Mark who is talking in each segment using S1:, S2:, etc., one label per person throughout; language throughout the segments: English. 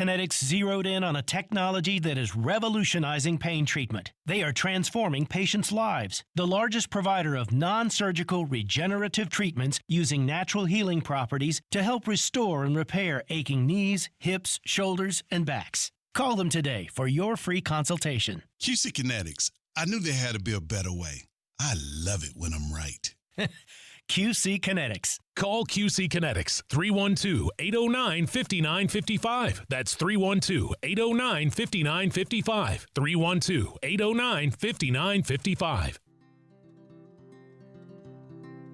S1: Kinetics zeroed in on a technology that is revolutionizing pain treatment. They are transforming patients' lives. The largest provider of non-surgical regenerative treatments using natural healing properties to help restore and repair aching knees, hips, shoulders, and backs. Call them today for your free consultation.
S2: QC Kinetics. I knew there had to be a better way. I love it when I'm right.
S1: QC Kinetics.
S3: Call QC Kinetics, 312-809-5955. That's 312-809-5955. 312-809-5955.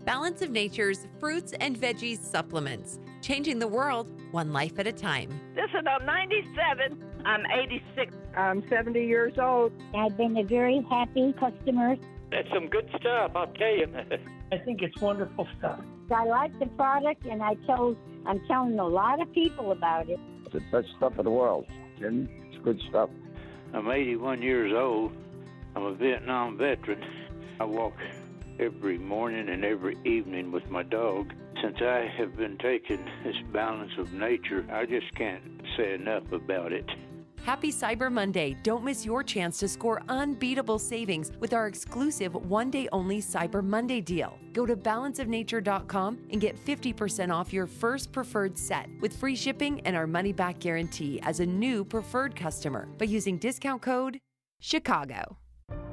S4: Balance of Nature's fruits and veggies supplements, changing the world one life at a time.
S5: Listen, I'm 97. I'm 86.
S6: I'm 70 years old.
S7: I've been a very happy customer.
S8: That's some good stuff, I'll tell you.
S9: I think it's wonderful stuff.
S7: I like the product, and I'm telling a lot of people about it.
S10: It's the best stuff in the world, Jim. It's good stuff.
S8: I'm 81 years old. I'm a Vietnam veteran. I walk every morning and every evening with my dog. Since I have been taking this Balance of Nature, I just can't say enough about it.
S4: Happy Cyber Monday. Don't miss your chance to score unbeatable savings with our exclusive one-day-only Cyber Monday deal. Go to balanceofnature.com and get 50% off your first preferred set with free shipping and our money-back guarantee as a new preferred customer by using discount code CHICAGO.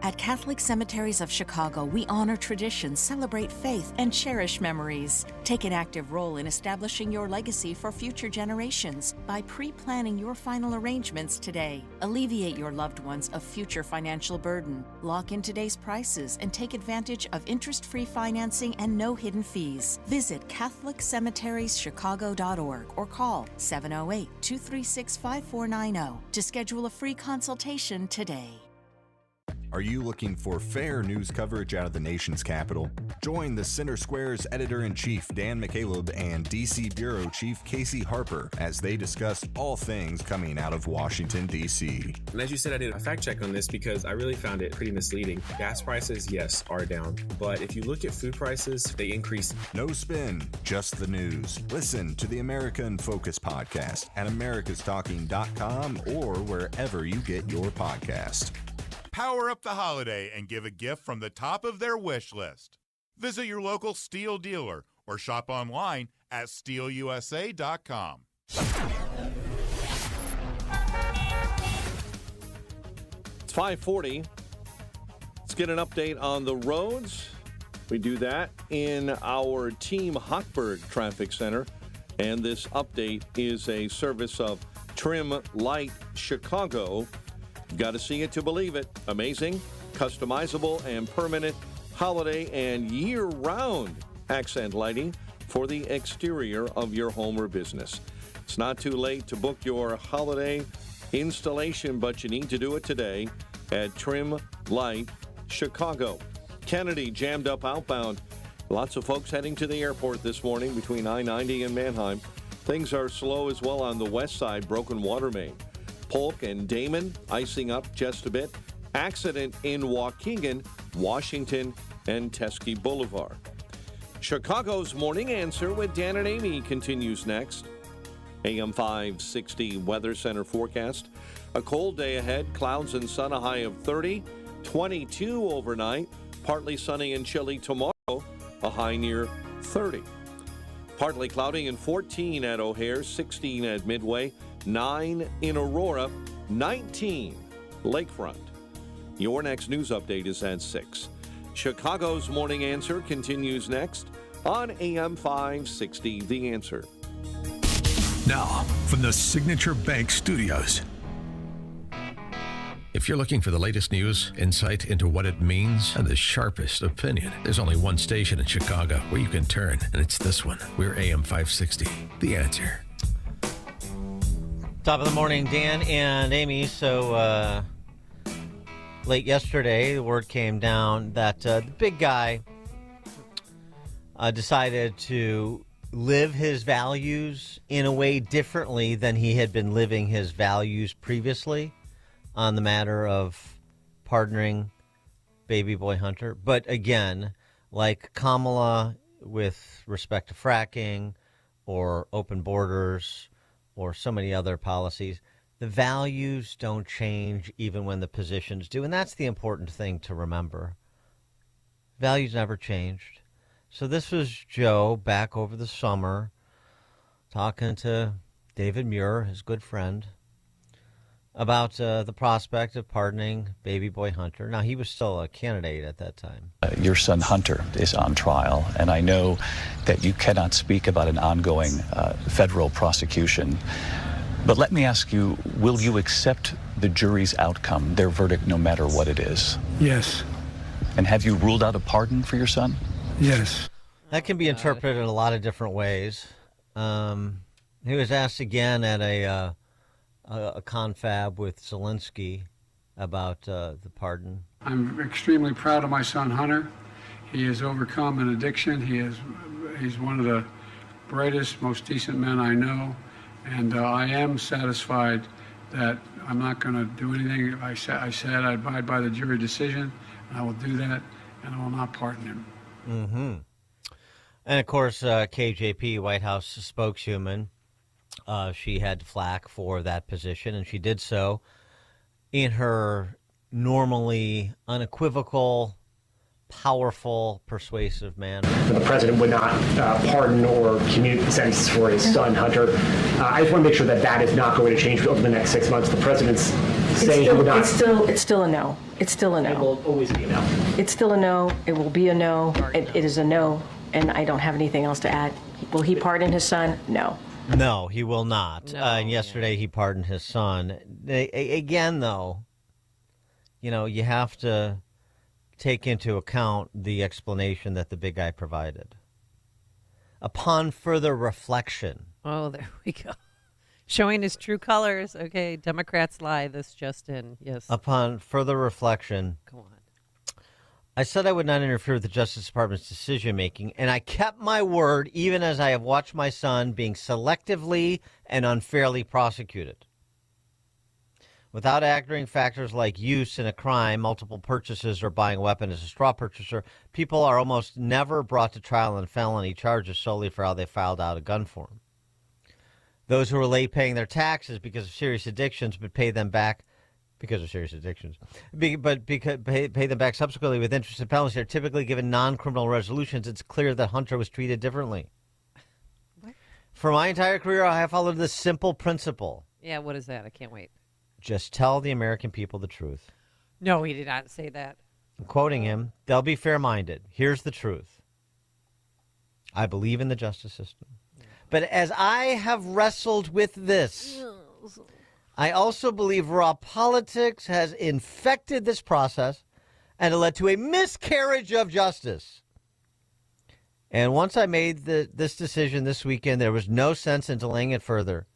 S11: At Catholic Cemeteries of Chicago, we honor traditions, celebrate faith, and cherish memories. Take an active role in establishing your legacy for future generations by pre-planning your final arrangements today. Alleviate your loved ones of future financial burden. Lock in today's prices and take advantage of interest-free financing and no hidden fees. Visit CatholicCemeteriesChicago.org or call 708-236-5490 to schedule a free consultation today.
S12: Are you looking for fair news coverage out of the nation's capital? Join the Center Square's Editor-in-Chief Dan McCaleb and DC Bureau Chief Casey Harper as they discuss all things coming out of Washington, D.C.
S13: And as you said, I did a fact check on this because I really found it pretty misleading. Gas prices, yes, are down. But if you look at food prices, they increase.
S12: No spin, just the news. Listen to the America in Focus podcast at americastalking.com or wherever you get your podcast.
S14: Power up the holiday and give a gift from the top of their wish list. Visit your local Steel dealer or shop online at steelusa.com.
S15: It's 5:40. Let's get an update on the roads. We do that in our Team Hochberg Traffic Center. And this update is a service of Trim Light Chicago. Got to see it to believe it. Amazing, customizable, and permanent holiday and year-round accent lighting for the exterior of your home or business. It's not too late to book your holiday installation, but you need to do it today at Trim Light Chicago. Kennedy jammed up outbound. Lots of folks heading to the airport this morning between I-90 and Manheim. Things are slow as well on the west side, broken water main. Polk and Damon icing up just a bit. Accident in Waukegan, Washington, and Teskey Boulevard. Chicago's Morning Answer with Dan and Amy continues next. AM 560 Weather Center forecast. A cold day ahead, clouds and sun, a high of 30, 22 overnight, partly sunny and chilly tomorrow, a high near 30. Partly cloudy and 14 at O'Hare, 16 at Midway, 9 in Aurora, 19 Lakefront. Your next news update is at 6. Chicago's Morning Answer continues next on AM 560 The Answer.
S16: Now, from the Signature Bank Studios.
S17: If you're looking for the latest news, insight into what it means, and the sharpest opinion, there's only one station in Chicago where you can turn, and it's this one. We're AM 560, The Answer.
S18: Top of the morning, Dan and Amy. So late yesterday, the word came down that the big guy decided to live his values in a way differently than he had been living his values previously on the matter of pardoning baby boy Hunter. But again, like Kamala with respect to fracking or open borders or so many other policies, the values don't change even when the positions do. And that's the important thing to remember. Values never changed. So this was Joe back over the summer talking to David Muir, his good friend, about the prospect of pardoning baby boy Hunter. Now, he was still a candidate at that time.
S19: Your son Hunter is on trial, and I know that you cannot speak about an ongoing federal prosecution. But let me ask you, will you accept the jury's outcome, their verdict, no matter what it is?
S20: Yes.
S19: And have you ruled out a pardon for your son?
S20: Yes.
S18: That can be interpreted in a lot of different ways. He was asked again at a confab with Zelensky about the pardon.
S20: I'm extremely proud of my son Hunter. He has overcome an addiction. He's one of the brightest, most decent men I know, and I am satisfied that I'm not going to do anything. I said I abide by the jury decision, and I will do that, and I will not pardon him.
S18: Mm-hmm. And of course, KJP, White House spokeswoman, she had flack for that position, and she did so in her normally unequivocal, powerful, persuasive manner.
S21: The president would not pardon or commute sentences for his son, Hunter. I just want to make sure that that is not going to change over the next 6 months. The president's saying he would not.
S22: It's still a no. It's still a no.
S21: It will always be a no.
S22: It's still a no. It will be a no. It is a no, and I don't have anything else to add. Will he pardon his son? No.
S18: No, he will not. And yesterday he pardoned his son. Again, though, you have to take into account the explanation that the big guy provided. Upon further reflection.
S23: Oh, there we go. Showing his true colors. Okay, Democrats lie. This just in. Yes.
S18: Upon further reflection.
S23: Go on.
S18: I said I would not interfere with the Justice Department's decision-making, and I kept my word even as I have watched my son being selectively and unfairly prosecuted. Without aggravating factors like use in a crime, multiple purchases, or buying a weapon as a straw purchaser, people are almost never brought to trial on felony charges solely for how they filed out a gun for them. Those who are late paying their taxes because of serious addictions but pay them back because of serious addictions, but pay them back subsequently with interest and penalties are typically given non-criminal resolutions. It's clear that Hunter was treated differently.
S23: What?
S18: For my entire career, I have followed this simple principle.
S23: Yeah, what is that? I can't wait.
S18: Just tell the American people the truth.
S23: No, he did not say that.
S18: I'm quoting him. They'll be fair-minded. Here's the truth. I believe in the justice system. But as I have wrestled with this, I also believe raw politics has infected this process and it led to a miscarriage of justice. And once I made this decision this weekend, there was no sense in delaying it further.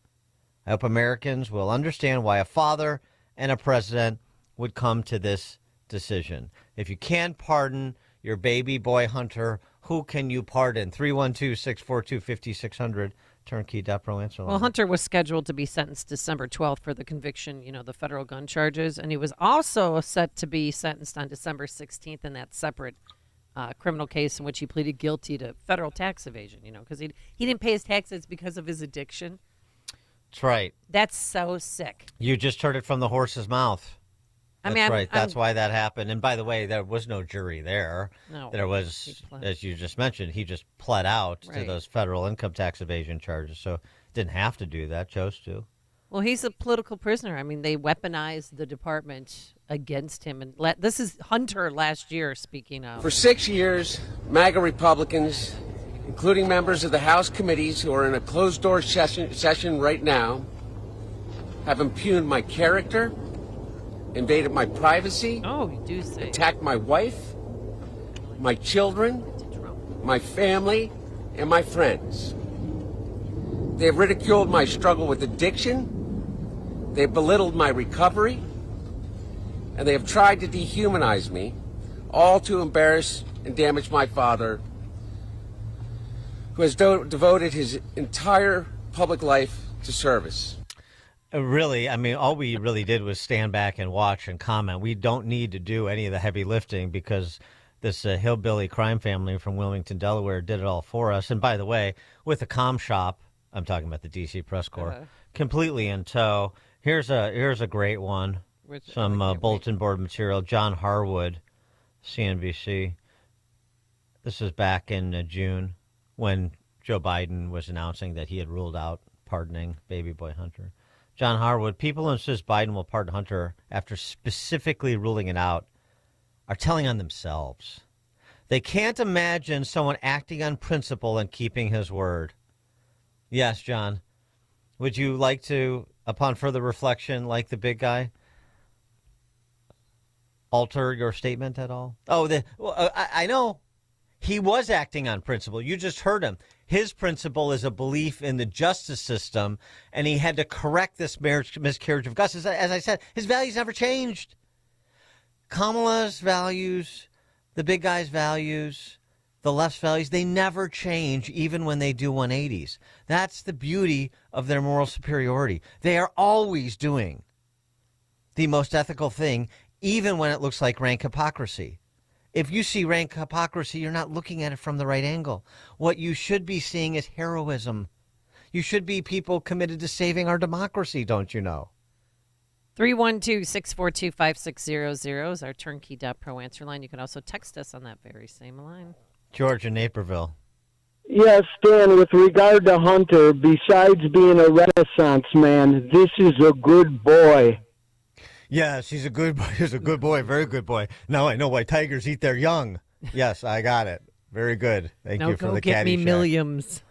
S18: I hope Americans will understand why a father and a president would come to this decision. If you can't pardon your baby boy Hunter, who can you pardon? 312-642-5600. Turnkey.pro answer line.
S23: Well, Hunter was scheduled to be sentenced December 12th for the conviction, the federal gun charges. And he was also set to be sentenced on December 16th in that separate criminal case in which he pleaded guilty to federal tax evasion, because he didn't pay his taxes because of his addiction.
S18: That's right.
S23: That's so sick.
S18: You just heard it from the horse's mouth. That's right. That's why that happened. And by the way, there was no jury there.
S23: No.
S18: There was, as you just mentioned, he just pled out to those federal income tax evasion charges. So didn't have to do that, chose to.
S23: Well, he's a political prisoner. I mean, they weaponized the department against him. And this is Hunter last year, speaking of.
S24: For 6 years, MAGA Republicans, including members of the House committees who are in a closed-door session right now, have impugned my character, invaded my privacy, attacked my wife, my children, my family, and my friends. They have ridiculed my struggle with addiction, they have belittled my recovery, and they have tried to dehumanize me, all to embarrass and damage my father, who has devoted his entire public life to service.
S18: Really, all we really did was stand back and watch and comment. We don't need to do any of the heavy lifting because this hillbilly crime family from Wilmington, Delaware did it all for us. And by the way, with the comm shop, I'm talking about the D.C. Press Corps, Completely in tow. Here's a great one. Some bulletin board material. John Harwood, CNBC. This is back in June when Joe Biden was announcing that he had ruled out pardoning baby boy Hunter. John Harwood, people who insist Biden will pardon Hunter after specifically ruling it out are telling on themselves. They can't imagine someone acting on principle and keeping his word. Yes, John. Would you like to, upon further reflection, like the big guy, alter your statement at all? I know. He was acting on principle. You just heard him. His principle is a belief in the justice system, and he had to correct this miscarriage of justice. As I said, his values never changed. Kamala's values, the big guy's values, the left's values, they never change even when they do 180s. That's the beauty of their moral superiority. They are always doing the most ethical thing, even when it looks like rank hypocrisy. If you see rank hypocrisy, you're not looking at it from the right angle. What you should be seeing is heroism. You should be people committed to saving our democracy, don't you know?
S23: 312-642-5600 is our turnkey.pro answer line. You can also text us on that very same line.
S18: George in Naperville.
S1: Yes, Stan, with regard to Hunter, besides being a Renaissance man, this is a good boy.
S18: Yes, he's a good boy. He's a good boy, very good boy. Now I know why tigers eat their young. Yes, I got it. Very good. Thank you for the
S23: get me
S18: Caddyshack.
S23: Milliams.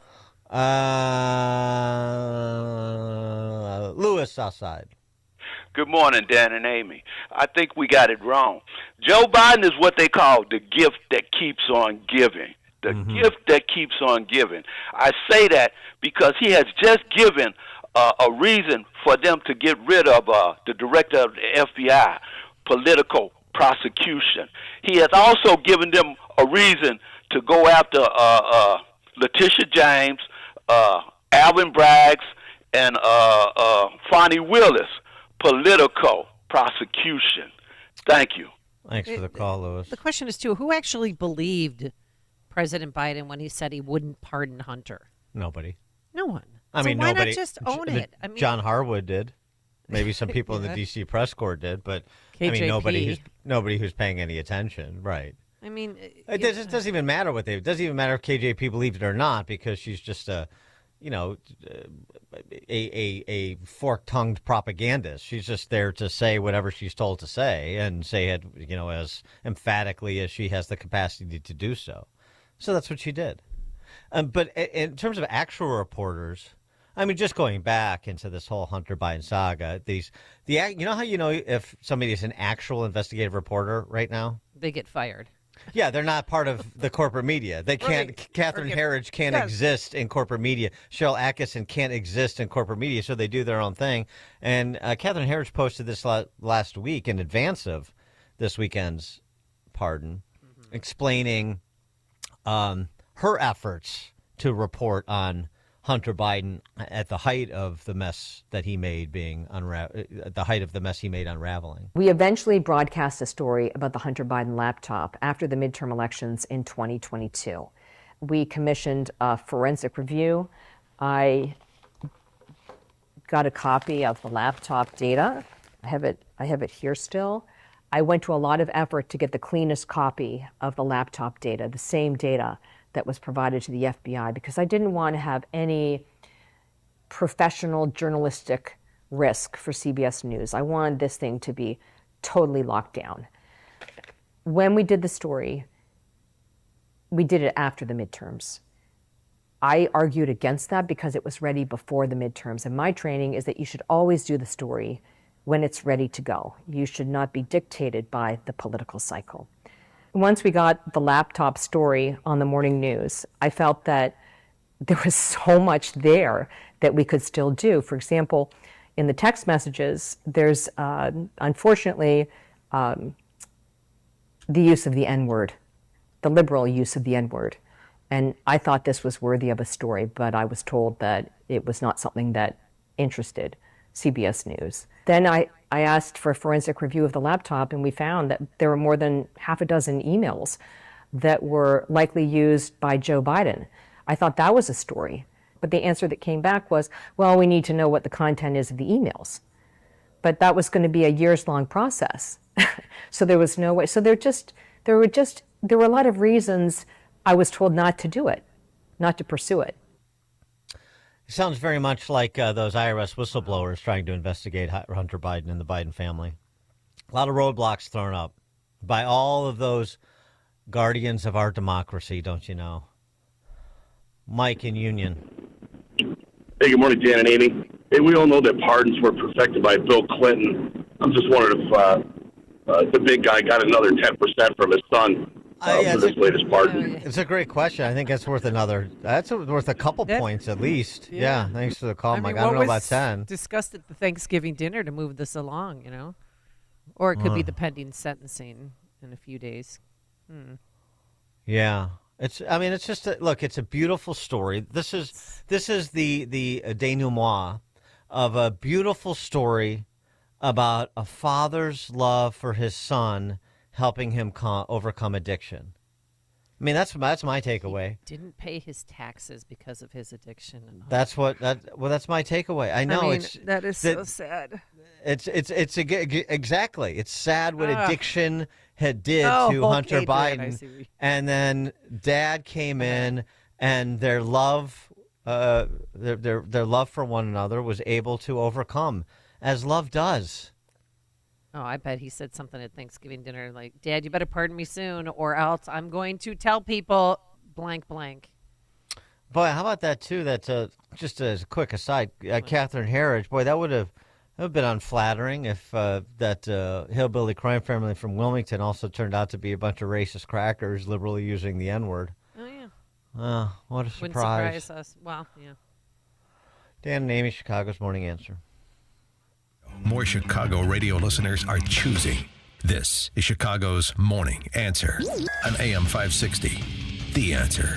S18: Lewis, Southside.
S2: Good morning, Dan and Amy. I think we got it wrong. Joe Biden is what they call the gift that keeps on giving. The gift that keeps on giving. I say that because he has just given a reason for them to get rid of the director of the FBI, political prosecution. He has also given them a reason to go after Letitia James, Alvin Braggs, and Fonnie Willis, political prosecution. Thank you.
S18: Thanks for the call, Lewis.
S23: The question is, too, who actually believed President Biden when he said he wouldn't pardon Hunter?
S18: Nobody.
S23: No one.
S18: I mean,
S23: why
S18: nobody.
S23: not just own it? I mean,
S18: John Harwood did. Maybe some people in the D.C. press corps did, but I mean,
S23: KJP.
S18: nobody who's paying any attention, right?
S23: I mean,
S18: It doesn't even matter what it doesn't even matter if KJP believed it or not, because she's just a fork-tongued propagandist. She's just there to say whatever she's told to say and say it, as emphatically as she has the capacity to do so. So that's what she did. But in terms of actual reporters, I mean, just going back into this whole Hunter Biden saga, how if somebody is an actual investigative reporter right now?
S23: They get fired.
S18: Yeah, they're not part of the corporate media. They can't.
S23: Right.
S18: Catherine Herridge can't exist in corporate media. Cheryl Atkinson can't exist in corporate media, so they do their own thing. And Catherine Herridge posted this last week in advance of this weekend's pardon, explaining her efforts to report on Hunter Biden at the height of the mess that he made unraveling.
S3: We eventually broadcast a story about the Hunter Biden laptop after the midterm elections in 2022. We commissioned a forensic review. I got a copy of the laptop data. I have it here still. I went to a lot of effort to get the cleanest copy of the laptop data, the same data that was provided to the FBI, because I didn't want to have any professional journalistic risk for CBS News. I wanted this thing to be totally locked down. When we did the story, we did it after the midterms. I argued against that because it was ready before the midterms. And my training is that you should always do the story when it's ready to go. You should not be dictated by the political cycle. Once we got the laptop story on the morning news, I felt that there was so much there that we could still do. For example, in the text messages, there's unfortunately the use of the N-word, the liberal use of the N-word. And I thought this was worthy of a story, but I was told that it was not something that interested CBS News. Then I asked for a forensic review of the laptop, and we found that there were more than half a dozen emails that were likely used by Joe Biden. I thought that was a story. But But the answer that came back was, well, we need to know what the content is of the emails. But that was going to be a years-long process. So there was no way. So there were a lot of reasons I was told not to do it, not to pursue it.
S18: It sounds very much like those IRS whistleblowers trying to investigate Hunter Biden and the Biden family. A lot of roadblocks thrown up by all of those guardians of our democracy, don't you know? Mike in Union.
S5: Hey, good morning, Dan and Amy. Hey, we all know that pardons were perfected by Bill Clinton. I'm just wondering if the big guy got another 10% from his son for this latest pardon.
S18: It's a great question. I think that's worth worth a couple points at least. Yeah, thanks for the call, Mike. I don't know about 10.
S23: Discussed at the Thanksgiving dinner to move this along, you know? Or it could be the pending sentencing in a few days.
S18: Yeah. It's just it's a beautiful story. This is the denouement of a beautiful story about a father's love for his son helping him overcome addiction. I mean, that's my takeaway.
S23: He didn't pay his taxes because of his addiction. And
S18: that's my takeaway. I know
S23: that is so sad.
S18: It's exactly. It's sad what addiction did to Hunter Biden, and then Dad came in, and their love, their love for one another was able to overcome, as love does.
S23: Oh, I bet he said something at Thanksgiving dinner like, "Dad, you better pardon me soon, or else I'm going to tell people blank blank."
S18: Boy, how about that too? That just as a quick aside, Catherine Herridge. Boy, that would have been unflattering if that hillbilly crime family from Wilmington also turned out to be a bunch of racist crackers liberally using the N-word.
S23: Oh, yeah.
S18: What a surprise.
S23: Wouldn't surprise us. Well, yeah.
S18: Dan and Amy, Chicago's Morning Answer.
S17: More Chicago radio listeners are choosing. This is Chicago's Morning Answer on AM 560. The Answer.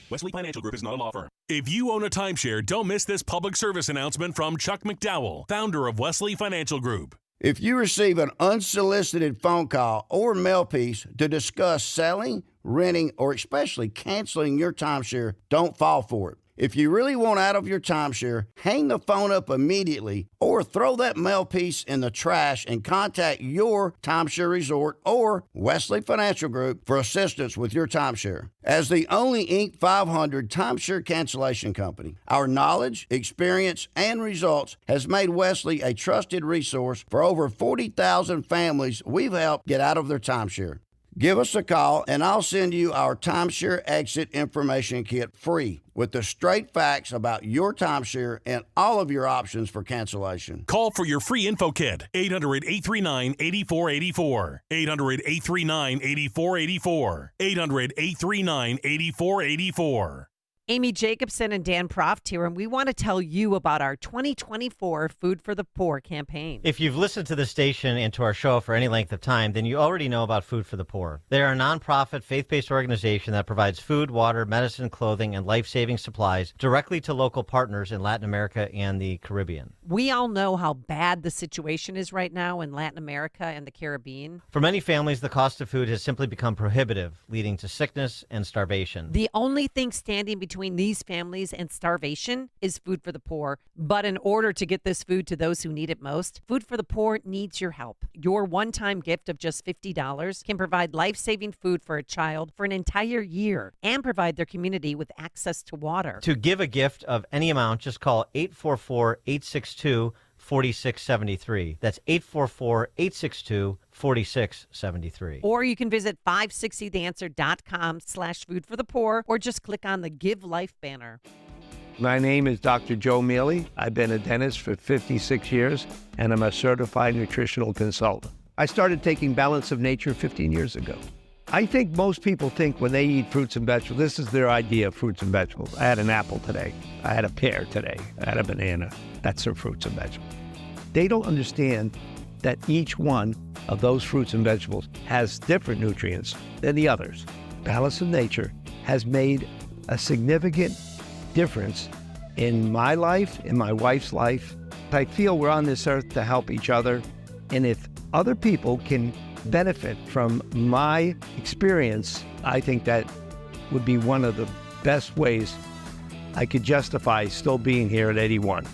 S6: Wesley Financial Group is not a law firm. If you own a timeshare, don't miss this public service announcement from Chuck McDowell, founder of Wesley Financial Group.
S7: If you receive an unsolicited phone call or mail piece to discuss selling, renting, or especially canceling your timeshare, don't fall for it. If you really want out of your timeshare, hang the phone up immediately or throw that mail piece in the trash and contact your timeshare resort or Wesley Financial Group for assistance with your timeshare. As the only Inc. 500 timeshare cancellation company, our knowledge, experience, and results has made Wesley a trusted resource for over 40,000 families we've helped get out of their timeshare. Give us a call, and I'll send you our timeshare exit information kit free with the straight facts about your timeshare and all of your options for cancellation.
S6: Call for your free info kit, 800-839-8484. 800-839-8484. 800-839-8484.
S23: Amy Jacobson and Dan Proft here, and we want to tell you about our 2024 Food for the Poor campaign.
S18: If you've listened to the station and to our show for any length of time, then you already know about Food for the Poor. They are a nonprofit, faith-based organization that provides food, water, medicine, clothing, and life-saving supplies directly to local partners in Latin America and the Caribbean.
S23: We all know how bad the situation is right now in Latin America and the Caribbean.
S18: For many families, the cost of food has simply become prohibitive, leading to sickness and starvation.
S23: The only thing standing between these families and starvation is Food for the Poor. But in order to get this food to those who need it most, Food for the Poor needs your help. Your one-time gift of just $50 can provide life-saving food for a child for an entire year and provide their community with access to water.
S18: To give a gift of any amount, just call 844-862-4673. That's 844-862-4673.
S23: Or you can visit 560theanswer.com/foodforthepoor or just click on the Give Life banner.
S9: My name is Dr. Joe Mealy. I've been a dentist for 56 years, and I'm a certified nutritional consultant. I started taking Balance of Nature 15 years ago. I think most people think when they eat fruits and vegetables, this is their idea of fruits and vegetables. I had an apple today. I had a pear today. I had a banana. That's their fruits and vegetables. They don't understand that each one of those fruits and vegetables has different nutrients than the others. Balance of Nature has made a significant difference in my life, in my wife's life. I feel we're on this earth to help each other, and if other people can benefit from my experience, I think that would be one of the best ways I could justify still being here at 81.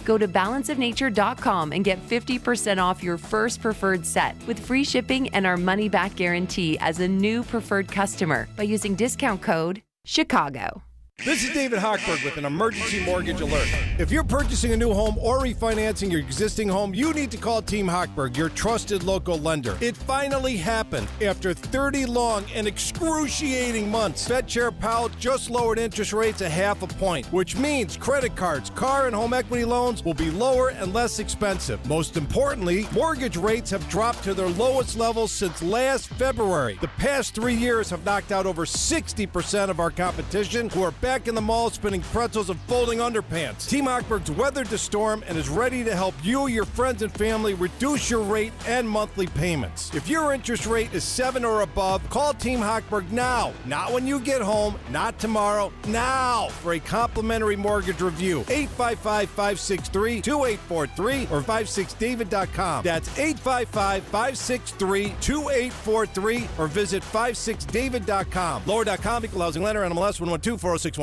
S4: Go to balanceofnature.com and get 50% off your first preferred set with free shipping and our money-back guarantee as a new preferred customer by using discount code CHICAGO.
S8: This is David Hochberg with an emergency mortgage alert. If you're purchasing a new home or refinancing your existing home, you need to call Team Hochberg, your trusted local lender. It finally happened. After 30 long and excruciating months, Fed Chair Powell just lowered interest rates 0.5 point, which means credit cards, car and home equity loans will be lower and less expensive. Most importantly, mortgage rates have dropped to their lowest levels since last February. The past 3 years have knocked out over 60% of our competition, who are back in the mall spinning pretzels and folding underpants. Team Hochberg's weathered the storm and is ready to help you, your friends, and family reduce your rate and monthly payments. If your interest rate is 7 or above, call Team Hochberg now. Not when you get home, not tomorrow, now for a complimentary mortgage review. 855-563-2843 or 56david.com. That's 855-563-2843 or visit 56david.com. Lower.com, equal housing lender, NMLS 1124061.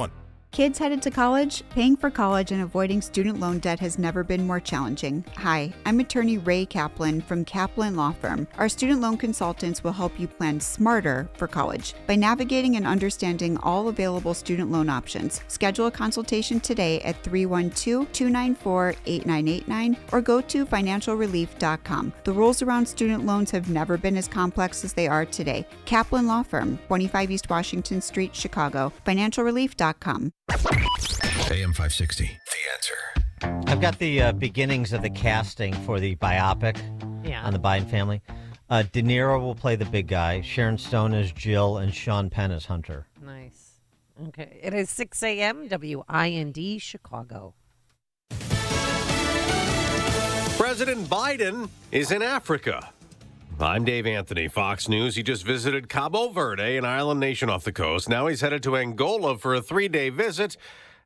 S10: Kids headed to college? Paying for college and avoiding student loan debt has never been more challenging. Hi, I'm attorney Ray Kaplan from Kaplan Law Firm. Our student loan consultants will help you plan smarter for college by navigating and understanding all available student loan options. Schedule a consultation today at 312-294-8989 or go to financialrelief.com. The rules around student loans have never been as complex as they are today. Kaplan Law Firm, 25 East Washington Street, Chicago. Financialrelief.com.
S17: AM 560, The Answer.
S18: I've got the beginnings of the casting for the biopic on the Biden family. De Niro will play the big guy, Sharon Stone as Jill, and Sean Penn as Hunter.
S23: Nice. Okay. It is 6 a.m. WIND, Chicago.
S11: President Biden is in Africa. I'm Dave Anthony, Fox News. He just visited Cabo Verde, an island nation off the coast. Now he's headed to Angola for a 3-day visit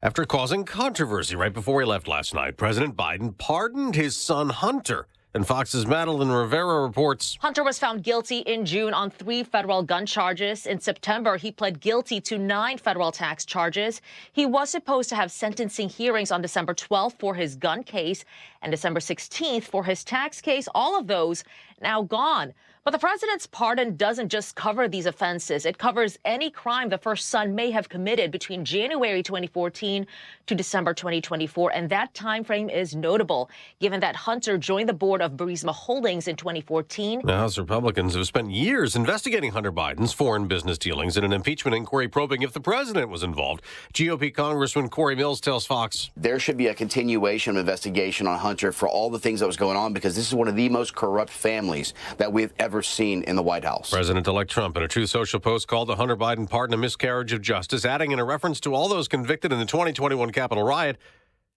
S11: after causing controversy right before he left last night. President Biden pardoned his son Hunter. And Fox's Madeline Rivera reports.
S25: Hunter was found guilty in June on 3 federal gun charges. In September, he pled guilty to 9 federal tax charges. He was supposed to have sentencing hearings on December 12th for his gun case and December 16th for his tax case. All of those now gone. But the president's pardon doesn't just cover these offenses. It covers any crime the first son may have committed between January 2014 to December 2024. And that time frame is notable, given that Hunter joined the board of Burisma Holdings in 2014.
S11: The House Republicans have spent years investigating Hunter Biden's foreign business dealings in an impeachment inquiry probing if the president was involved. GOP Congressman Corey Mills tells Fox.
S26: There should be a continuation of investigation on Hunter for all the things that was going on, because this is one of the most corrupt families that we've ever seen in the White House.
S11: President-elect Trump, in a Truth Social post, called the Hunter Biden pardon a miscarriage of justice, adding in a reference to all those convicted in the 2021 Capitol riot,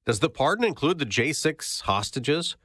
S11: does the pardon include the J6 hostages?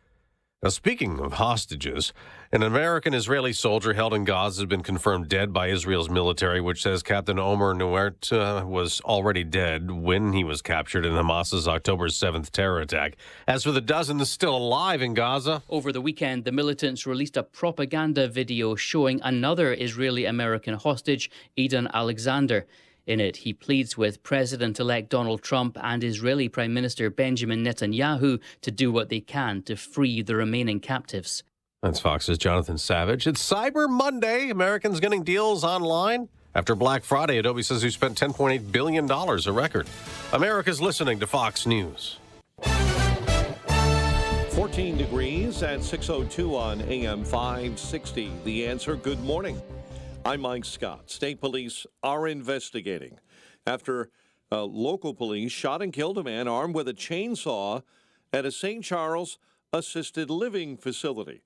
S11: Now, speaking of hostages, an American-Israeli soldier held in Gaza has been confirmed dead by Israel's military, which says Captain Omer Nuert was already dead when he was captured in Hamas's October 7th terror attack. As for the dozens still alive in Gaza,
S27: over the weekend, the militants released a propaganda video showing another Israeli-American hostage, Eden Alexander. In it, he pleads with President-elect Donald Trump and Israeli Prime Minister Benjamin Netanyahu to do what they can to free the remaining captives.
S11: That's Fox's Jonathan Savage. It's Cyber Monday. Americans getting deals online. After Black Friday, Adobe says we spent $10.8 billion, a record. America's listening to Fox News.
S15: 14 degrees at 6:02 on AM 560. The Answer. Good morning. I'm Mike Scott. State police are investigating after local police shot and killed a man armed with a chainsaw at a St. Charles assisted living facility.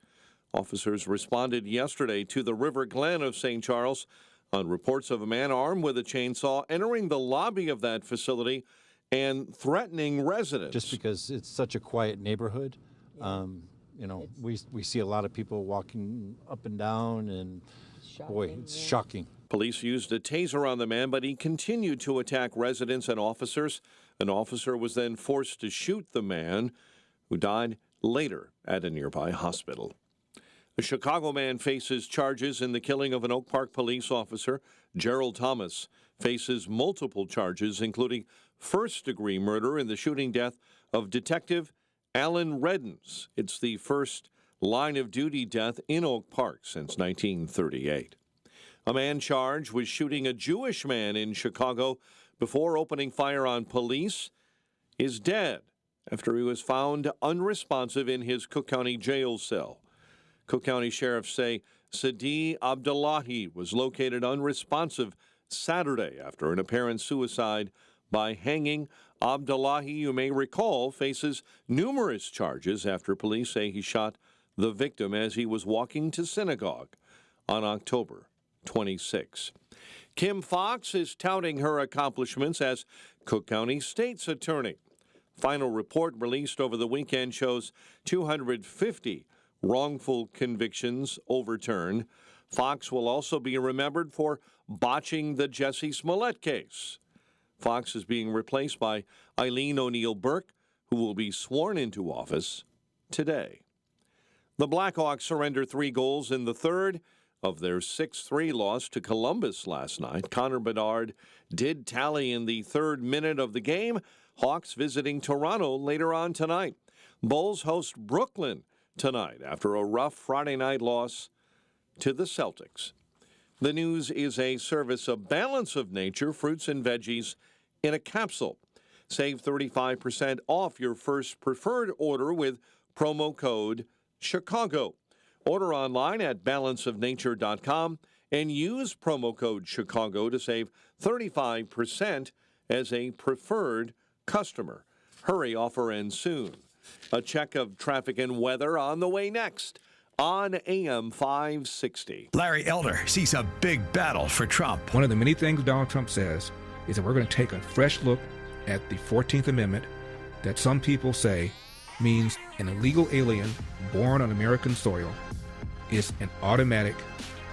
S15: Officers responded yesterday to the River Glen of St. Charles on reports of a man armed with a chainsaw entering the lobby of that facility and threatening residents.
S28: Just because it's such a quiet neighborhood, we see a lot of people walking up and down, and boy, it's shocking.
S15: Police used a taser on the man, but he continued to attack residents and officers. An officer was then forced to shoot the man, who died later at a nearby hospital. A Chicago man faces charges in the killing of an Oak Park police officer. Gerald Thomas faces multiple charges, including first-degree murder in the shooting death of Detective Alan Reddens. It's the first line-of-duty death in Oak Park since 1938. A man charged with shooting a Jewish man in Chicago before opening fire on police is dead after he was found unresponsive in his Cook County jail cell. Cook County sheriffs say Sadi Abdullahi was located unresponsive Saturday after an apparent suicide by hanging. Abdullahi, you may recall, faces numerous charges after police say he shot the victim as he was walking to synagogue on October 26. Kim Foxx is touting her accomplishments as Cook County State's attorney. Final report released over the weekend shows 250 wrongful convictions overturned. Foxx will also be remembered for botching the Jussie Smollett case. Foxx is being replaced by Eileen O'Neill Burke, who will be sworn into office today. The Blackhawks surrendered 3 goals in the third of their 6-3 loss to Columbus last night. Connor Bedard did tally in the third minute of the game. Hawks visiting Toronto later on tonight. Bulls host Brooklyn tonight after a rough Friday night loss to the Celtics. The News is a service of Balance of Nature fruits and veggies in a capsule. Save 35% off your first preferred order with promo code Chicago. Order online at balanceofnature.com and use promo code Chicago to save 35% as a preferred customer. Hurry, offer ends soon. A check of traffic and weather on the way next on AM 560.
S12: Larry Elder sees a big battle for Trump.
S13: One of the many things Donald Trump says is that we're going to take a fresh look at the 14th Amendment that some people say means an illegal alien born on American soil is an automatic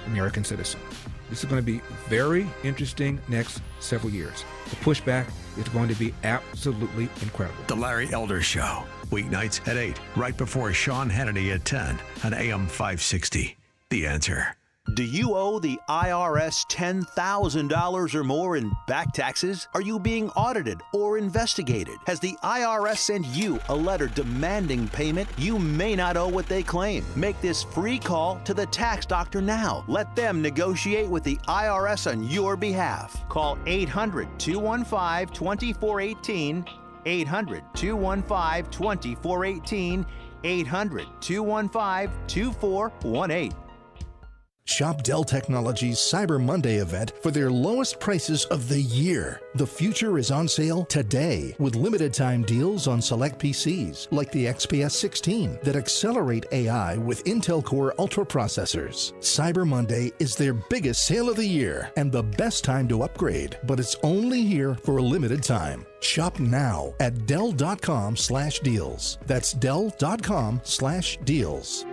S13: American citizen. This is going to be very interesting next several years. The pushback is going to be absolutely incredible.
S12: The Larry Elder Show, weeknights at 8, right before Sean Hannity at 10 on AM 560. The Answer.
S14: Do you owe the IRS $10,000 or more in back taxes? Are you being audited or investigated? Has the IRS sent you a letter demanding payment? You may not owe what they claim. Make this free call to the tax doctor now. Let them negotiate with the IRS on your behalf. Call 800-215-2418, 800-215-2418, 800-215-2418.
S16: Shop Dell Technologies Cyber Monday event for their lowest prices of the year. The future is on sale today with limited time deals on select PCs like the XPS 16 that accelerate AI with Intel Core Ultra processors. Cyber Monday is their biggest sale of the year and the best time to upgrade, but it's only here for a limited time. Shop now at Dell.com/deals. That's Dell.com/deals.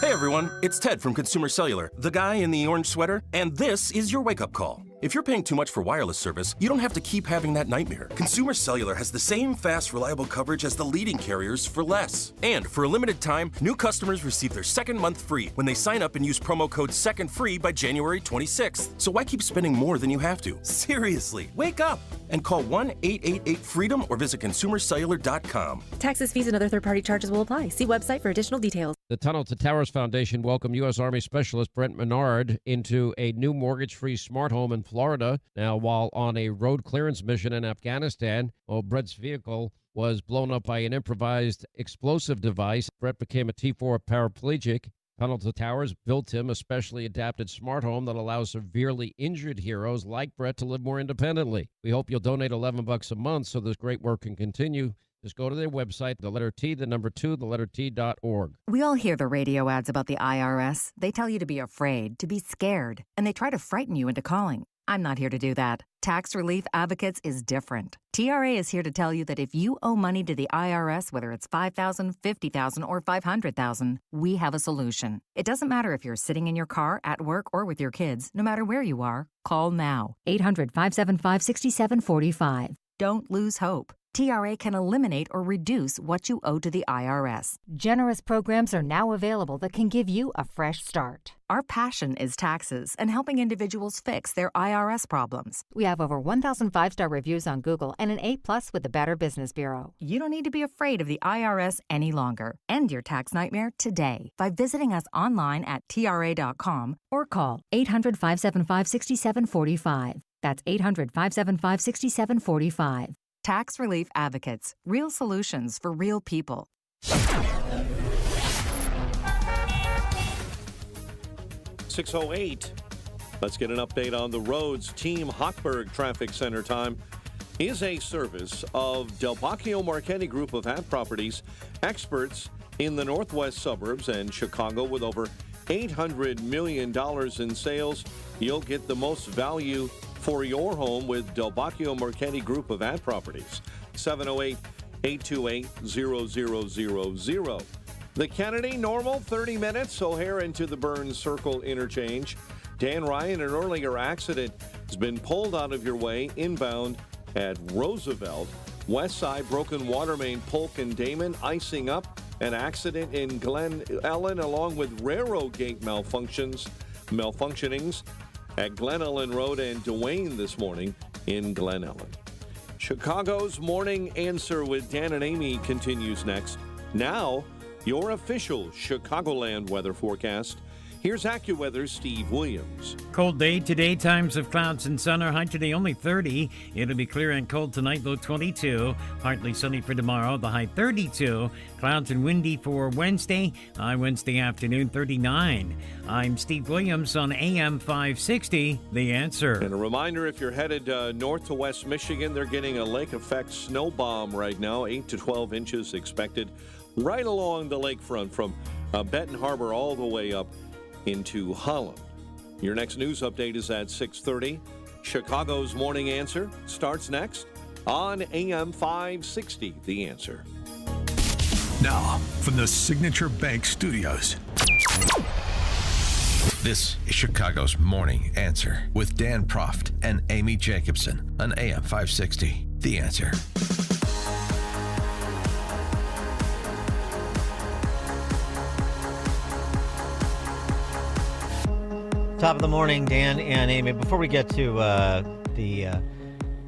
S19: Hey everyone, it's Ted from Consumer Cellular, the guy in the orange sweater, and this is your wake-up call. If you're paying too much for wireless service, you don't have to keep having that nightmare. Consumer Cellular has the same fast, reliable coverage as the leading carriers for less. And for a limited time, new customers receive their second month free when they sign up and use promo code SECONDFREE by January 26th. So why keep spending more than you have to? Seriously, wake up and call 1-888-FREEDOM or visit consumercellular.com.
S20: Taxes, fees, and other third-party charges will apply. See website for additional details.
S21: The Tunnel to Towers Foundation welcomed U.S. Army Specialist Brent Menard into a new mortgage-free smart home in Florida. Now, while on a road clearance mission in Afghanistan, Brent's vehicle was blown up by an improvised explosive device. Brent became a T4 paraplegic. Tunnel to Towers built him a specially adapted smart home that allows severely injured heroes like Brett to live more independently. We hope you'll donate $11 a month so this great work can continue. Just go to their website, the letter T, the number 2, the letter T.org.
S22: We all hear the radio ads about the IRS. They tell you to be afraid, to be scared, and they try to frighten you into calling. I'm not here to do that. Tax Relief Advocates is different. TRA is here to tell you that if you owe money to the IRS, whether it's $5,000, $50,000, or $500,000, we have a solution. It doesn't matter if you're sitting in your car, at work, or with your kids. No matter where you are, call now. 800-575-6745. Don't lose hope. TRA can eliminate or reduce what you owe to the IRS.
S1: Generous programs are now available that can give you a fresh start.
S22: Our passion is taxes and helping individuals fix their IRS problems.
S1: We have over 1,000 5-star reviews on Google and an A+ with the Better Business Bureau.
S22: You don't need to be afraid of the IRS any longer. End your tax nightmare today by visiting us online at TRA.com
S1: Or call 800-575-6745. That's 800-575-6745.
S22: Tax Relief Advocates. Real solutions for real people.
S15: 6:08. Let's get an update on the roads. Team Hochberg Traffic Center time is a service of Del Bacchio Marchetti Group of Hat Properties, experts in the northwest suburbs and Chicago with over $800 million in sales. You'll get the most value for your home with Del Bacchio Marchetti Group of Ad Properties. 708-828-0000. The Kennedy, normal 30 minutes. O'Hare into the Burns Circle interchange. Dan Ryan, an earlier accident has been pulled out of your way inbound at Roosevelt. West side, broken water main, Polk and Damon, icing up. An accident in Glen Ellen along with railroad gate malfunctionings at Glen Ellen Road and Duane this morning in Glen Ellen. Chicago's Morning Answer with Dan and Amy continues next. Now, your official Chicagoland weather forecast. Here's AccuWeather's Steve Williams.
S2: Cold day today, times of clouds and sun. Our high today only 30. It'll be clear and cold tonight, low 22. Partly sunny for tomorrow, the high 32. Clouds and windy for Wednesday, high Wednesday afternoon 39. I'm Steve Williams on AM 560, The Answer.
S15: And a reminder, if you're headed north to West Michigan, they're getting a lake effect snow bomb right now, 8 to 12 inches expected right along the lakefront from Benton Harbor all the way up into Holland. Your next news update is at 6:30. Chicago's Morning Answer starts next on AM 560, The Answer.
S12: Now, from the Signature Bank Studios.
S17: This is Chicago's Morning Answer with Dan Proft and Amy Jacobson on AM 560, The Answer.
S18: Top of the morning, Dan and Amy. Before we get to the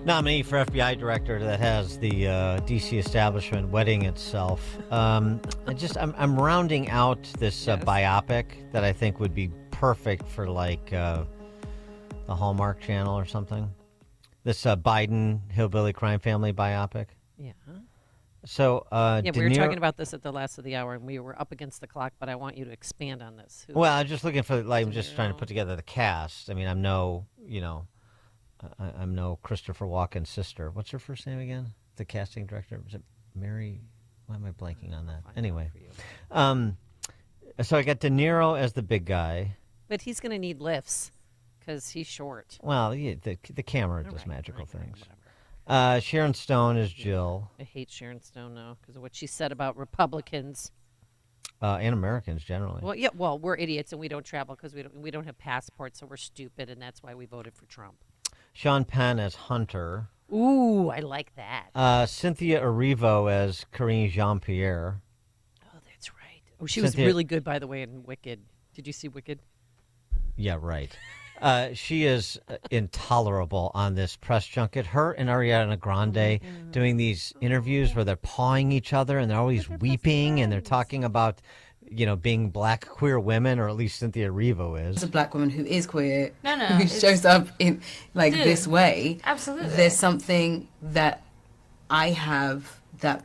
S18: nominee for FBI director that has the DC establishment wedding itself, I'm rounding out this biopic that I think would be perfect for like the Hallmark Channel or something. This Biden hillbilly crime family biopic.
S23: Yeah.
S18: So,
S23: we were talking about this at the last of the hour, and we were up against the clock. But I want you to expand on this.
S18: Well, I'm just looking for, I'm just trying to put together the cast. I mean, I'm no Christopher Walken's sister. What's her first name again? The casting director, was it Mary? Why am I blanking on that? Anyway, so I got De Niro as the big guy,
S23: but he's going to need lifts because he's short.
S18: Well, yeah, the camera does magical things. Sharon Stone is Jill.
S23: I hate Sharon Stone now because of what she said about Republicans
S18: and Americans generally.
S23: Well, yeah. Well, we're idiots and we don't travel because we don't have passports, so we're stupid, and that's why we voted for Trump.
S18: Sean Penn as Hunter.
S23: Ooh, I like that.
S18: Cynthia Erivo as Karine Jean-Pierre.
S23: Oh, that's right. Oh, she was really good, by the way, in Wicked. Did you see Wicked?
S18: Yeah, right. She is intolerable on this press junket. Her and Ariana Grande doing these interviews where they're pawing each other and they're always weeping and they're talking about, being black queer women, or at least Cynthia Erivo is.
S3: As a black woman who is queer, who shows up in this way,
S5: absolutely.
S3: There's something that I have that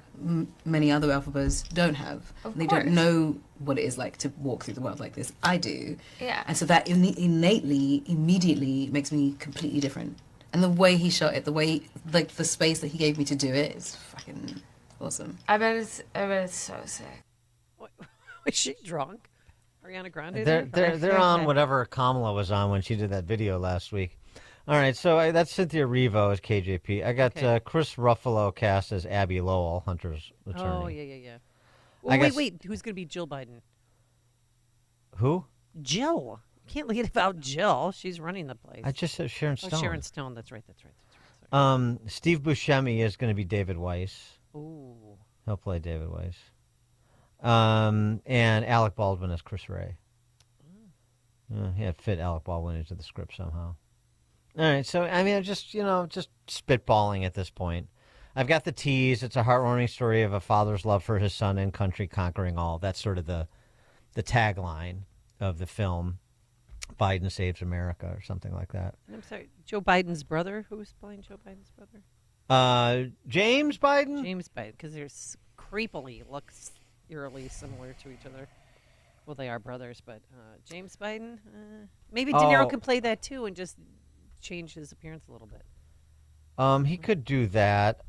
S3: many other alphabets don't have. They don't know what it is like to walk through the world like this. I do.
S5: Yeah.
S3: And so that immediately makes me completely different. And the way he shot it, the way, the space that he gave me to do it is fucking awesome.
S5: I bet it's so sick.
S23: Was she drunk? Ariana Grande?
S18: They're on whatever Kamala was on when she did that video last week. All right, so that's Cynthia Erivo as KJP. I got Chris Ruffalo cast as Abby Lowell, Hunter's attorney.
S23: Oh, yeah. Well, wait. Who's going to be Jill Biden?
S18: Who?
S23: Jill. You can't leave about Jill. She's running the place.
S18: I just said Sharon Stone.
S23: Oh, Sharon Stone. That's right.
S18: Steve Buscemi is going to be David Weiss.
S23: Ooh.
S18: He'll play David Weiss. And Alec Baldwin is Chris Ray. He had fit Alec Baldwin into the script somehow. All right, so I mean, I'm just spitballing at this point. I've got the tease. It's a heartwarming story of a father's love for his son and country conquering all. That's sort of the tagline of the film. Biden Saves America or something like that.
S23: I'm sorry, Joe Biden's brother? Who's playing Joe Biden's brother?
S18: James Biden?
S23: James Biden, because they're creepily looks eerily similar to each other. Well, they are brothers, but James Biden? Maybe De Niro can play that too and just change his appearance a little bit.
S18: He could do that.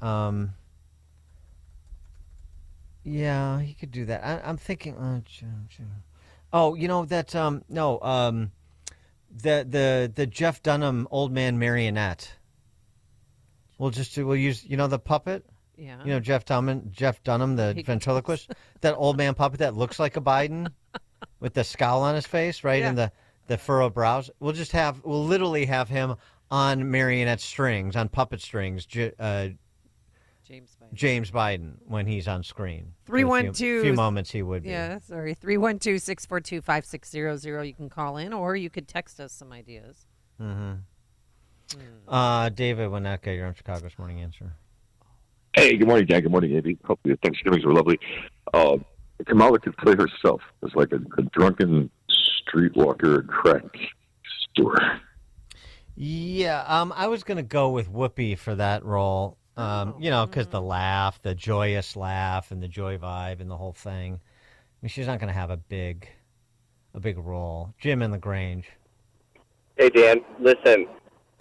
S18: Yeah, he could do that. I'm thinking. The Jeff Dunham Old Man Marionette. We'll use the puppet.
S23: Yeah.
S18: Jeff Dunham, the ventriloquist, that old man puppet that looks like a Biden with the scowl on his face, right, and the furrowed brows. We'll literally have him on marionette strings, on puppet strings. James Biden when he's on screen.
S23: 312.
S18: A few moments he would be.
S23: Yeah, sorry. 312-642-5600. You can call in or you could text us some ideas.
S18: Mm-hmm. David Winnetka, you're on Chicago's Morning Answer.
S4: Hey, good morning, Dan. Good morning, Andy. Hope your Thanksgivings were lovely. Kamala could play herself as like a drunken streetwalker crack store.
S18: Yeah, I was going to go with Whoopi for that role. Because the laugh, the joyous laugh, and the joy vibe, and the whole thing. I mean, she's not going to have a big role. Jim in LaGrange.
S6: Hey, Dan. Listen,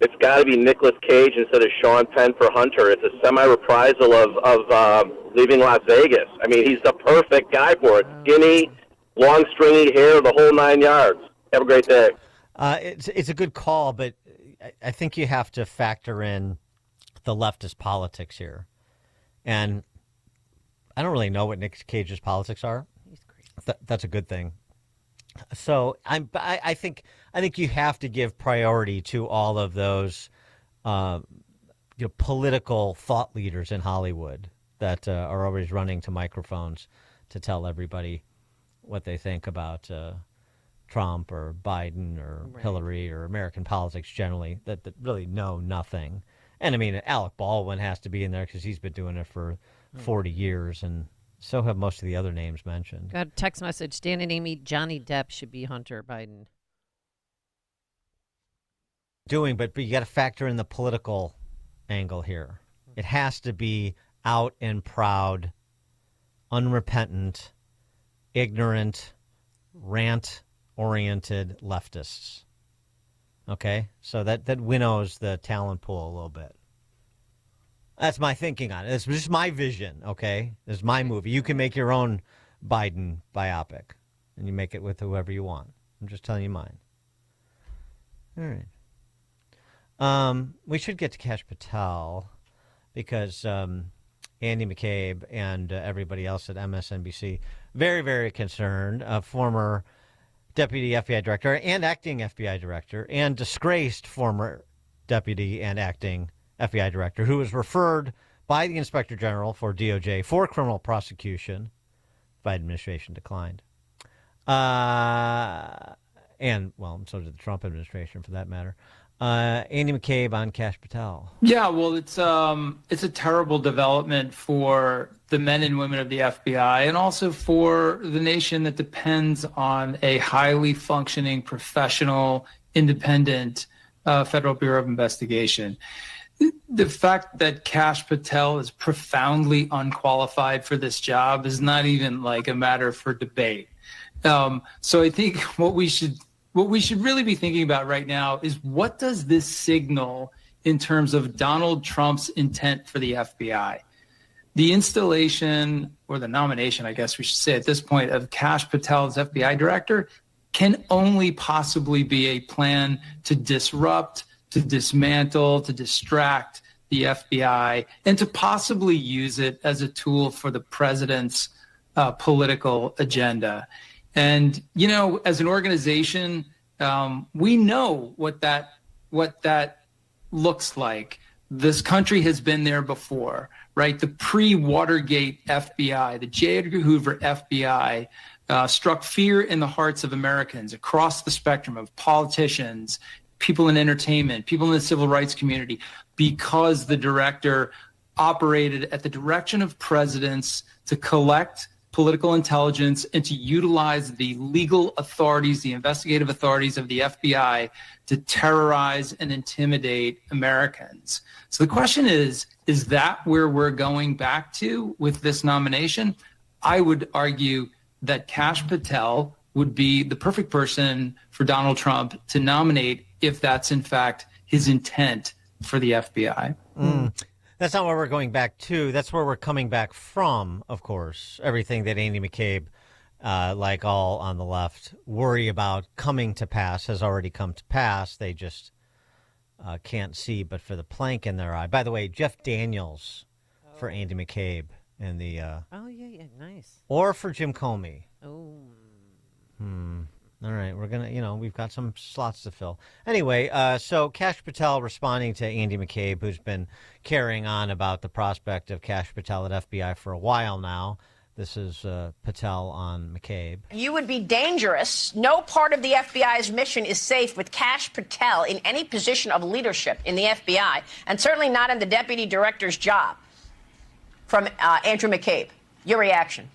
S6: it's got to be Nicolas Cage instead of Sean Penn for Hunter. It's a semi-reprisal of Leaving Las Vegas. I mean, he's the perfect guy for it. Skinny, long, stringy hair, the whole 9 yards. Have a great day.
S18: It's a good call, but I think you have to factor in the leftist politics here. And I don't really know what Nick Cage's politics are.
S23: He's crazy.
S18: That's a good thing. So I think you have to give priority to all of those political thought leaders in Hollywood that are always running to microphones to tell everybody what they think about Trump or Biden or Hillary or American politics generally, that really know nothing. And I mean, Alec Baldwin has to be in there because he's been doing it for 40 years, and so have most of the other names mentioned.
S23: Got a text message. Dan and Amy, Johnny Depp should be Hunter Biden.
S18: But you got to factor in the political angle here. It has to be out and proud, unrepentant, ignorant, rant-oriented leftists. Okay, so that winnows the talent pool a little bit. That's my thinking on it. It's just my vision, okay? It's my movie. You can make your own Biden biopic, and you make it with whoever you want. I'm just telling you mine. All right. We should get to Kash Patel because Andy McCabe and everybody else at MSNBC very, very concerned. Former Deputy FBI Director and acting FBI Director and disgraced former Deputy and acting FBI Director who was referred by the Inspector General for DOJ for criminal prosecution. Biden administration declined. And so did the Trump administration for that matter. Andy McCabe on Kash Patel.
S7: Yeah, well, it's a terrible development for the men and women of the FBI and also for the nation that depends on a highly functioning, professional, independent Federal Bureau of Investigation. The fact that Kash Patel is profoundly unqualified for this job is not even like a matter for debate. So I think what we should really be thinking about right now is what does this signal in terms of Donald Trump's intent for the FBI? The installation, or the nomination, I guess we should say at this point, of Kash Patel as FBI director can only possibly be a plan to disrupt, to dismantle, to distract the FBI, and to possibly use it as a tool for the president's political agenda. And, you know, as an organization, we know what that looks like. this country has been there before, right? The pre-Watergate FBI, the J. Edgar Hoover FBI, struck fear in the hearts of Americans across the spectrum of politicians, people in entertainment, people in the civil rights community, because the director operated at the direction of presidents to collect political intelligence and to utilize the legal authorities, the investigative authorities of the FBI to terrorize and intimidate Americans. So the question is that where we're going back to with this nomination? I would argue that Kash Patel would be the perfect person for Donald Trump to nominate if that's in fact his intent for the FBI.
S18: That's not where we're going back to. That's where we're coming back from, of course. Everything that Andy McCabe, like all on the left, worry about coming to pass has already come to pass. They just can't see but for the plank in their eye. By the way, Jeff Daniels for Andy McCabe in the...
S23: oh, yeah, nice.
S18: Or for Jim Comey.
S23: Oh.
S18: All right, we're going to, we've got some slots to fill. Anyway, so Kash Patel responding to Andy McCabe, who's been carrying on about the prospect of Kash Patel at FBI for a while now. This is Patel on McCabe.
S8: You would be dangerous. No part of the FBI's mission is safe with Kash Patel in any position of leadership in the FBI, and certainly not in the deputy director's job. From Andrew McCabe, your reaction?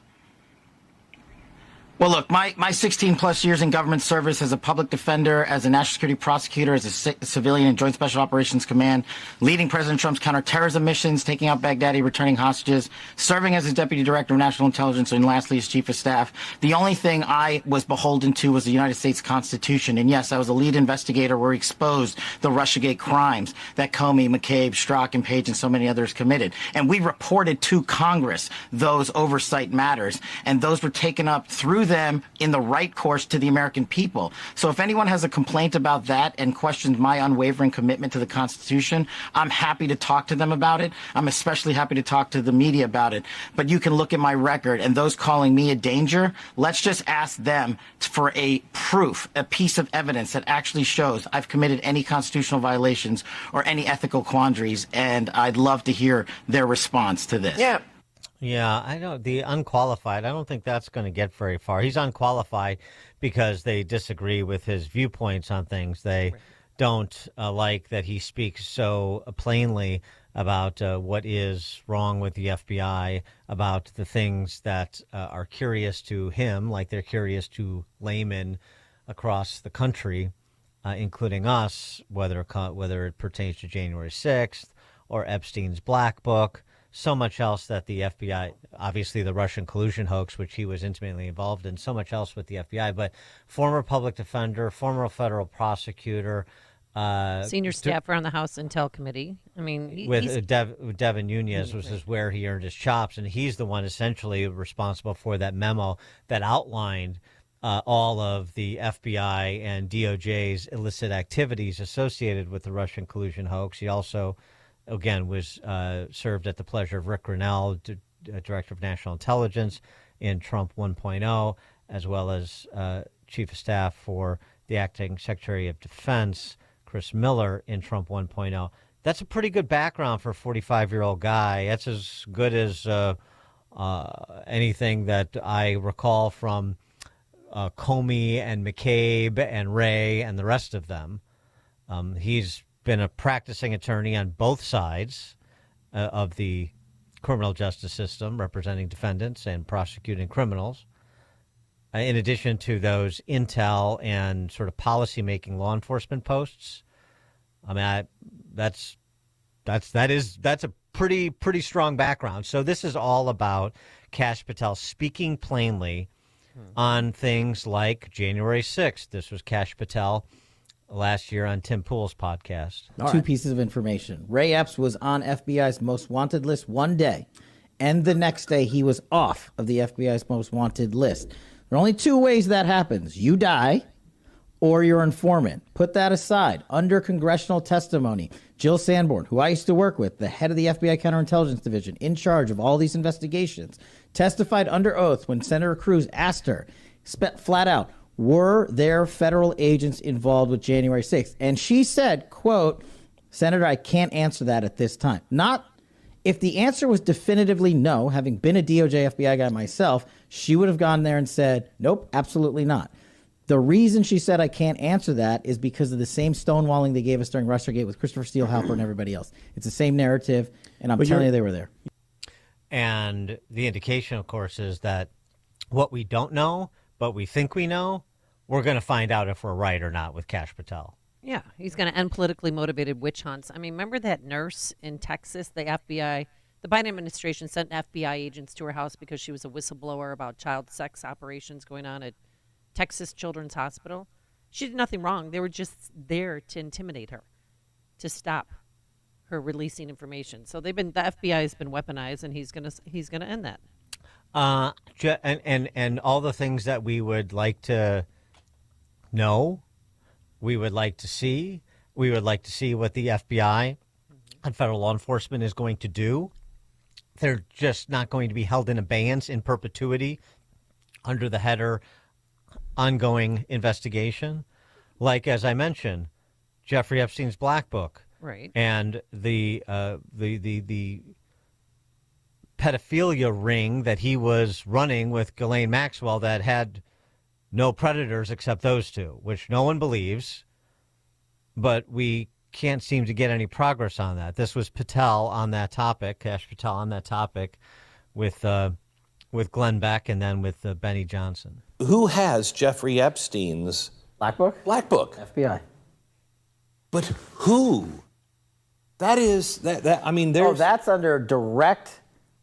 S9: Well, look, my 16-plus years in government service as a public defender, as a national security prosecutor, as a civilian in Joint Special Operations Command, leading President Trump's counterterrorism missions, taking out Baghdadi, returning hostages, serving as his deputy director of national intelligence, and lastly as chief of staff. The only thing I was beholden to was the United States Constitution. And yes, I was a lead investigator where he exposed the Russiagate crimes that Comey, McCabe, Strzok, and Page, and so many others committed. And we reported to Congress those oversight matters, and those were taken up through them in the right course to the American people. So if anyone has a complaint about that and questions my unwavering commitment to the Constitution, I'm happy to talk to them about it. I'm especially happy to talk to the media about it. But you can look at my record, and those calling me a danger, let's just ask them for a proof, a piece of evidence that actually shows I've committed any constitutional violations or any ethical quandaries, and I'd love to hear their response to this.
S18: Yeah, I know the unqualified. I don't think that's going to get very far. He's unqualified because they disagree with his viewpoints on things. They don't like that he speaks so plainly about what is wrong with the FBI, about the things that are curious to him, like they're curious to laymen across the country, including us, whether it pertains to January 6th or Epstein's Black Book. So much else that the FBI, obviously the Russian collusion hoax, which he was intimately involved in, so much else with the FBI, but former public defender, former federal prosecutor.
S23: Senior staffer on the House Intel Committee. I mean,
S18: Devin Nunes was where he earned his chops, and he's the one essentially responsible for that memo that outlined all of the FBI and DOJ's illicit activities associated with the Russian collusion hoax. He also, again, was served at the pleasure of Rick Grinnell, Director of National Intelligence in Trump 1.0, as well as Chief of Staff for the Acting Secretary of Defense, Chris Miller, in Trump 1.0. That's a pretty good background for a 45-year-old guy. That's as good as anything that I recall from Comey and McCabe and Wray and the rest of them. He's been a practicing attorney on both sides of the criminal justice system, representing defendants and prosecuting criminals. In addition to those intel and sort of policy-making law enforcement posts, I mean, that's a pretty strong background. So this is all about Kash Patel speaking plainly on things like January 6th. This was Kash Patel last year on Tim Pool's podcast.
S10: Two pieces of information. Ray Epps was on FBI's most wanted list one day, and the next day he was off of the FBI's most wanted list. There are only two ways that happens. You die, or your informant. Put that aside. Under congressional testimony, Jill Sanborn, who I used to work with, the head of the FBI Counterintelligence Division, in charge of all these investigations, testified under oath when Senator Cruz asked her, flat out, were there federal agents involved with January 6th? And she said, quote, Senator, I can't answer that at this time. Not if the answer was definitively no, having been a DOJ FBI guy myself, she would have gone there and said, nope, absolutely not. The reason she said I can't answer that is because of the same stonewalling they gave us during Russiagate with Christopher Steele, Halper, and everybody else. It's the same narrative, and I'm telling you they were there.
S18: And the indication, of course, is that what we don't know, but we think we know, we're going to find out if we're right or not with Kash Patel.
S23: Yeah, he's going to end politically motivated witch hunts. I mean, remember that nurse in Texas, the FBI, the Biden administration sent FBI agents to her house because she was a whistleblower about child sex operations going on at Texas Children's Hospital. She did nothing wrong. They were just there to intimidate her, to stop her releasing information. So the FBI has been weaponized, and he's gonna end that.
S18: And all the things that we would like to know, we would like to see. We would like to see what the FBI and federal law enforcement is going to do. They're just not going to be held in abeyance in perpetuity under the header ongoing investigation. Like, as I mentioned, Jeffrey Epstein's Black Book.
S23: Right.
S18: And the pedophilia ring that he was running with Ghislaine Maxwell that had no predators except those two, which no one believes, but we can't seem to get any progress on that. This was Patel on that topic, Kash Patel on that topic, with Glenn Beck and then with Benny Johnson.
S11: Who has Jeffrey Epstein's
S10: Black Book?
S11: Black Book.
S10: FBI.
S11: But who? That is that. I mean, there's.
S10: that's under direct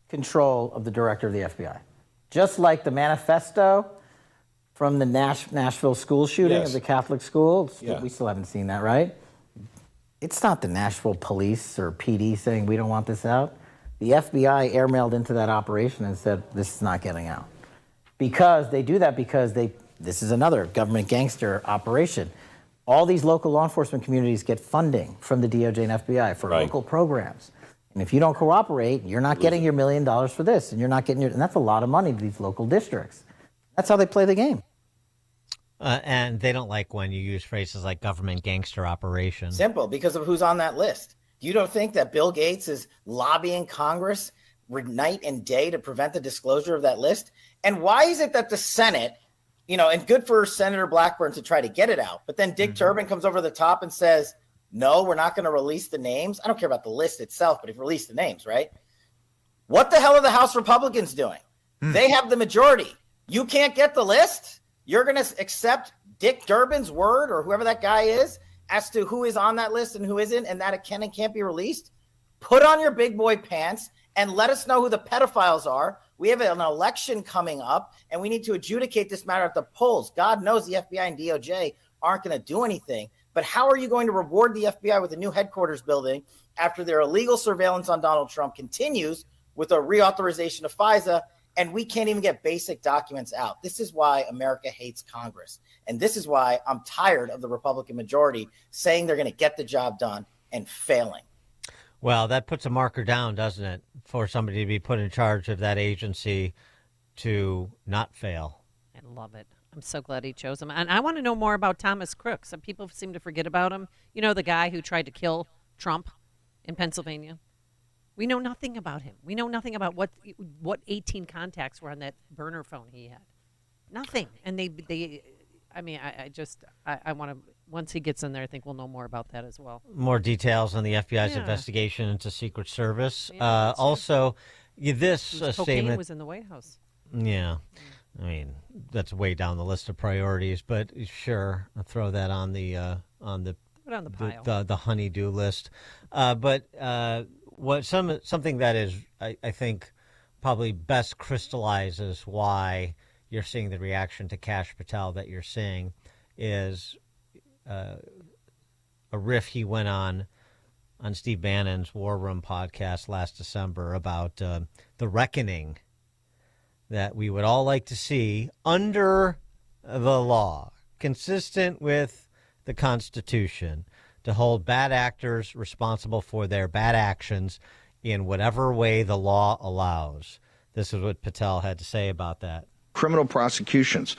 S10: control of the director of the FBI, just like the manifesto from the Nashville school shooting of the Catholic school.
S11: Yeah.
S10: We still haven't seen that, right? It's not the Nashville police or PD saying we don't want this out. The FBI airmailed into that operation and said this is not getting out. Because they do that because this is another government gangster operation. All these local law enforcement communities get funding from the DOJ and FBI for local programs. And if you don't cooperate, you're not getting your $1 million for this, and you're not getting and that's a lot of money to these local districts. That's how they play the game.
S18: And they don't like when you use phrases like government gangster operation.
S9: Simple, because of who's on that list. You don't think that Bill Gates is lobbying Congress night and day to prevent the disclosure of that list? And why is it that the Senate, and good for Senator Blackburn to try to get it out, but then Dick Durbin comes over the top and says, no, we're not going to release the names. I don't care about the list itself, but if you release the names, right? What the hell are the House Republicans doing? They have the majority. You can't get the list? You're going to accept Dick Durbin's word or whoever that guy is as to who is on that list and who isn't, and that it can and can't be released? Put on your big boy pants and let us know who the pedophiles are. We have an election coming up, and we need to adjudicate this matter at the polls. God knows the FBI and DOJ aren't going to do anything. But how are you going to reward the FBI with a new headquarters building after their illegal surveillance on Donald Trump continues with a reauthorization of FISA, and we can't even get basic documents out? This is why America hates Congress. And this is why I'm tired of the Republican majority saying they're going to get the job done and failing.
S18: Well, that puts a marker down, doesn't it, for somebody to be put in charge of that agency to not fail.
S23: I love it. I'm so glad he chose him. And I want to know more about Thomas Crook. Some people seem to forget about him. You know, the guy who tried to kill Trump in Pennsylvania? We know nothing about him. We know nothing about what 18 contacts were on that burner phone he had. Nothing. And I want to, once he gets in there, I think we'll know more about that as well.
S18: More details on the FBI's investigation into Secret Service. Also, this
S23: cocaine
S18: statement
S23: was in the White House.
S18: Yeah. I mean, that's way down the list of priorities, but sure, I'll throw that on the
S23: Put it on the pile.
S18: the honey-do list. But something that is, I think, probably best crystallizes why you're seeing the reaction to Kash Patel that you're seeing is a riff he went on Steve Bannon's War Room podcast last December about the reckoning that we would all like to see under the law, consistent with the Constitution, to hold bad actors responsible for their bad actions in whatever way the law allows. This is what Patel had to say about that.
S13: Criminal prosecutions.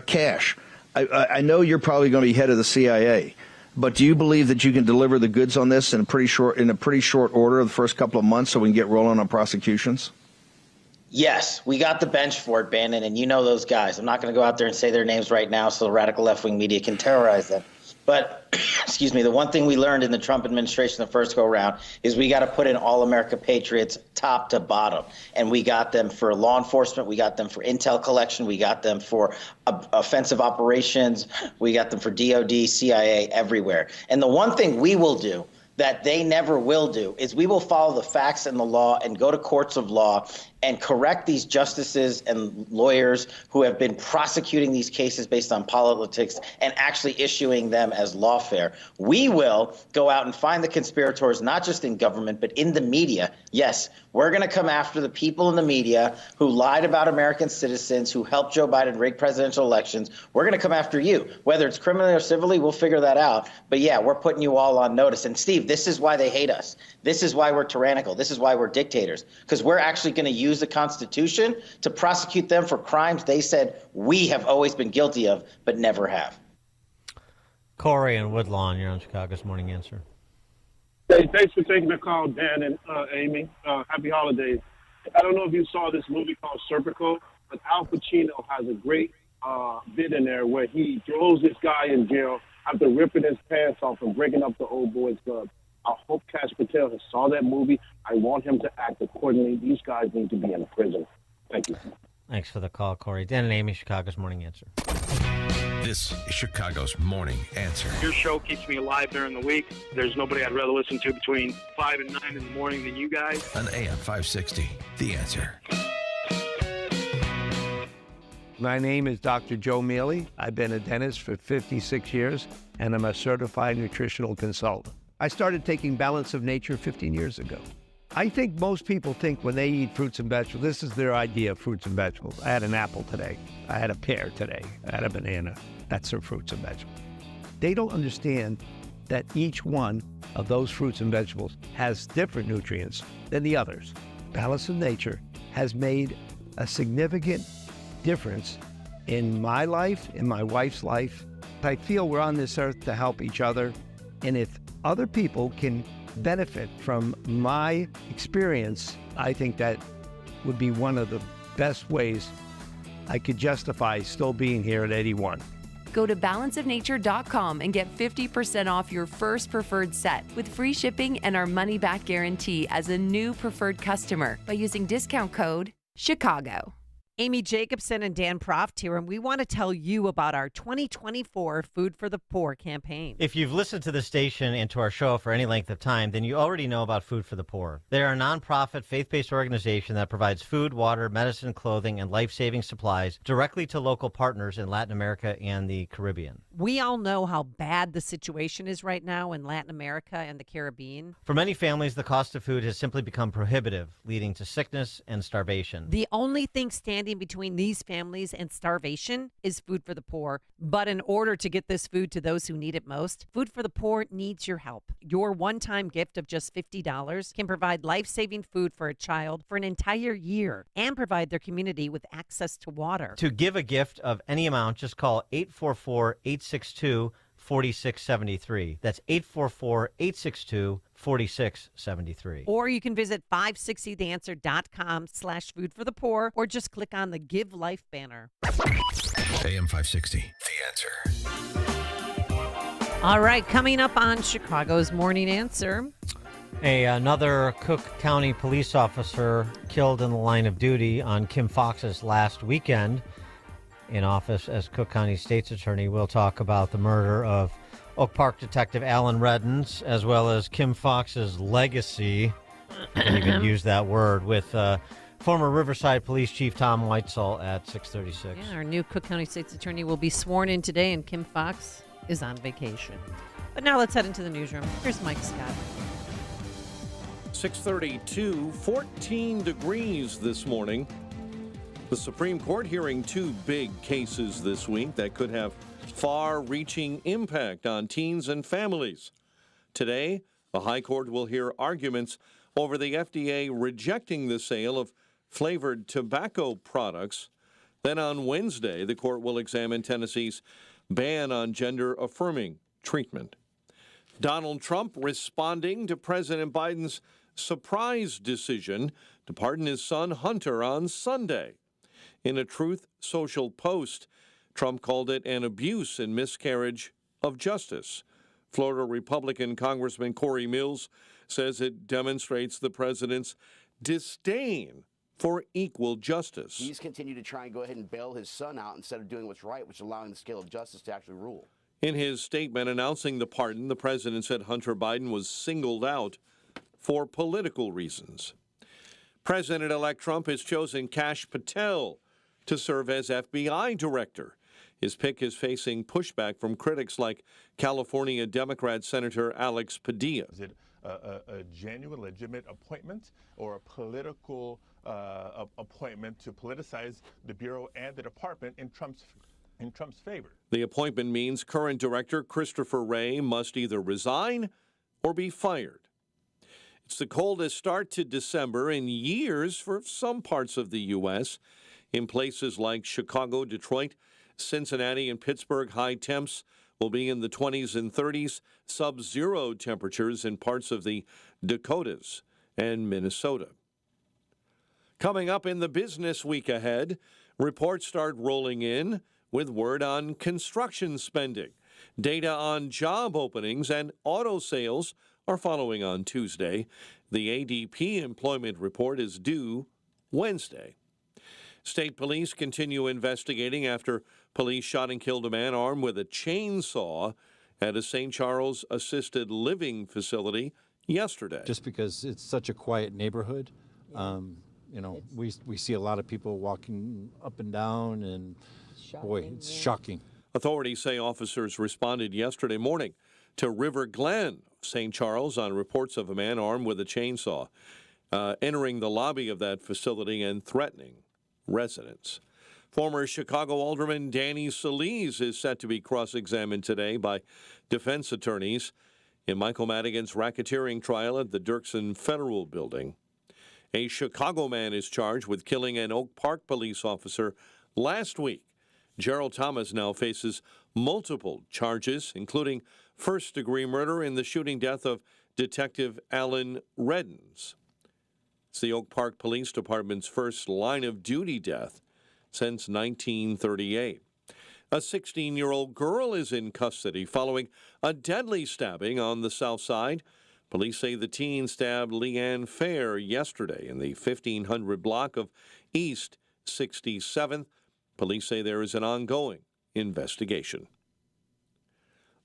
S13: Kash, I know you're probably going to be head of the CIA, But do you believe that you can deliver the goods on this in a pretty short order the first couple of months so we can get rolling on prosecutions?
S9: Yes, we got the bench for it, Bannon, and you know those guys. I'm not going to go out there and say their names right now so the radical left-wing media can terrorize them. But, excuse me, the one thing we learned in the Trump administration the first go-around is we got to put in all-America patriots top to bottom. And we got them for law enforcement. We got them for intel collection. We got them for offensive operations. We got them for DOD, CIA, everywhere. And the one thing we will do that they never will do is we will follow the facts and the law and go to courts of law and correct these justices and lawyers who have been prosecuting these cases based on politics and actually issuing them as lawfare. We will go out and find the conspirators, not just in government, but in the media. Yes, we're going to come after the people in the media who lied about American citizens, who helped Joe Biden rig presidential elections. We're going to come after you. Whether it's criminally or civilly, we'll figure that out. But yeah, we're putting you all on notice. And Steve, this is why they hate us. This is why we're tyrannical. This is why we're dictators, because we're actually going to use the Constitution to prosecute them for crimes they said we have always been guilty of, but never have.
S18: Corey and Woodlawn, you're on Chicago's Morning Answer.
S14: Hey, thanks for taking the call, Dan and Amy. Happy holidays. I don't know if you saw this movie called Serpico, but Al Pacino has a great bit in there where he throws this guy in jail after ripping his pants off and breaking up the old boys club. I hope Cash Patel has saw that movie. I want him to act accordingly. These guys need to be in prison. Thank you.
S18: Thanks for the call, Corey. Dan and Amy, Chicago's Morning Answer.
S17: This is Chicago's Morning Answer.
S16: Your show keeps me alive during the week. There's nobody I'd rather listen to between 5 and 9 in the morning than you guys.
S17: On AM 560, The Answer.
S24: My name is Dr. Joe Mealy. I've been a dentist for 56 years, and I'm a certified nutritional consultant. I started taking Balance of Nature 15 years ago. I think most people think when they eat fruits and vegetables, this is their idea of fruits and vegetables. I had an apple today. I had a pear today. I had a banana. That's their fruits and vegetables. They don't understand that each one of those fruits and vegetables has different nutrients than the others. Balance of Nature has made a significant difference in my life, in my wife's life. I feel we're on this earth to help each other. And if other people can benefit from my experience, I think that would be one of the best ways I could justify still being here at 81.
S25: Go to balanceofnature.com and get 50% off your first preferred set with free shipping and our money-back guarantee as a new preferred customer by using discount code CHICAGO.
S23: Amy Jacobson and Dan Proft here, and we want to tell you about our 2024 Food for the Poor campaign.
S18: If you've listened to the station and to our show for any length of time, then you already know about Food for the Poor. They're a nonprofit, faith-based organization that provides food, water, medicine, clothing, and life-saving supplies directly to local partners in Latin America and the Caribbean.
S23: We all know how bad the situation is right now in Latin America and the Caribbean.
S18: For many families, the cost of food has simply become prohibitive, leading to sickness and starvation.
S23: The only thing standing between these families and starvation is Food for the Poor. But in order to get this food to those who need it most, Food for the Poor needs your help. Your one-time gift of just $50 can provide life-saving food for a child for an entire year and provide their community with access to water.
S18: To give a gift of any amount, just call 844-862-4673. That's 844-862-4673.
S23: Or you can visit 560theanswer.com/foodforthepoor or just click on the Give Life banner.
S17: AM 560, The Answer.
S23: All right, coming up on Chicago's Morning Answer.
S18: Another Cook County police officer killed in the line of duty on Kim Foxx's last weekend in office as Cook County State's Attorney. We'll talk about the murder of Oak Park Detective Alan Reddens, as well as Kim Foxx's legacy. I can even use that word with former Riverside Police Chief Tom Weitzel at 6:36.
S23: Yeah, our new Cook County State's Attorney will be sworn in today, and Kim Foxx is on vacation. But now let's head into the newsroom. Here's Mike Scott.
S15: 6:32, 14 degrees this morning. The Supreme Court hearing two big cases this week that could have far-reaching impact on teens and families. Today, the High Court will hear arguments over the FDA rejecting the sale of flavored tobacco products. Then on Wednesday, the court will examine Tennessee's ban on gender-affirming treatment. Donald Trump responding to President Biden's surprise decision to pardon his son Hunter on Sunday. In a Truth Social post, Trump called it an abuse and miscarriage of justice. Florida Republican Congressman Corey Mills says it demonstrates the president's disdain for equal justice.
S1: He's continued to try and go ahead and bail his son out instead of doing what's right, which is allowing the scale of justice to actually rule.
S15: In his statement announcing the pardon, the president said Hunter Biden was singled out for political reasons. President-elect Trump has chosen Kash Patel to serve as FBI director. His pick is facing pushback from critics like California Democrat Senator Alex Padilla.
S19: Is it a genuine, legitimate appointment or a political appointment to politicize the Bureau and the department in Trump's favor?
S15: The appointment means current director Christopher Wray must either resign or be fired. It's the coldest start to December in years for some parts of the U.S. In places like Chicago, Detroit, Cincinnati, and Pittsburgh, high temps will be in the 20s and 30s, sub-zero temperatures in parts of the Dakotas and Minnesota. Coming up in the business week ahead, reports start rolling in with word on construction spending. Data on job openings and auto sales are following on Tuesday. The ADP employment report is due Wednesday. State police continue investigating after police shot and killed a man armed with a chainsaw at a St. Charles assisted living facility yesterday.
S20: Just because it's such a quiet neighborhood, we see a lot of people walking up and down, and boy, it's shocking.
S15: Authorities say officers responded yesterday morning to River Glen, St. Charles, on reports of a man armed with a chainsaw entering the lobby of that facility and threatening residents. Former Chicago Alderman Danny Solis is set to be cross-examined today by defense attorneys in Michael Madigan's racketeering trial at the Dirksen Federal Building. A Chicago man is charged with killing an Oak Park police officer last week. Gerald Thomas now faces multiple charges, including first-degree murder in the shooting death of Detective Alan Reddens. It's the Oak Park Police Department's first line-of-duty death since 1938. A 16-year-old girl is in custody following a deadly stabbing on the South Side. Police say the teen stabbed Leanne Fair yesterday in the 1500 block of East 67th. Police say there is an ongoing investigation.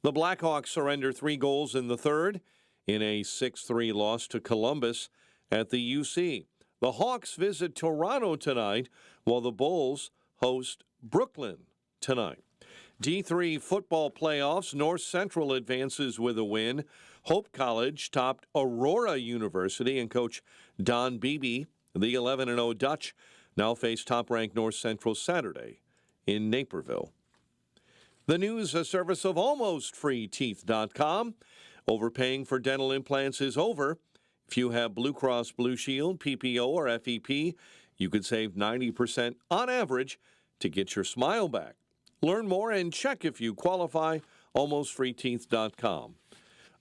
S15: The Blackhawks surrender 3 goals in the third in a 6-3 loss to Columbus at the UC. The Hawks visit Toronto tonight, while the Bulls host Brooklyn tonight. D3 football playoffs, North Central advances with a win. Hope College topped Aurora University, and coach Don Beebe, the 11-0 Dutch, now face top-ranked North Central Saturday in Naperville. The news, a service of AlmostFreeTeeth.com. Overpaying for dental implants is over. If you have Blue Cross Blue Shield, PPO, or FEP, you could save 90% on average to get your smile back. Learn more and check if you qualify. AlmostFreeTeeth.com.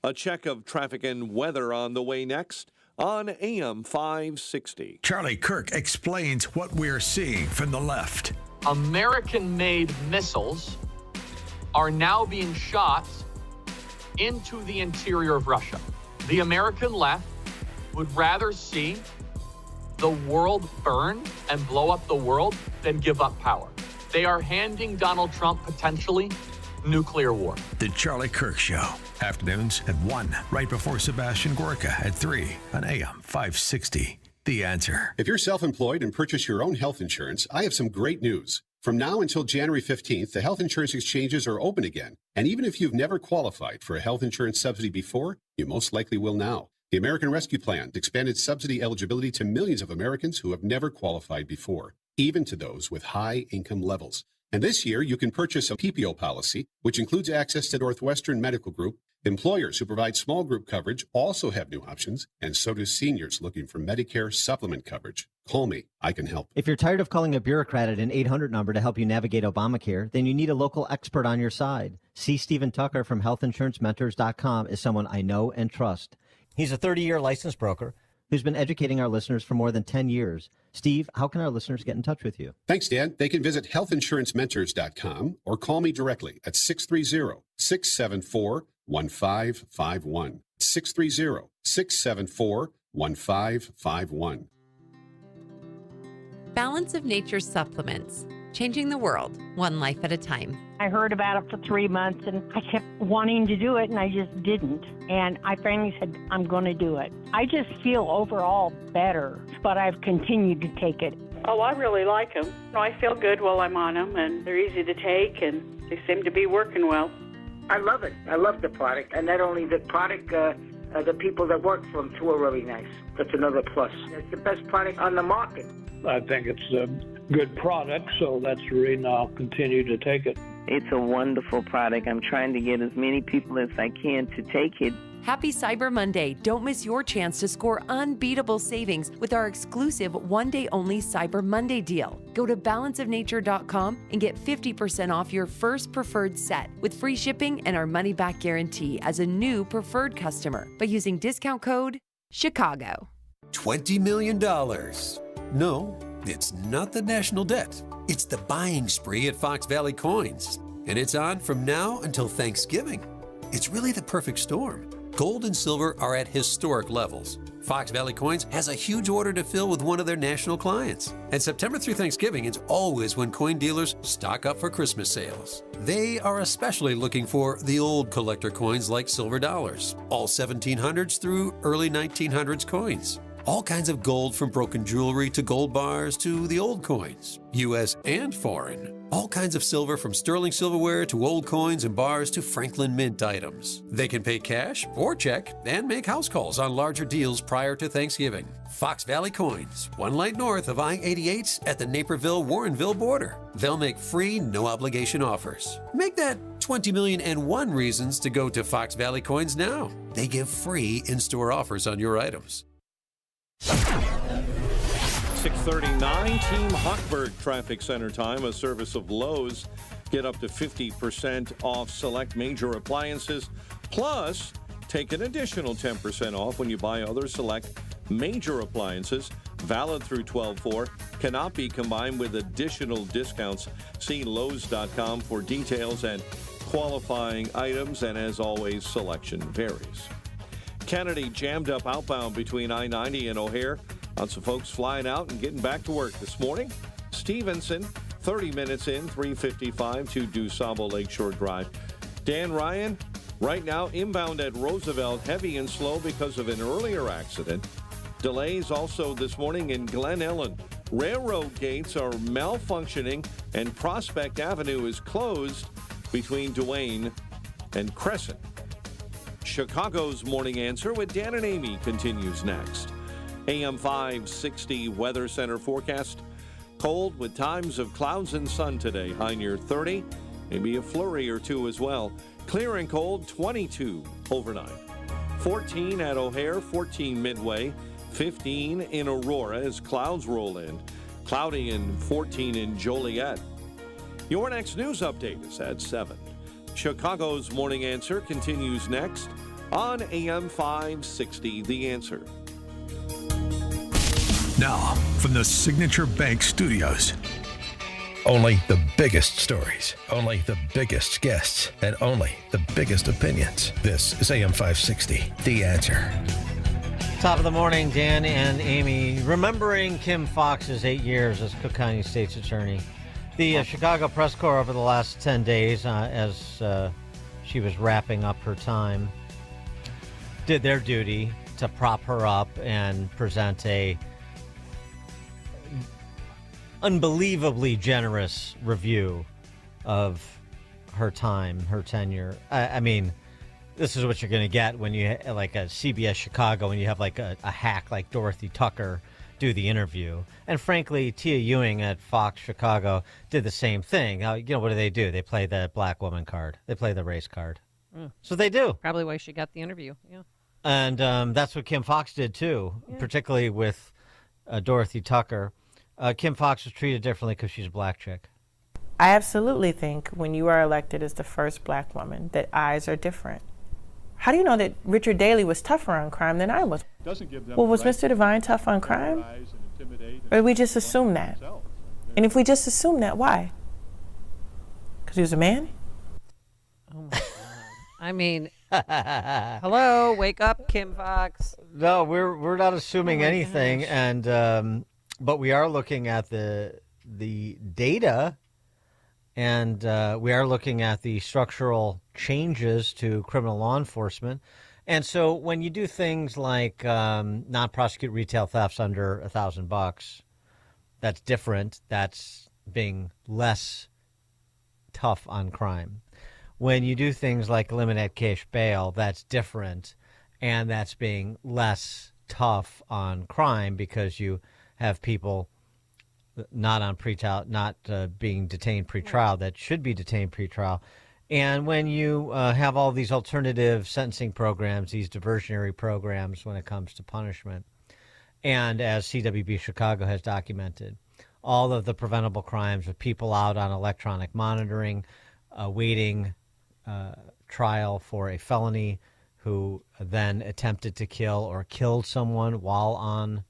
S15: A check of traffic and weather on the way next on AM 560.
S12: Charlie Kirk explains what we're seeing from the left.
S21: American-made missiles are now being shot into the interior of Russia. The American left would rather see the world burn and blow up the world than give up power. They are handing Donald Trump potentially nuclear war.
S12: The Charlie Kirk Show. Afternoons at 1, right before Sebastian Gorka at 3 on AM 560. The Answer.
S22: If you're self-employed and purchase your own health insurance, I have some great news. From now until January 15th, the health insurance exchanges are open again. And even if you've never qualified for a health insurance subsidy before, you most likely will now. The American Rescue Plan expanded subsidy eligibility to millions of Americans who have never qualified before, even to those with high income levels. And this year, you can purchase a PPO policy, which includes access to Northwestern Medical Group. Employers who provide small group coverage also have new options, and so do seniors looking for Medicare supplement coverage. Call me. I can help.
S2: If you're tired of calling a bureaucrat at an 800 number to help you navigate Obamacare, then you need a local expert on your side. C. Stephen Tucker from healthinsurancementors.com is someone I know and trust.
S18: He's a 30-year licensed broker
S2: who's been educating our listeners for more than 10 years. Steve, how can our listeners get in touch with you?
S22: Thanks, Dan. They can visit healthinsurancementors.com or call me directly at 630-674-1551. 630-674-1551.
S25: Balance of Nature supplements, changing the world one life at a time.
S3: I heard about it for 3 months and I kept wanting to do it and I just didn't. And I finally said, I'm going to do it. I just feel overall better, but I've continued to take it.
S4: Oh, I really like them. I feel good while I'm on them, and they're easy to take, and they seem to be working well.
S5: I love it. I love the product. And not only the product, the people that work for them, too, are really nice. That's another plus. It's the best product on the market.
S6: I think it's a good product, so that's the reason I'll continue to take it.
S26: It's a wonderful product. I'm trying to get as many people as I can to take it.
S25: Happy Cyber Monday. Don't miss your chance to score unbeatable savings with our exclusive one-day-only Cyber Monday deal. Go to balanceofnature.com and get 50% off your first preferred set with free shipping and our money-back guarantee as a new preferred customer by using discount code CHICAGO.
S27: $20 million. No, it's not the national debt. It's the buying spree at Fox Valley Coins. And it's on from now until Thanksgiving. It's really the perfect storm. Gold and silver are at historic levels. Fox Valley Coins has a huge order to fill with one of their national clients. And September through Thanksgiving is always when coin dealers stock up for Christmas sales. They are especially looking for the old collector coins like silver dollars, all 1700s through early 1900s coins. All kinds of gold, from broken jewelry to gold bars to the old coins, U.S. and foreign. All kinds of silver, from sterling silverware to old coins and bars to Franklin Mint items. They can pay cash or check and make house calls on larger deals prior to Thanksgiving. Fox Valley Coins, one light north of I-88 at the Naperville-Warrenville border. They'll make free, no-obligation offers. Make that 20,000,001 reasons to go to Fox Valley Coins now. They give free in-store offers on your items.
S15: 6:39, Team Hochberg Traffic Center time, a service of Lowe's. Get up to 50% off select major appliances, plus take an additional 10% off when you buy other select major appliances. Valid through 12/4, cannot be combined with additional discounts. See Lowe's.com for details and qualifying items, and as always, selection varies. Kennedy jammed up outbound between I-90 and O'Hare. Lots of folks flying out and getting back to work this morning. Stevenson, 30 minutes in, 3:55 to DuSable Lakeshore Drive. Dan Ryan, right now inbound at Roosevelt, heavy and slow because of an earlier accident. Delays also this morning in Glen Ellen. Railroad gates are malfunctioning and Prospect Avenue is closed between Duane and Crescent. Chicago's Morning Answer with Dan and Amy continues next. AM 560 Weather Center forecast. Cold with times of clouds and sun today. High near 30. Maybe a flurry or two as well. Clear and cold, 22 overnight. 14 at O'Hare, 14 Midway, 15 in Aurora as clouds roll in. Cloudy and 14 in Joliet. Your next news update is at 7. Chicago's Morning Answer continues next on AM 560, The Answer.
S12: Now, from the Signature Bank Studios. Only the biggest stories, only the biggest guests, and only the biggest opinions. This is AM 560, The Answer.
S18: Top of the morning, Dan and Amy. Remembering Kim Foxx's 8 years as Cook County State's Attorney. The Chicago Press Corps over the last 10 days, as she was wrapping up her time, did their duty to prop her up and present a unbelievably generous review of her time, her tenure. I mean, this is what you're going to get when you like a CBS Chicago and you have like a hack like Dorothy Tucker do the interview. And frankly, Tia Ewing at Fox Chicago did the same thing. What do? They play the black woman card. They play the race card. So they do.
S23: Probably why she got the interview. Yeah.
S18: And that's what Kim Fox did, too, particularly with Dorothy Tucker. Kim Fox was treated differently because she's a black chick.
S7: I absolutely think when you are elected as the first black woman that eyes are different. How do you know that Richard Daley was tougher on crime than I was? Well, was Mr. Devine tough on crime? Or did we just assume that? And if we just assume that, why? Because he was a man?
S23: Oh, my God. I mean, hello, wake up, Kim Fox.
S18: No, we're not assuming anything, and but we are looking at the data, and we are looking at the structural changes to criminal law enforcement. And so when you do things like not prosecute retail thefts under $1,000, that's different. That's being less tough on crime. When you do things like eliminate cash bail, that's different, and that's being less tough on crime because you have people not on pretrial, not being detained pretrial that should be detained pretrial. And when you have all these alternative sentencing programs, these diversionary programs when it comes to punishment, and as CWB Chicago has documented, all of the preventable crimes with people out on electronic monitoring, waiting trial for a felony, who then attempted to kill or killed someone while on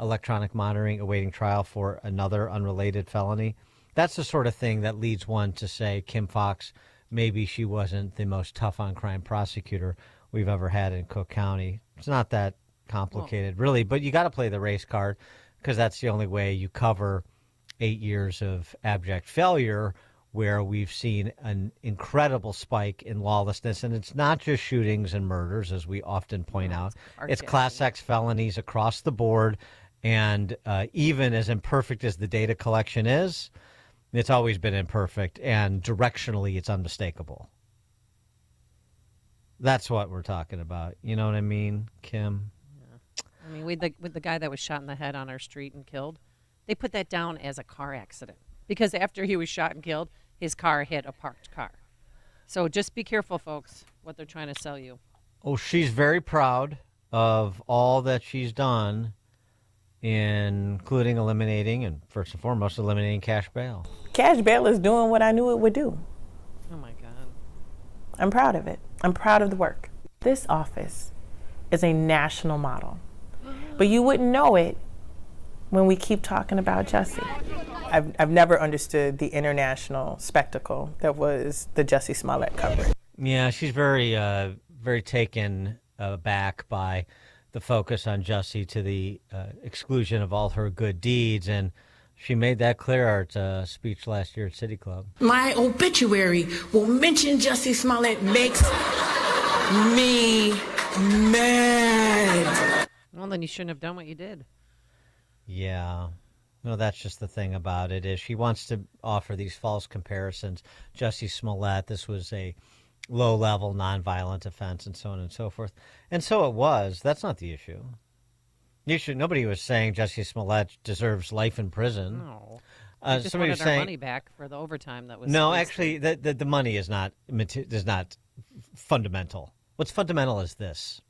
S18: electronic monitoring, awaiting trial for another unrelated felony. That's the sort of thing that leads one to say Kim Fox, maybe she wasn't the most tough on crime prosecutor we've ever had in Cook County. It's not that complicated, really, but you got to play the race card because that's the only way you cover 8 years of abject failure, where we've seen an incredible spike in lawlessness. And it's not just shootings and murders, as we often point out. It's Class X felonies across the board. And even as imperfect as the data collection is, it's always been imperfect. And directionally, it's unmistakable. That's what we're talking about. You know what I mean, Kim?
S23: Yeah. I mean, with the guy that was shot in the head on our street and killed, they put that down as a car accident. Because after he was shot and killed, his car hit a parked car. So just be careful, folks, what they're trying to sell you.
S18: Oh, she's very proud of all that she's done, including eliminating, and first and foremost, eliminating cash bail.
S7: Cash bail is doing what I knew it would do.
S23: Oh, my God.
S7: I'm proud of it. I'm proud of the work. This office is a national model. But you wouldn't know it when we keep talking about Jussie. I've never understood the international spectacle that was the Jussie Smollett coverage.
S18: Yeah, she's very, very taken aback by the focus on Jussie to the exclusion of all her good deeds, and she made that clear at a speech last year at City Club.
S8: My obituary will mention Jussie Smollett makes me mad.
S23: Well, then you shouldn't have done what you did.
S18: Yeah. No, that's just the thing about it, is she wants to offer these false comparisons. Jussie Smollett, this was a low-level, nonviolent offense, and so on and so forth. And so it was. That's not the issue. Nobody was saying Jussie Smollett deserves life in prison.
S23: No. They just wanted our money back for the overtime that was
S18: No,
S23: wasted.
S18: actually, the money is not fundamental. What's fundamental is this.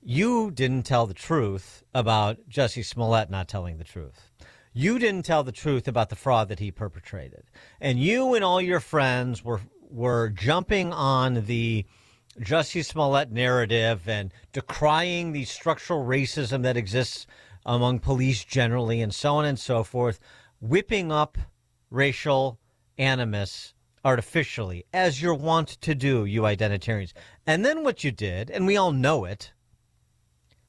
S18: You didn't tell the truth about Jussie Smollett not telling the truth. You didn't tell the truth about the fraud that he perpetrated. And you and all your friends were jumping on the Jussie Smollett narrative and decrying the structural racism that exists among police generally and so on and so forth, whipping up racial animus artificially, as you're wont to do, you identitarians. And then what you did, and we all know it,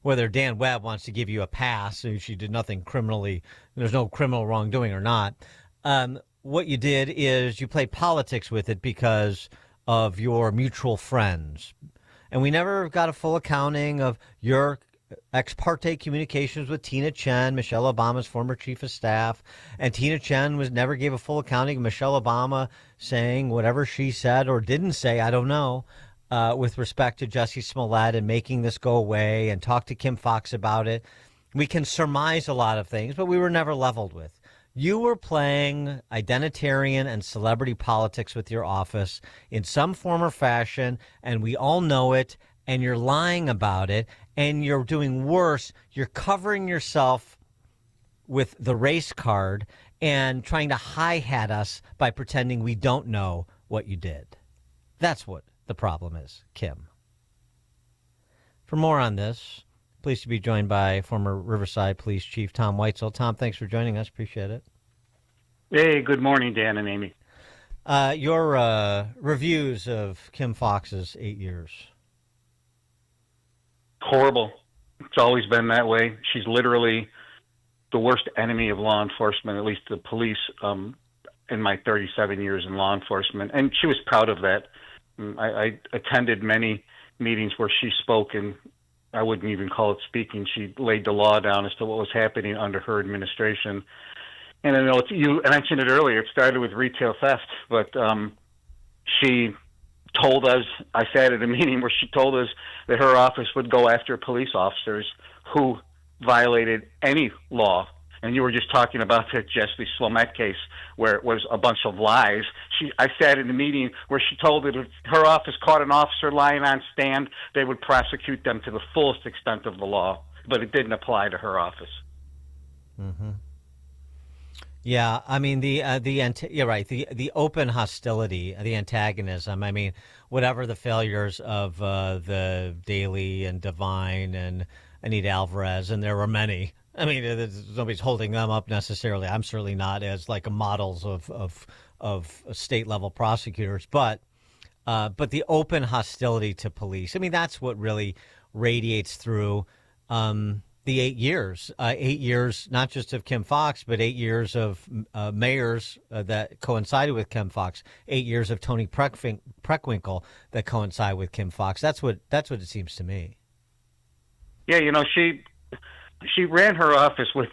S18: whether Dan Webb wants to give you a pass, so she did nothing criminally, there's no criminal wrongdoing or not, what you did is you played politics with it because of your mutual friends. And we never got a full accounting of your ex parte communications with Tina Chen, Michelle Obama's former chief of staff. And Tina Chen never gave a full accounting of Michelle Obama saying whatever she said or didn't say, I don't know, with respect to Jussie Smollett and making this go away, and talk to Kim Fox about it. We can surmise a lot of things, but we were never leveled with. You were playing identitarian and celebrity politics with your office in some form or fashion, and we all know it, and you're lying about it, and you're doing worse. You're covering yourself with the race card and trying to hi-hat us by pretending we don't know what you did. That's what the problem is, Kim. For more on this, pleased to be joined by former Riverside Police Chief Tom Weitzel. Tom, thanks for joining us. Appreciate it.
S9: Hey, good morning, Dan and Amy.
S18: Your reviews of Kim Foxx's 8 years.
S9: Horrible. It's always been that way. She's literally the worst enemy of law enforcement, at least the police, in my 37 years in law enforcement. And she was proud of that. I attended many meetings where she spoke, and I wouldn't even call it speaking. She laid the law down as to what was happening under her administration. And I know you mentioned it earlier. It started with retail theft, but she told us, I sat at a meeting where she told us that her office would go after police officers who violated any law. And you were just talking about the Jesse Slomet case where it was a bunch of lies. I sat in a meeting where she told that if her office caught an officer lying on stand, they would prosecute them to the fullest extent of the law, but it didn't apply to her office.
S18: Mm-hmm. Yeah, I mean you're right. The open hostility, the antagonism. I mean, whatever the failures of the Daily and Devine and Anita Alvarez, and there were many. I mean, nobody's holding them up necessarily. I'm certainly not as like models of state level prosecutors, but the open hostility to police. I mean, that's what really radiates through the 8 years. 8 years, not just of Kim Foxx, but 8 years of mayors that coincided with Kim Foxx. 8 years of Tony Preckwinkle that coincide with Kim Foxx. That's what it seems to me.
S9: Yeah, she ran her office with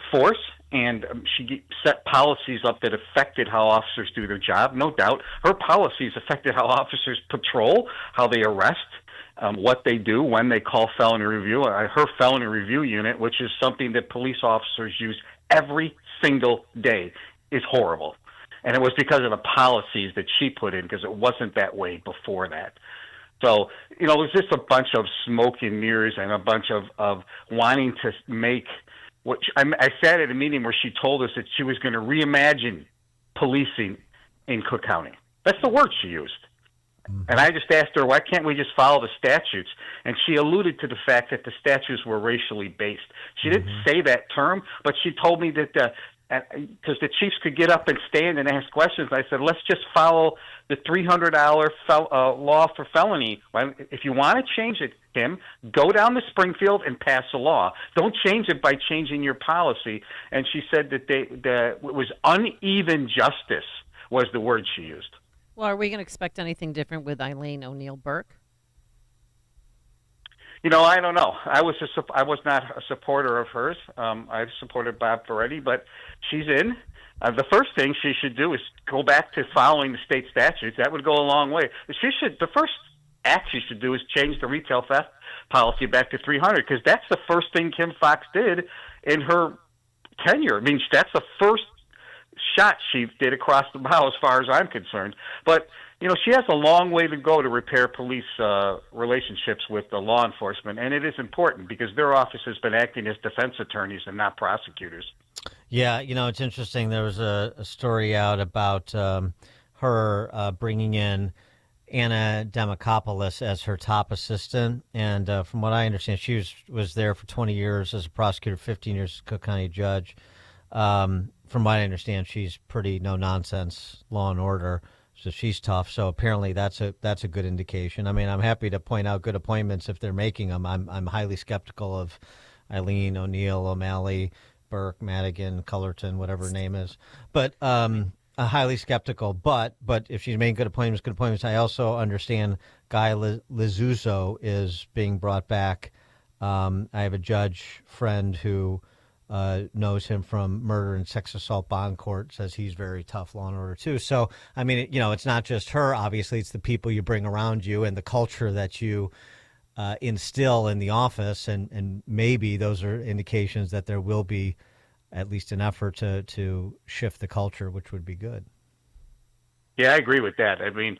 S9: force, and she set policies up that affected how officers do their job. No doubt, her policies affected how officers patrol, how they arrest, what they do when they call felony review. Her felony review unit, which is something that police officers use every single day, is horrible. And it was because of the policies that she put in, because it wasn't that way before that. So, it was just a bunch of smoke and mirrors and a bunch of wanting to make I sat at a meeting where she told us that she was going to reimagine policing in Cook County. That's the word she used. Mm-hmm. And I just asked her, why can't we just follow the statutes? And she alluded to the fact that the statutes were racially based. She didn't say that term, but she told me that because the chiefs could get up and stand and ask questions. I said, let's just follow the $300 law for felony. If you want to change it, Kim, go down to Springfield and pass a law. Don't change it by changing your policy. And she said that it was uneven justice was the word she used.
S23: Well, are we going to expect anything different with Eileen O'Neill Burke?
S9: I don't know. I was not a supporter of hers. I've supported Bob Ferretti, but she's in. The first thing she should do is go back to following the state statutes. That would go a long way. The first act she should do is change the retail theft policy back to 300, because that's the first thing Kim Foxx did in her tenure. I mean, that's the first shot she did across the bow as far as I'm concerned. But she has a long way to go to repair police relationships with the law enforcement, and it is important because their office has been acting as defense attorneys and not prosecutors.
S18: Yeah, it's interesting. There was a story out about her bringing in Anna Demokopoulos as her top assistant, and from what I understand, she was there for 20 years as a prosecutor, 15 years as Cook County judge. From what I understand, she's pretty no-nonsense law and order. So she's tough. So apparently that's a good indication. I mean, I'm happy to point out good appointments if they're making them. I'm highly skeptical of Eileen O'Neill, O'Malley, Burke, Madigan, Cullerton, whatever her name is. But highly skeptical. But if she's making good appointments. I also understand Guy Lizuzo is being brought back. I have a judge friend who knows him from murder and sex assault bond court, says he's very tough law and order too. So, I mean, it's not just her, obviously, it's the people you bring around you and the culture that you
S2: instill in the office, and maybe those are indications that there will be at least an effort to shift the culture, which would be good.
S9: Yeah, I agree with that. I mean,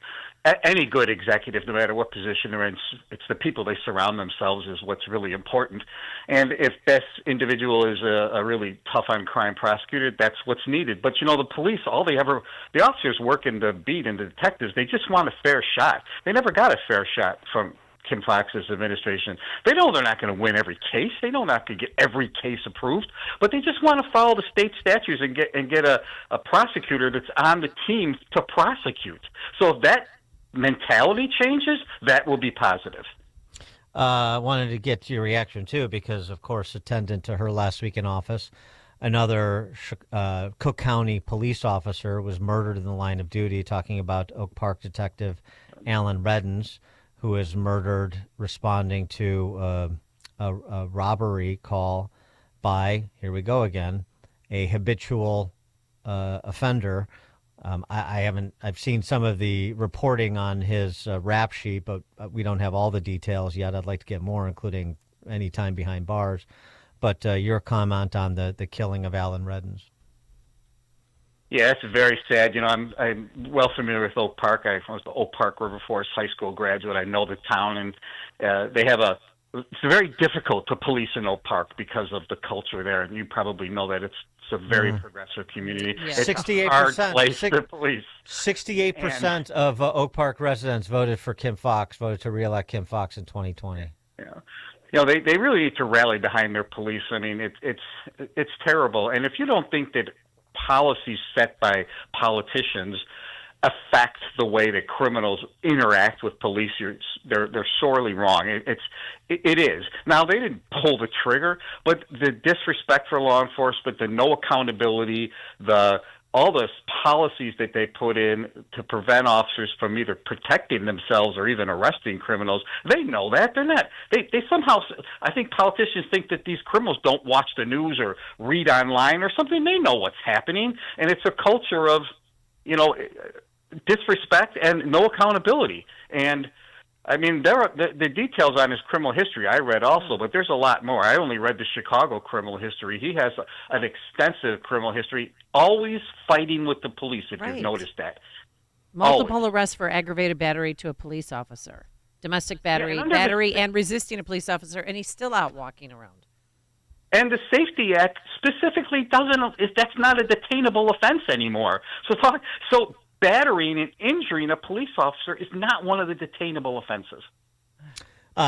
S9: any good executive, no matter what position they're in, it's the people they surround themselves is what's really important. And if this individual is a really tough on crime prosecutor, that's what's needed. But, the police, the officers working the beat and the detectives, they just want a fair shot. They never got a fair shot from Kim Foxx's administration. They know they're not going to win every case. They know not to get every case approved, but they just want to follow the state statutes and get a prosecutor that's on the team to prosecute. So if that mentality changes, that will be positive.
S2: I wanted to get your reaction, too, because, of course, attendant to her last week in office, another Cook County police officer was murdered in the line of duty, talking about Oak Park detective Alan Reddens, who was murdered responding to a robbery call by, here we go again, a habitual offender. I've seen some of the reporting on his rap sheet, but we don't have all the details yet. I'd like to get more, including any time behind bars. But your comment on the killing of Alan Reddens.
S9: Yeah, it's very sad. I'm well familiar with Oak Park. I was the Oak Park River Forest High School graduate. I know the town, and they have it's very difficult to police in Oak Park because of the culture there, and you probably know that it's a very progressive community. Yeah. It's 68%, a hard place to police.
S2: 68% of Oak Park residents voted to reelect Kim Foxx in 2020.
S9: Yeah. They really need to rally behind their police. I mean, it's terrible. And if you don't think that policies set by politicians affect the way that criminals interact with police, they're sorely wrong. It is. Now, they didn't pull the trigger, but the disrespect for law enforcement, the no accountability, all the policies that they put in to prevent officers from either protecting themselves or even arresting criminals, they know that. They're not. They somehow, I think politicians think that these criminals don't watch the news or read online or something. They know what's happening, and it's a culture of, disrespect and no accountability. And I mean, there are the details on his criminal history I read also, but there's a lot more. I only read the Chicago criminal history. He has an extensive criminal history, always fighting with the police, if you've noticed that.
S23: Multiple arrests for aggravated battery to a police officer, domestic battery, and resisting a police officer, and he's still out walking around.
S9: And the Safety Act specifically that's not a detainable offense anymore. So battering and injuring a police officer is not one of the detainable offenses.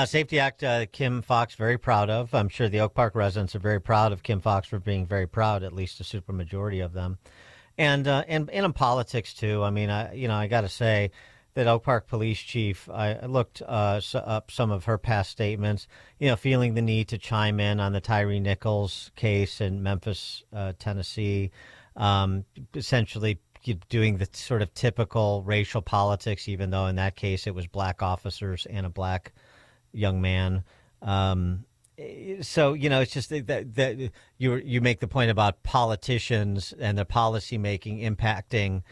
S2: Safety Act, Kim Foxx, very proud of. I'm sure the Oak Park residents are very proud of Kim Foxx for being very proud, at least a supermajority of them. And in politics, too. I mean, I got to say that Oak Park Police Chief, I looked up some of her past statements, feeling the need to chime in on the Tyree Nichols case in Memphis, Tennessee, essentially doing the sort of typical racial politics, even though in that case it was black officers and a black young man. So, it's just that you make the point about politicians and their policy making impacting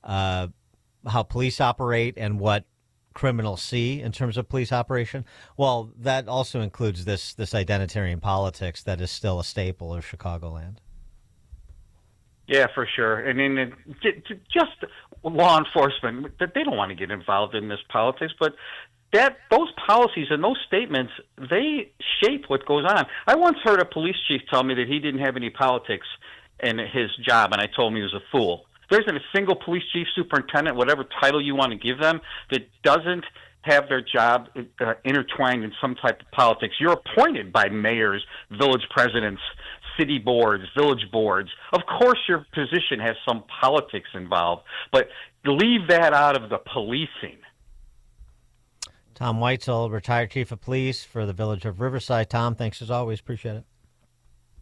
S2: how police operate and what criminals see in terms of police operation. Well, that also includes this identitarian politics that is still a staple of Chicagoland.
S9: Yeah, for sure. And then just law enforcement, they don't want to get involved in this politics, but those policies and those statements, they shape what goes on. I once heard a police chief tell me that he didn't have any politics in his job, and I told him he was a fool. There isn't a single police chief, superintendent, whatever title you want to give them, that doesn't have their job intertwined in some type of politics. You're appointed by mayors, village presidents, city boards, village boards. Of course your position has some politics involved, but leave that out of the policing.
S2: Tom Weitzel, retired chief of police for the village of Riverside. Tom, thanks as always. Appreciate it.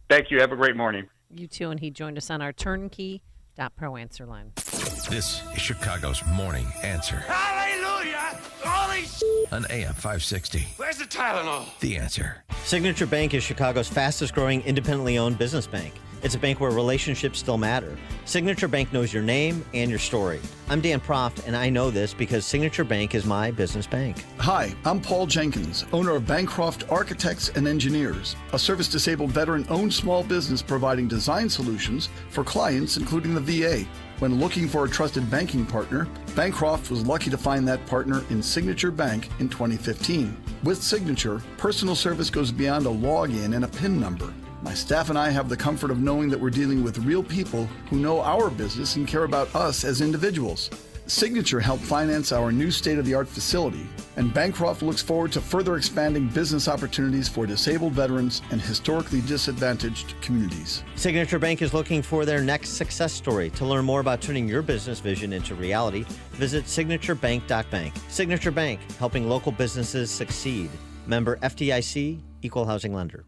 S9: Thank you. Have a great morning.
S23: You too, and he joined us on our turnkey.pro answer line.
S12: This is Chicago's Morning Answer.
S10: Hallelujah! Holy shit!
S12: On AM 560.
S10: Where's the Tylenol?
S12: The Answer.
S2: Signature Bank is Chicago's fastest growing independently owned business bank.
S18: It's a bank where relationships still matter. Signature Bank knows your name and your story. I'm Dan Proft, and I know this because Signature Bank is my business bank.
S1: Hi, I'm Paul Jenkins, owner of Bancroft Architects and Engineers, a service-disabled veteran-owned small business providing design solutions for clients, including the VA. When looking for a trusted banking partner, Bancroft was lucky to find that partner in Signature Bank in 2015. With Signature, personal service goes beyond a login and a PIN number. My staff and I have the comfort of knowing that we're dealing with real people who know our business and care about us as individuals. Signature helped finance our new state-of-the-art facility, and Bancroft looks forward to further expanding business opportunities for disabled veterans and historically disadvantaged communities.
S18: Signature Bank is looking for their next success story. To learn more about turning your business vision into reality, visit signaturebank.bank. Signature Bank, helping local businesses succeed. Member FDIC, Equal Housing Lender.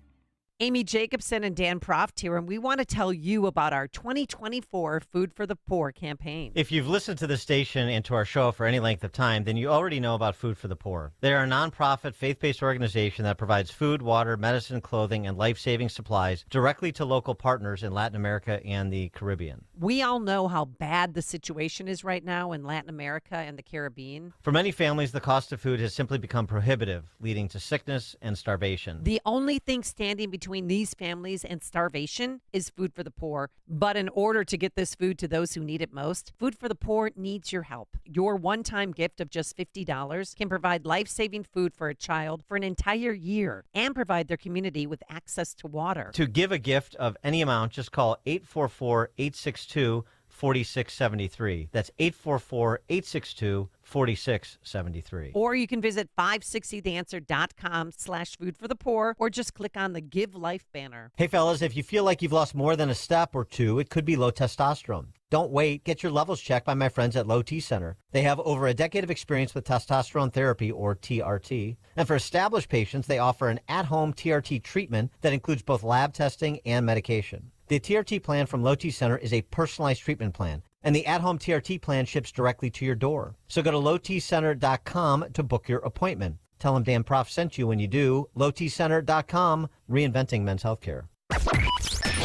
S23: Amy Jacobson and Dan Proft here, and we want to tell you about our 2024 Food for the Poor campaign.
S2: If you've listened to the station and to our show for any length of time, then you already know about Food for the Poor. They are a nonprofit, faith-based organization that provides food, water, medicine, clothing, and life-saving supplies directly to local partners in Latin America and the Caribbean.
S23: We all know how bad the situation is right now in Latin America and the Caribbean.
S2: For many families, the cost of food has simply become prohibitive, leading to sickness and starvation.
S23: The only thing standing between these families and starvation is Food for the Poor. But in order to get this food to those who need it most, Food for the Poor needs your help. Your one-time gift of just $50 can provide life-saving food for a child for an entire year and provide their community with access to water.
S2: To give a gift of any amount, just call 844-862-4673. That's 844-862-4673.
S23: Or you can visit 560theanswer.com/foodforthepoor or just click on the Give Life banner.
S2: Hey, fellas, if you feel like you've lost more than a step or two, it could be low testosterone. Don't wait. Get your levels checked by my friends at Low T Center. They have over a decade of experience with testosterone therapy, or TRT. And for established patients, they offer an at-home TRT treatment that includes both lab testing and medication. The TRT plan from Low T Center is a personalized treatment plan, and the at-home TRT plan ships directly to your door. So go to lowtcenter.com to book your appointment. Tell them Dan Proft sent you when you do. lowtcenter.com, reinventing men's healthcare.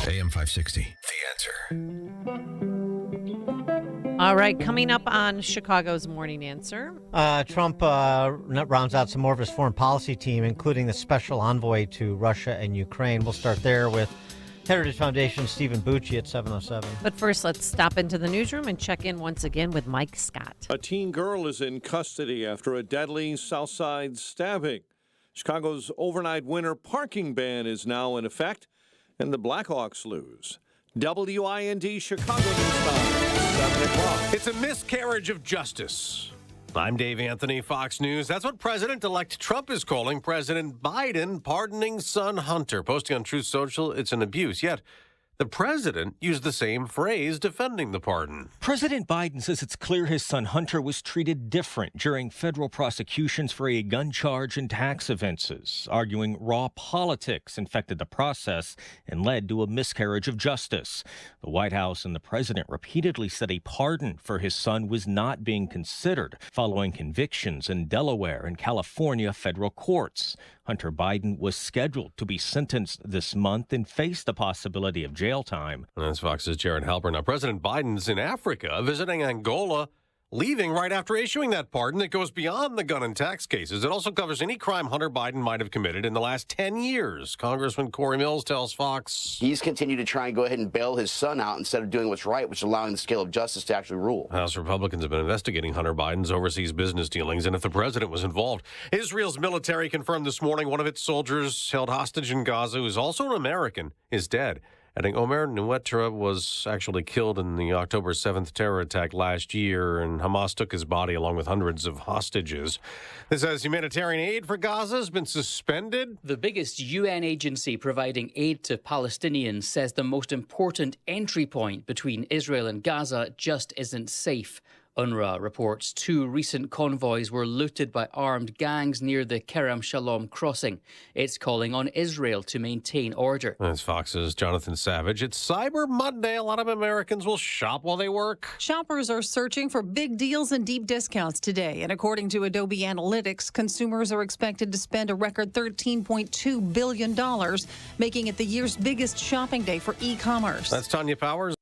S12: AM 560, The Answer.
S23: All right, coming up on Chicago's Morning Answer.
S2: Trump rounds out some more of his foreign policy team, including the special envoy to Russia and Ukraine. We'll start there with Heritage Foundation Stephen Bucci at 7:07.
S23: But first, let's stop into the newsroom and check in once again with Mike Scott.
S15: A teen girl is in custody after a deadly Southside stabbing. Chicago's overnight winter parking ban is now in effect, and the Blackhawks lose. WIND Chicago News Time, 7 o'clock.
S11: It's a miscarriage of justice. I'm Dave Anthony, Fox News. That's what President-elect Trump is calling President Biden pardoning son Hunter. Posting on Truth Social, it's an abuse. Yet, the president used the same phrase defending the pardon.
S13: President Biden says it's clear his son Hunter was treated different during federal prosecutions for a gun charge and tax offenses, arguing raw politics infected the process and led to a miscarriage of justice. The White House and the president repeatedly said a pardon for his son was not being considered following convictions in Delaware and California federal courts. Hunter Biden was scheduled to be sentenced this month and faced the possibility of jail time.
S11: That's Fox's Jared Halper. Now, President Biden's in Africa visiting Angola, leaving right after issuing that pardon that goes beyond the gun and tax cases. It also covers any crime Hunter Biden might have committed in the last 10 years. Congressman Corey Mills tells Fox.
S14: He's continued to try and go ahead and bail his son out instead of doing what's right, which is allowing the scale of justice to actually rule.
S11: House Republicans have been investigating Hunter Biden's overseas business dealings and if the president was involved. Israel's military confirmed this morning one of its soldiers held hostage in Gaza, who is also an American, is dead. Adding Omer Nuetra was actually killed in the October 7th terror attack last year, and Hamas took his body along with hundreds of hostages. This says humanitarian aid for Gaza has been suspended.
S16: The biggest UN agency providing aid to Palestinians says the most important entry point between Israel and Gaza just isn't safe. UNRWA reports 2 recent convoys were looted by armed gangs near the Kerem Shalom crossing. It's calling on Israel to maintain order.
S11: That's Fox's Jonathan Savage. It's Cyber Monday. A lot of Americans will shop while they work.
S3: Shoppers are searching for big deals and deep discounts today. And according to Adobe Analytics, consumers are expected to spend a record $13.2 billion, making it the year's biggest shopping day for e-commerce.
S11: That's Tanya Powers.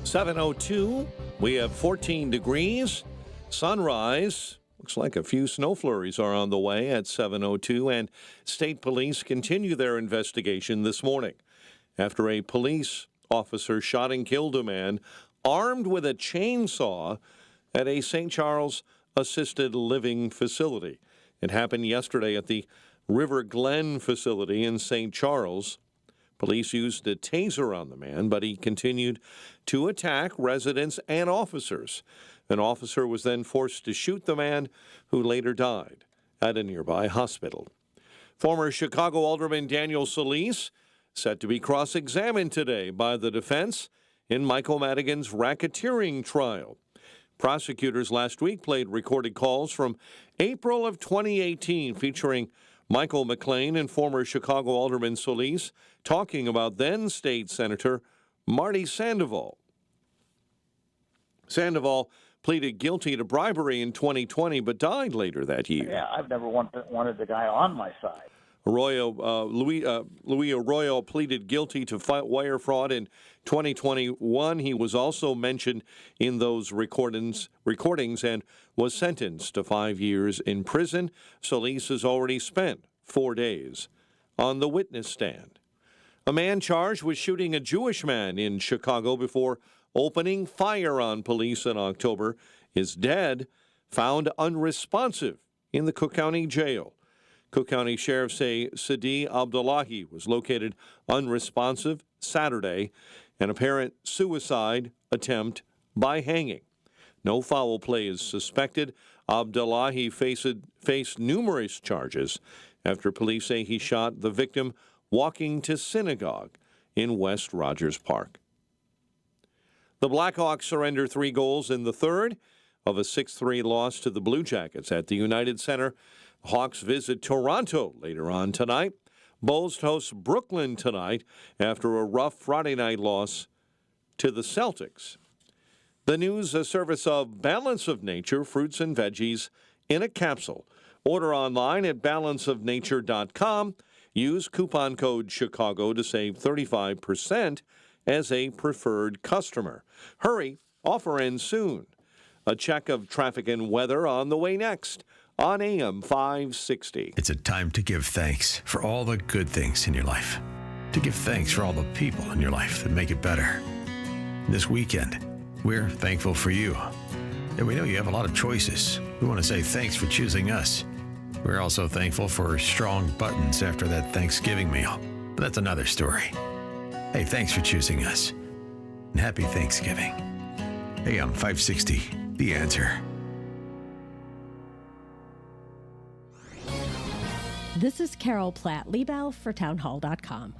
S15: 7:02. We have 14 degrees. Sunrise. Looks like a few snow flurries are on the way at 7:02, and state police continue their investigation this morning after a police officer shot and killed a man armed with a chainsaw at a St. Charles assisted living facility. It happened yesterday at the River Glen facility in St. Charles. Police used a taser on the man, but he continued to attack residents and officers. An officer was then forced to shoot the man, who later died at a nearby hospital. Former Chicago Alderman Daniel Solis set to be cross-examined today by the defense in Michael Madigan's racketeering trial. Prosecutors last week played recorded calls from April of 2018 featuring Michael McLean and former Chicago Alderman Solis talking about then State Senator Marty Sandoval. Sandoval pleaded guilty to bribery in 2020 but died later that year.
S17: Yeah, I've never wanted the guy on my side.
S15: Louis Arroyo pleaded guilty to wire fraud in 2021. He was also mentioned in those recordings and was sentenced to 5 years in prison. Solis has already spent 4 days on the witness stand. A man charged with shooting a Jewish man in Chicago before opening fire on police in October is dead, found unresponsive in the Cook County Jail. Cook County sheriffs say Sadi Abdullahi was located unresponsive Saturday, an apparent suicide attempt by hanging. No foul play is suspected. Abdullahi faced numerous charges after police say he shot the victim walking to synagogue in West Rogers Park. The Blackhawks surrender 3 goals in the third of a 6-3 loss to the Blue Jackets at the United Center. Hawks visit Toronto later on tonight. Bulls host Brooklyn tonight after a rough Friday night loss to the Celtics. The news, a service of Balance of Nature, fruits and veggies in a capsule. Order online at balanceofnature.com. Use coupon code Chicago to save 35% as a preferred customer. Hurry, offer ends soon. A check of traffic and weather on the way next on AM 560.
S12: It's a time to give thanks for all the good things in your life. To give thanks for all the people in your life that make it better. This weekend, we're thankful for you. And we know you have a lot of choices. We want to say thanks for choosing us. We're also thankful for strong buttons after that Thanksgiving meal. But that's another story. Hey, thanks for choosing us. And happy Thanksgiving. AM 560, The Answer.
S19: This is Carol Platt-Liebau for townhall.com.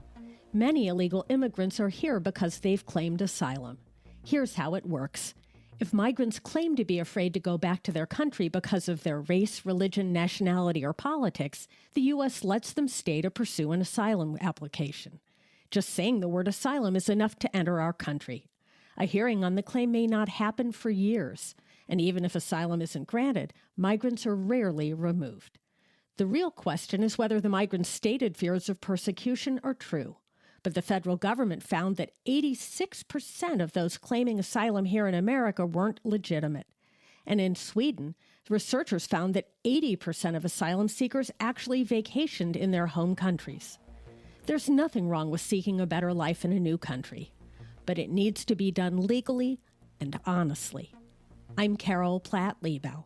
S19: Many illegal immigrants are here because they've claimed asylum. Here's how it works. If migrants claim to be afraid to go back to their country because of their race, religion, nationality, or politics, the U.S. lets them stay to pursue an asylum application. Just saying the word asylum is enough to enter our country. A hearing on the claim may not happen for years, and even if asylum isn't granted, migrants are rarely removed. The real question is whether the migrants' stated fears of persecution are true. But the federal government found that 86% of those claiming asylum here in America weren't legitimate. And in Sweden, researchers found that 80% of asylum seekers actually vacationed in their home countries. There's nothing wrong with seeking a better life in a new country, but it needs to be done legally and honestly. I'm Carol Platt-Liebau.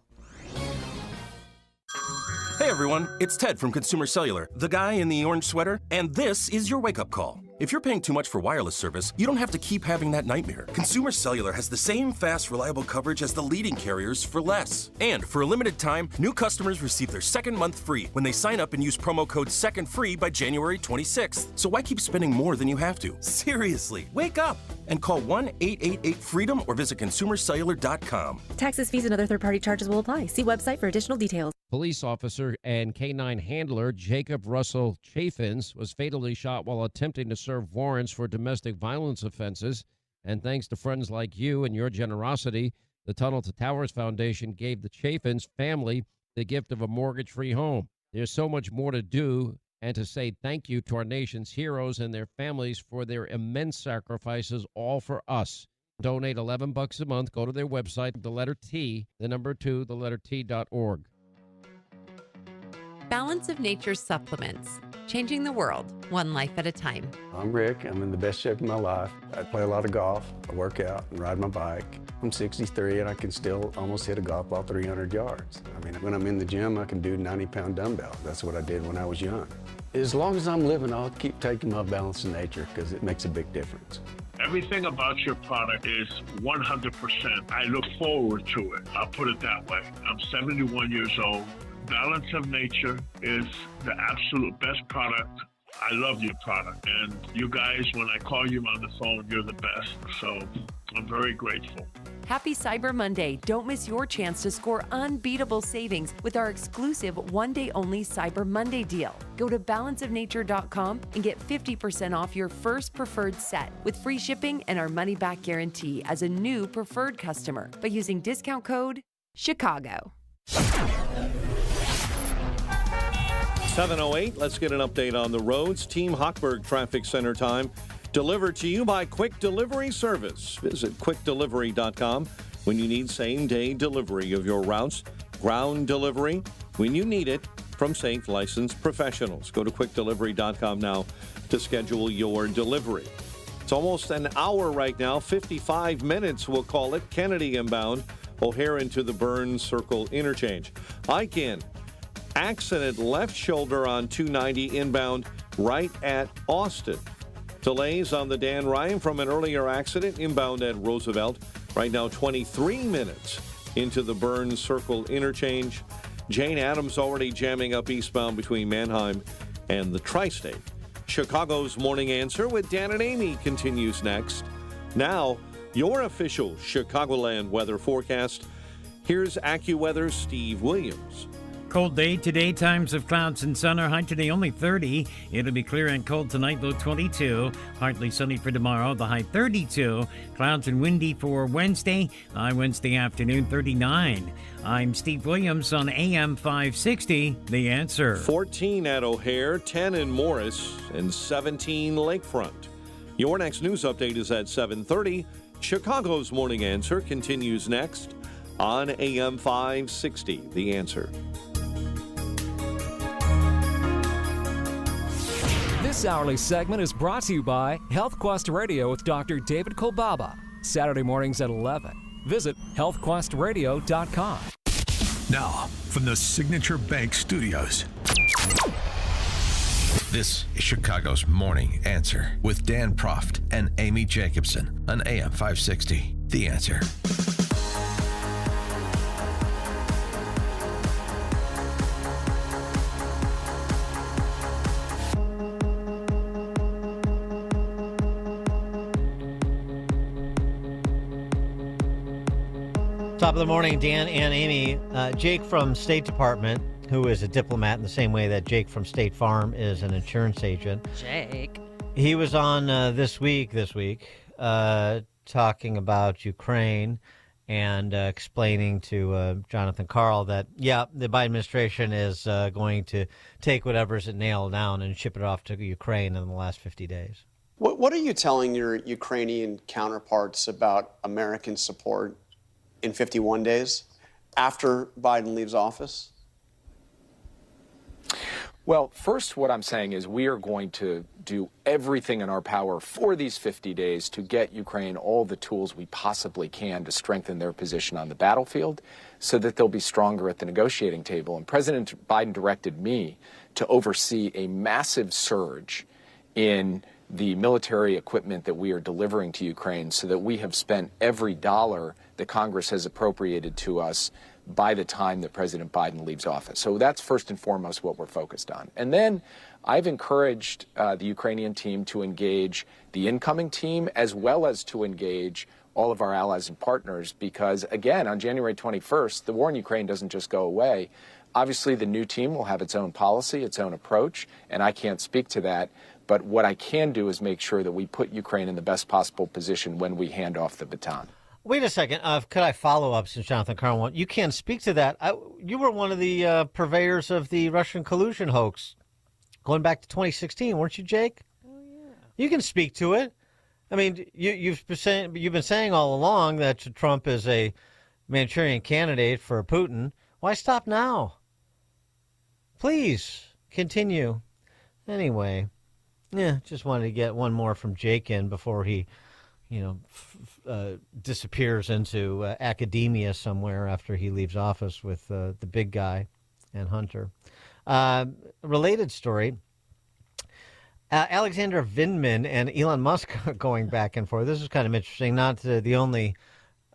S20: Hey everyone, it's Ted from Consumer Cellular, the guy in the orange sweater, and this is your wake-up call.
S4: If you're paying too much for wireless service, you don't have to keep having that nightmare. Consumer Cellular has the same fast, reliable coverage as the leading carriers for less. And for a limited time, new customers receive their second month free when they sign up and use promo code SECONDFREE by January 26th. So why keep spending more than you have to? Seriously, wake up and call 1-888-FREEDOM or visit consumercellular.com.
S5: Taxes, fees, and other third-party charges will apply. See website for additional details.
S6: Police officer and K-9 handler Jacob Russell Chaffins was fatally shot while attempting to serve warrants for domestic violence offenses. And thanks to friends like you and your generosity, the Tunnel to Towers Foundation gave the Chaffins family the gift of a mortgage-free home. There's so much more to do and to say thank you to our nation's heroes and their families for their immense sacrifices, all for us. Donate $11 a month. Go to their website, the letter T, the number 2, the letter T.org.
S25: Balance of Nature supplements, changing the world, one life at a time.
S20: I'm Rick. I'm in the best shape of my life. I play a lot of golf. I work out and ride my bike. I'm 63 and I can still almost hit a golf ball 300 yards. I mean, when I'm in the gym, I can do 90-pound dumbbells. That's what I did when I was young. As long as I'm living, I'll keep taking my Balance of Nature because it makes a big difference.
S21: Everything about your product is 100%. I look forward to it. I'll put it that way. I'm 71 years old. Balance of Nature is the absolute best product. I love your product. And you guys, when I call you on the phone, you're the best. So I'm very grateful.
S25: Happy Cyber Monday. Don't miss your chance to score unbeatable savings with our exclusive one-day-only Cyber Monday deal. Go to balanceofnature.com and get 50% off your first preferred set with free shipping and our money-back guarantee as a new preferred customer by using discount code CHICAGO.
S15: 7:08, let's get an update on the roads. Team Hochberg Traffic Center time. Delivered to you by Quick Delivery Service. Visit quickdelivery.com when you need same-day delivery of your routes. Ground delivery when you need it from safe, licensed professionals. Go to quickdelivery.com now to schedule your delivery. It's almost an hour right now, 55 minutes we'll call it. Kennedy inbound, O'Hare into the Burns Circle interchange. Eichen, accident left shoulder on 290 inbound right at Austin. Delays on the Dan Ryan from an earlier accident inbound at Roosevelt. Right now 23 minutes into the Burns Circle interchange. Jane Addams already jamming up eastbound between Mannheim and the Tri-State. Chicago's Morning Answer with Dan and Amy continues next. Now, your official Chicagoland weather forecast. Here's AccuWeather's Steve Williams.
S22: Cold day today, times of clouds and sun. Our high today only 30. It'll be clear and cold tonight, low 22. Partly sunny for tomorrow, the high 32. Clouds and windy for Wednesday, high Wednesday afternoon 39. I'm Steve Williams on AM 560, The Answer.
S15: 14 at O'Hare, 10 in Morris, and 17 Lakefront. Your next news update is at 7:30. Chicago's Morning Answer continues next on AM 560, The Answer.
S24: This hourly segment is brought to you by Health Quest Radio with Dr. David Kolbaba. Saturday mornings at 11. Visit healthquestradio.com.
S12: Now, from the Signature Bank Studios, this is Chicago's Morning Answer with Dan Proft and Amy Jacobson on AM 560. The Answer.
S2: Top of the morning, Dan and Amy. Jake from State Department, who is a diplomat in the same way that Jake from State Farm is an insurance agent.
S23: Jake.
S2: He was on this week, talking about Ukraine and explaining to Jonathan Karl that, the Biden administration is going to take whatever's it nailed down and ship it off to Ukraine in the last 50 days.
S28: What are you telling your Ukrainian counterparts about American support in 51 days after Biden leaves office?
S29: Well, first, what I'm saying is we are going to do everything in our power for these 50 days to get Ukraine all the tools we possibly can to strengthen their position on the battlefield so that they'll be stronger at the negotiating table. And President Biden directed me to oversee a massive surge in the military equipment that we are delivering to Ukraine so that we have spent every dollar that Congress has appropriated to us by the time that President Biden leaves office. So that's first and foremost what we're focused on. And then I've encouraged the Ukrainian team to engage the incoming team as well as to engage all of our allies and partners because, again, on January 21st, the war in Ukraine doesn't just go away. Obviously, the new team will have its own policy, its own approach, and I can't speak to that. But what I can do is make sure that we put Ukraine in the best possible position when we hand off the baton.
S2: Wait a second. Could I follow up since Jonathan Carl? You can't speak to that. You were one of the purveyors of the Russian collusion hoax going back to 2016, weren't you, Jake? Oh, yeah. You can speak to it. I mean, you've been saying all along that Trump is a Manchurian candidate for Putin. Why stop now? Please continue. Anyway, just wanted to get one more from Jake in before he, disappears into academia somewhere after he leaves office with the big guy and Hunter. Related story. Alexander Vindman and Elon Musk are going back and forth. This is kind of interesting. Not the only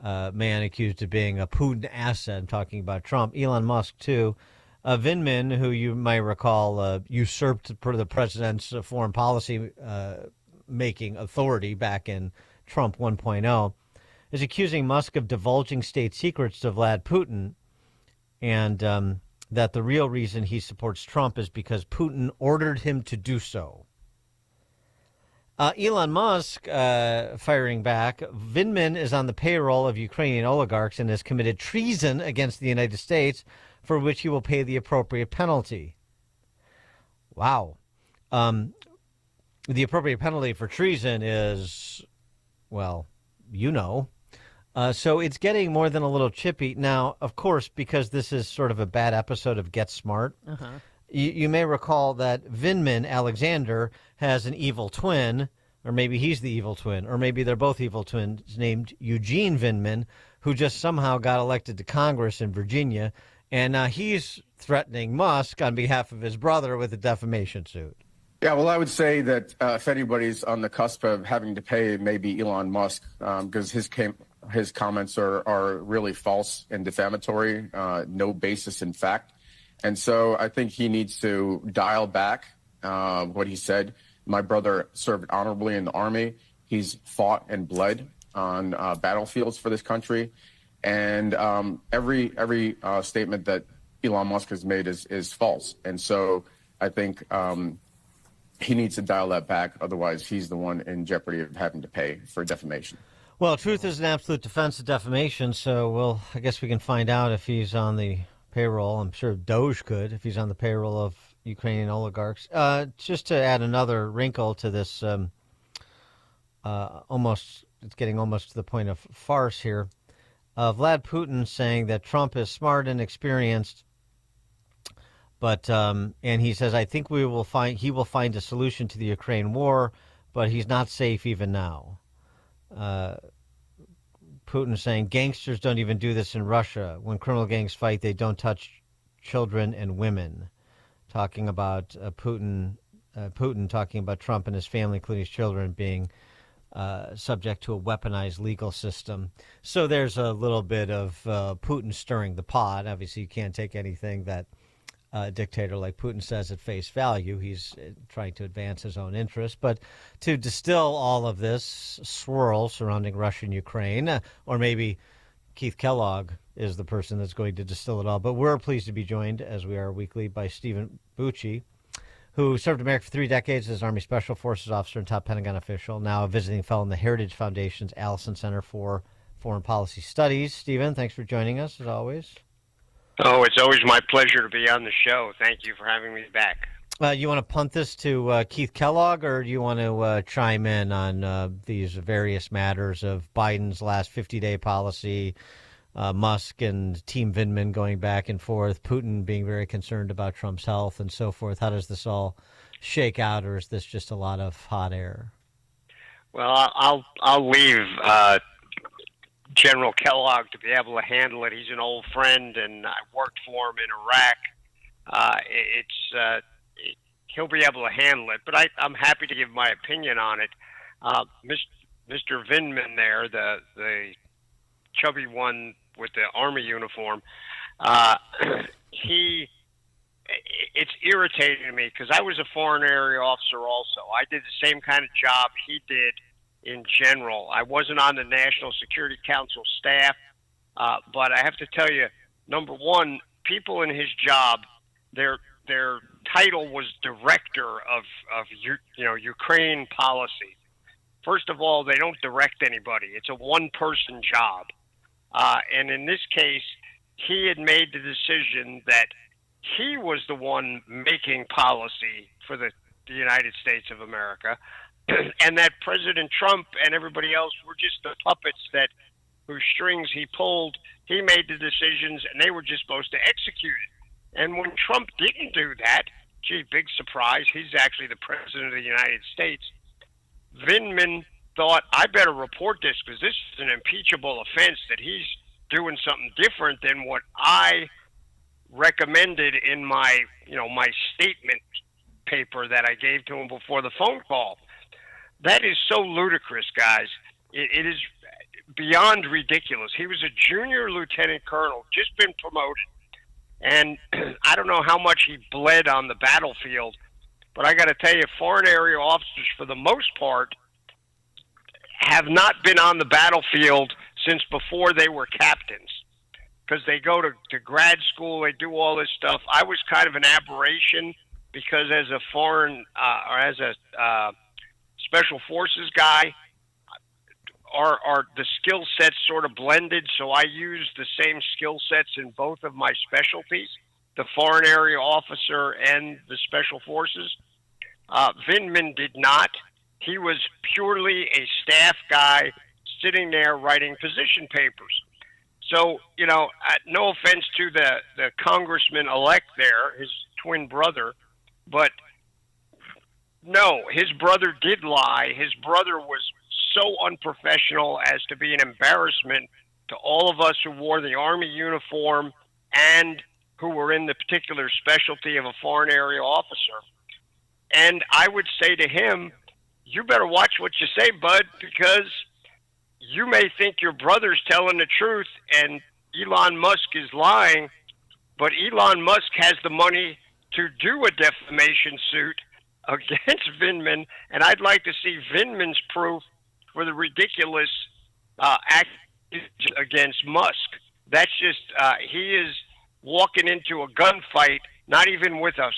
S2: man accused of being a Putin asset. I'm talking about Trump. Elon Musk, too. Vindman, who you might recall usurped the president's foreign policy making authority back in Trump 1.0, is accusing Musk of divulging state secrets to Vlad Putin, and that the real reason he supports Trump is because Putin ordered him to do so. Elon Musk firing back. Vindman is on the payroll of Ukrainian oligarchs and has committed treason against the United States, for which he will pay the appropriate penalty. Wow. The appropriate penalty for treason is, so it's getting more than a little chippy. Now, of course, because this is sort of a bad episode of Get Smart, you may recall that Vindman, Alexander, has an evil twin, or maybe he's the evil twin, or maybe they're both evil twins, named Eugene Vindman, who just somehow got elected to Congress in Virginia, and he's threatening Musk on behalf of his brother with a defamation suit.
S1: Yeah, well, I would say that if anybody's on the cusp of having to pay, maybe Elon Musk, because his comments are really false and defamatory, no basis in fact. And so I think he needs to dial back what he said. My brother served honorably in the Army. He's fought and bled on battlefields for this country. And every statement that Elon Musk has made is false. And so I think he needs to dial that back. Otherwise, he's the one in jeopardy of having to pay for defamation.
S2: Well, truth is an absolute defense of defamation. So, I guess we can find out if he's on the payroll. I'm sure Doge could if he's on the payroll of Ukrainian oligarchs. Just to add another wrinkle to this, it's getting almost to the point of farce here. Vlad Putin saying that Trump is smart and experienced, but and he says, I think he will find a solution to the Ukraine war, but he's not safe even now. Putin saying gangsters don't even do this in Russia. When criminal gangs fight, they don't touch children and women. Talking about Putin talking about Trump and his family, including his children, being subject to a weaponized legal system. So there's a little bit of Putin stirring the pot. Obviously, you can't take anything that a dictator like Putin says at face value. He's trying to advance his own interests. But to distill all of this swirl surrounding Russia and Ukraine, or maybe Keith Kellogg is the person that's going to distill it all. But we're pleased to be joined, as we are weekly, by Stephen Bucci, who served America for 3 decades as Army Special Forces officer and top Pentagon official, now a visiting fellow in the Heritage Foundation's Allison Center for Foreign Policy Studies. Stephen, thanks for joining us, as always.
S7: Oh, it's always my pleasure to be on the show. Thank you for having me back.
S2: You want to punt this to Keith Kellogg, or do you want to chime in on these various matters of Biden's last 50-day policy, Musk and Team Vindman going back and forth, Putin being very concerned about Trump's health and so forth? How does this all shake out, or is this just a lot of hot air?
S7: Well, I'll leave General Kellogg to be able to handle it. He's an old friend, and I worked for him in Iraq. he'll be able to handle it. But I'm happy to give my opinion on it. Mr. Vindman there, the chubby one with the Army uniform, it's irritating to me because I was a foreign area officer also. I did the same kind of job he did in general. I wasn't on the National Security Council staff, but I have to tell you, number one, people in his job, their title was director of Ukraine policy. First of all, they don't direct anybody. It's a one-person job. And in this case, he had made the decision that he was the one making policy for the United States of America, and that President Trump and everybody else were just the puppets whose strings he pulled. He made the decisions, and they were just supposed to execute it. And when Trump didn't do that, gee, big surprise, he's actually the President of the United States. Vindman thought, I better report this because this is an impeachable offense that he's doing something different than what I recommended in my statement paper that I gave to him before the phone call. That is so ludicrous, guys. It is beyond ridiculous. He was a junior lieutenant colonel, just been promoted. And I don't know how much he bled on the battlefield, but I got to tell you, foreign area officers, for the most part, have not been on the battlefield since before they were captains, because they go to grad school, they do all this stuff. I was kind of an aberration because as a foreign or as a special forces guy, the skill sets sort of blended, so I used the same skill sets in both of my specialties, the foreign area officer and the special forces. Vindman did not. He was purely a staff guy sitting there writing position papers. So, no offense to the congressman-elect there, his twin brother, but no, his brother did lie. His brother was so unprofessional as to be an embarrassment to all of us who wore the Army uniform and who were in the particular specialty of a foreign area officer. And I would say to him, you better watch what you say, bud, because you may think your brother's telling the truth and Elon Musk is lying, but Elon Musk has the money to do a defamation suit against Vindman, and I'd like to see Vindman's proof for the ridiculous act against Musk. That's just, he is walking into a gunfight, not even with a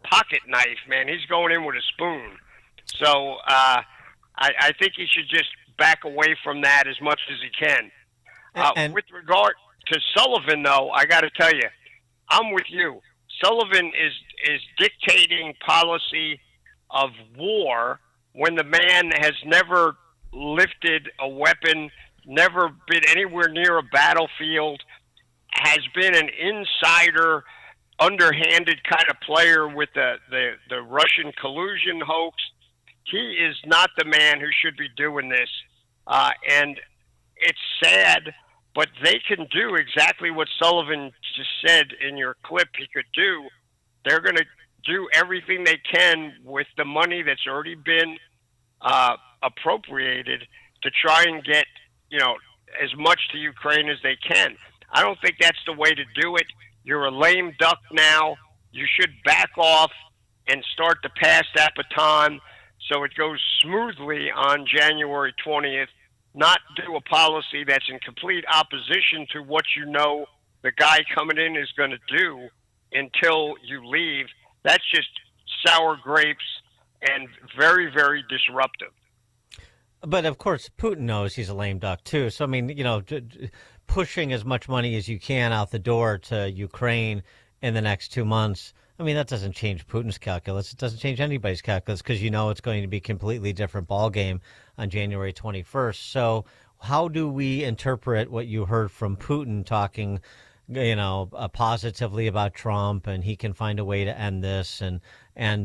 S7: pocket knife, man. He's going in with a spoon. So I think he should just back away from that as much as he can. With regard to Sullivan, though, I got to tell you, I'm with you. Sullivan is dictating policy of war when the man has never lifted a weapon, never been anywhere near a battlefield, has been an insider, underhanded kind of player with the Russian collusion hoax. He is not the man who should be doing this. And it's sad, but they can do exactly what Sullivan just said in your clip he could do. They're going to do everything they can with the money that's already been appropriated to try and get, as much to Ukraine as they can. I don't think that's the way to do it. You're a lame duck now. You should back off and start to pass that baton so it goes smoothly on January 20th, not do a policy that's in complete opposition to what the guy coming in is going to do until you leave. That's just sour grapes and very, very disruptive.
S2: But, of course, Putin knows he's a lame duck, too. So, I mean, pushing as much money as you can out the door to Ukraine in the next 2 months, I mean, that doesn't change Putin's calculus. It doesn't change anybody's calculus because it's going to be a completely different ballgame on January 21st. So how do we interpret what you heard from Putin talking, positively about Trump and he can find a way to end this and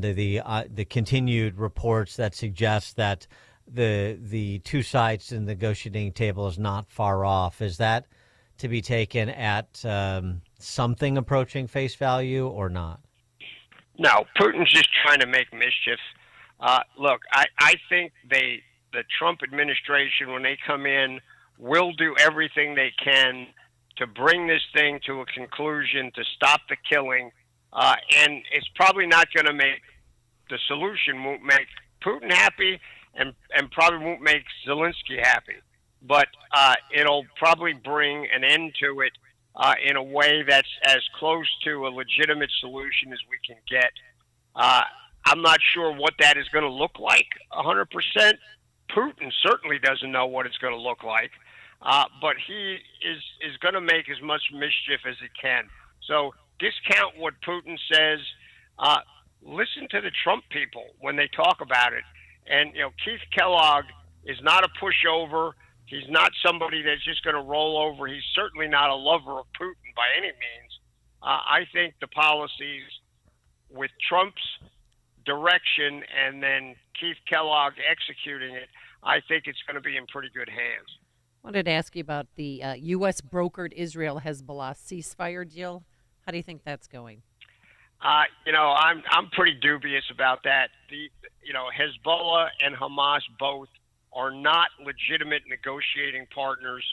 S2: the continued reports that suggest that the two sides to the negotiating table is not far off? Is that to be taken at something approaching face value or not?
S7: No, Putin's just trying to make mischief. Look, I think the Trump administration, when they come in, will do everything they can to bring this thing to a conclusion, to stop the killing. And it's probably not going to make the solution won't make Putin happy, and probably won't make Zelensky happy. But it'll probably bring an end to it in a way that's as close to a legitimate solution as we can get. I'm not sure what that is going to look like 100%. Putin certainly doesn't know what it's going to look like, but he is going to make as much mischief as he can. So discount what Putin says. Listen to the Trump people when they talk about it. And, Keith Kellogg is not a pushover. He's not somebody that's just going to roll over. He's certainly not a lover of Putin by any means. I think the policies with Trump's direction and then Keith Kellogg executing it, I think it's going to be in pretty good hands.
S23: I wanted to ask you about the U.S. brokered Israel-Hezbollah ceasefire deal. How do you think that's going?
S7: I'm pretty dubious about that. Hezbollah and Hamas both are not legitimate negotiating partners.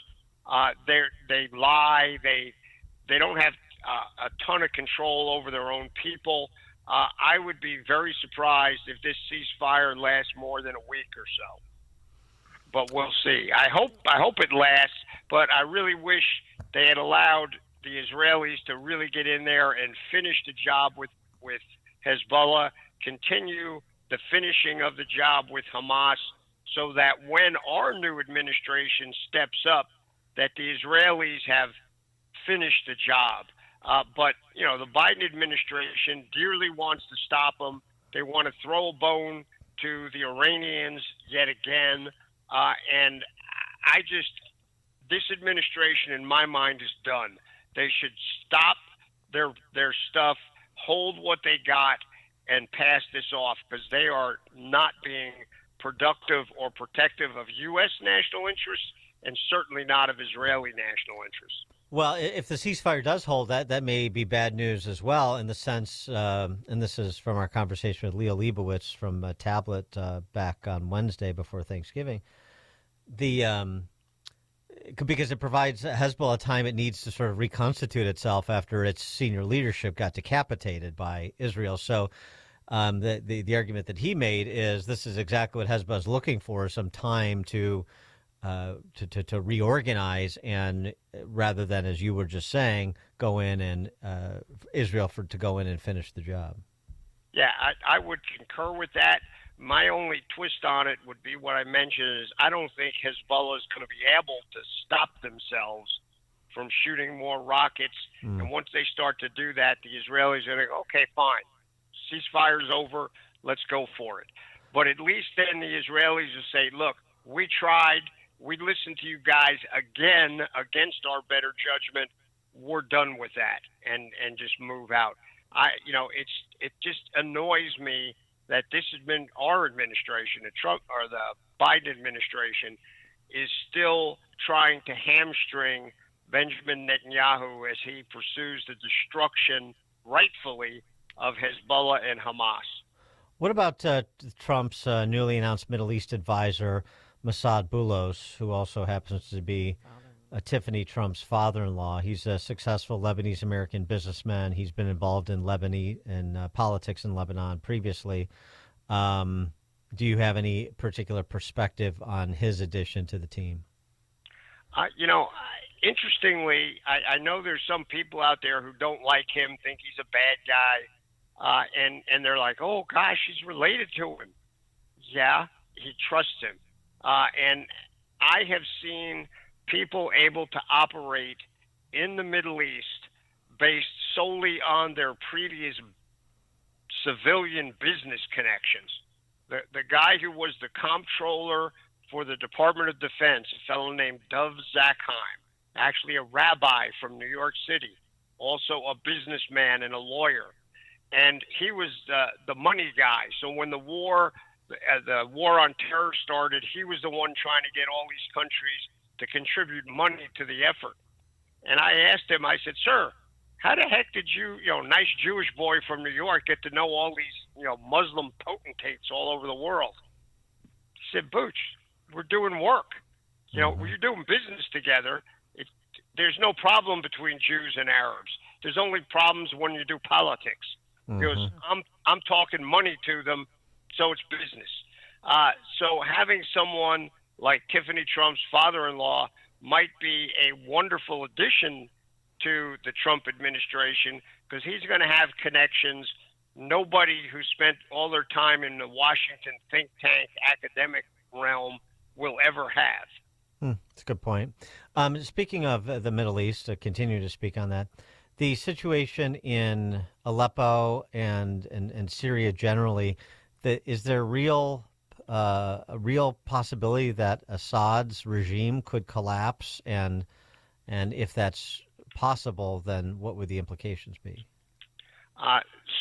S7: They lie. They don't have a ton of control over their own people. I would be very surprised if this ceasefire lasts more than a week or so. But we'll see. I hope it lasts. But I really wish they had allowed the Israelis to really get in there and finish the job with Hezbollah, continue the finishing of the job with Hamas, so that when our new administration steps up, that the Israelis have finished the job. But the Biden administration dearly wants to stop them. They want to throw a bone to the Iranians yet again. And this administration, in my mind, is done. They should stop their stuff, hold what they got, and pass this off, because they are not being productive or protective of U.S. national interests, and certainly not of Israeli national interests.
S2: Well, if the ceasefire does hold, that may be bad news as well, in the sense, and this is from our conversation with Leo Leibowitz from Tablet back on Wednesday before Thanksgiving, because it provides Hezbollah time it needs to sort of reconstitute itself after its senior leadership got decapitated by Israel. So the argument that he made is this is exactly what Hezbollah is looking for, some time to reorganize, and rather than, as you were just saying, go in and Israel to go in and finish the job.
S7: Yeah, I would concur with that. My only twist on it would be what I mentioned is I don't think Hezbollah is going to be able to stop themselves from shooting more rockets. And once they start to do that, the Israelis are going to go, okay, fine, ceasefire's over, let's go for it. But at least then the Israelis will say, look, we tried, we listened to you guys again against our better judgment, we're done with that, and just move out. It just annoys me that this has been our administration, the Trump or the Biden administration, is still trying to hamstring Benjamin Netanyahu as he pursues the destruction, rightfully, of Hezbollah and Hamas.
S2: What about Trump's newly announced Middle East advisor, Mossad Boulos, who also happens to be Tiffany Trump's father-in-law? He's a successful Lebanese-American businessman. He's been involved in politics in Lebanon previously. Do you have any particular perspective on his addition to the team?
S7: Interestingly, I know there's some people out there who don't like him, think he's a bad guy, and they're like, oh, gosh, he's related to him. Yeah, he trusts him. And I have seen people able to operate in the Middle East based solely on their previous civilian business connections. The guy who was the comptroller for the Department of Defense, a fellow named Dov Zakheim, actually a rabbi from New York City, also a businessman and a lawyer. And he was the money guy. So when the war on terror started, he was the one trying to get all these countries to contribute money to the effort. And I asked him, I said, sir, how the heck did you, nice Jewish boy from New York, get to know all these, Muslim potentates all over the world? He said, Booch, we're doing work. We're doing business together. There's no problem between Jews and Arabs. There's only problems when you do politics. Because I'm talking money to them, so it's business. So having someone like Tiffany Trump's father-in-law might be a wonderful addition to the Trump administration because he's going to have connections nobody who spent all their time in the Washington think tank academic realm will ever have.
S2: That's a good point. Speaking of the Middle East, continue to speak on that. The situation in Aleppo and Syria generally, is there a real possibility that Assad's regime could collapse? And if that's possible, then what would the implications be?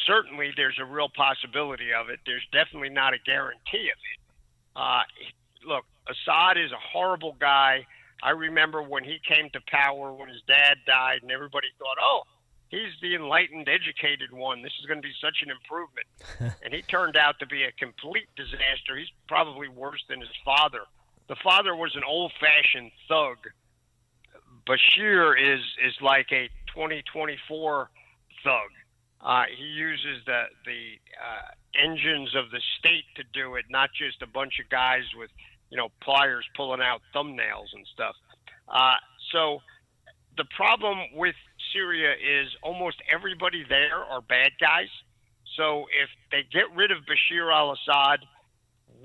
S7: Certainly, there's a real possibility of it. There's definitely not a guarantee of it. Look, Assad is a horrible guy. I remember when he came to power, when his dad died, and everybody thought, oh, he's the enlightened, educated one. This is going to be such an improvement. And he turned out to be a complete disaster. He's probably worse than his father. The father was an old-fashioned thug. Bashir is like a 2024 thug. He uses the engines of the state to do it, not just a bunch of guys with pliers pulling out thumbnails and stuff. So the problem with Syria is almost everybody there are bad guys. So if they get rid of Bashir al-Assad,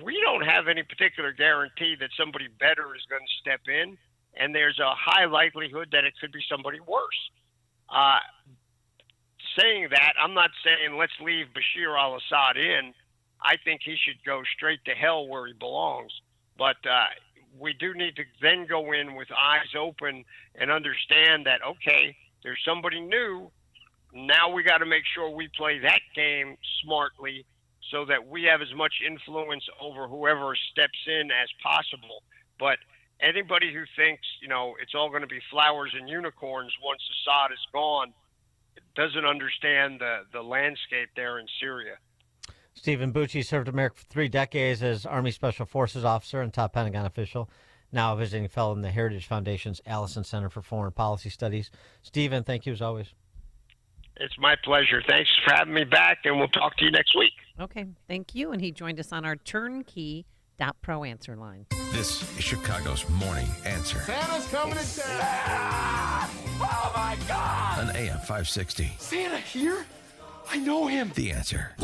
S7: we don't have any particular guarantee that somebody better is going to step in, and there's a high likelihood that it could be somebody worse. Saying that, I'm not saying let's leave Bashir al-Assad in. I think he should go straight to hell where he belongs. But we do need to then go in with eyes open and understand that, okay, there's somebody new. Now we got to make sure we play that game smartly so that we have as much influence over whoever steps in as possible. But anybody who thinks, it's all going to be flowers and unicorns once Assad is gone doesn't understand the landscape there in Syria.
S2: Stephen Bucci served America for 3 decades as Army Special Forces officer and top Pentagon official, now a visiting fellow in the Heritage Foundation's Allison Center for Foreign Policy Studies. Stephen, thank you as always.
S7: It's my pleasure. Thanks for having me back, and we'll talk to you next week.
S23: Okay, thank you. And he joined us on our turnkey.pro answer line.
S12: This is Chicago's Morning Answer.
S8: Santa's coming to town. Oh, my God.
S12: On AM 560.
S8: Santa here? I know him.
S12: The Answer.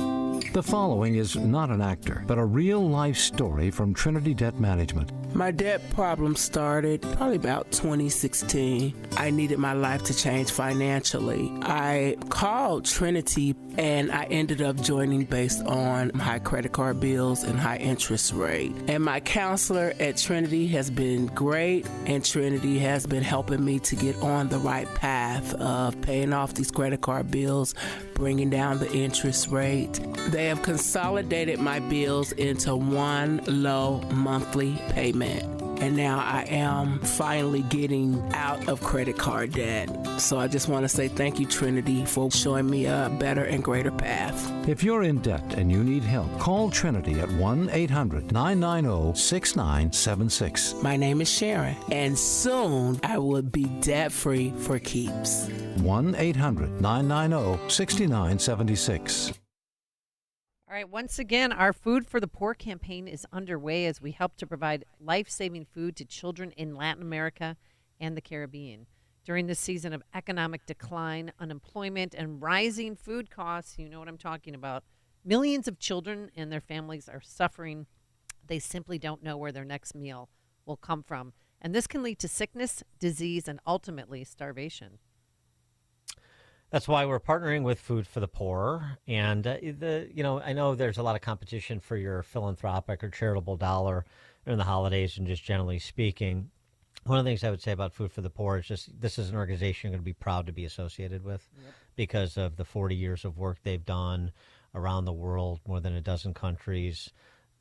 S9: The following is not an actor, but a real-life story from Trinity Debt Management.
S10: My debt problem started probably about 2016. I needed my life to change financially. I called Trinity, and I ended up joining based on high credit card bills and high interest rate. And my counselor at Trinity has been great, and Trinity has been helping me to get on the right path of paying off these credit card bills, bringing down the interest rate. They have consolidated my bills into one low monthly payment. And now I am finally getting out of credit card debt. So I just want to say thank you, Trinity, for showing me a better and greater path.
S9: If you're in debt and you need help, call Trinity at 1-800-990-6976.
S10: My name is Sharon, and soon I will be debt-free for keeps.
S9: 1-800-990-6976.
S23: All right, once again, our Food for the Poor campaign is underway as we help to provide life-saving food to children in Latin America and the Caribbean. During this season of economic decline, unemployment, and rising food costs, you know what I'm talking about, millions of children and their families are suffering. They simply don't know where their next meal will come from. And this can lead to sickness, disease, and ultimately starvation.
S2: That's why we're partnering with Food for the Poor. And, I know there's a lot of competition for your philanthropic or charitable dollar during the holidays and just generally speaking. One of the things I would say about Food for the Poor is just this is an organization you're going to be proud to be associated with because of the 40 years of work they've done around the world, more than a dozen countries.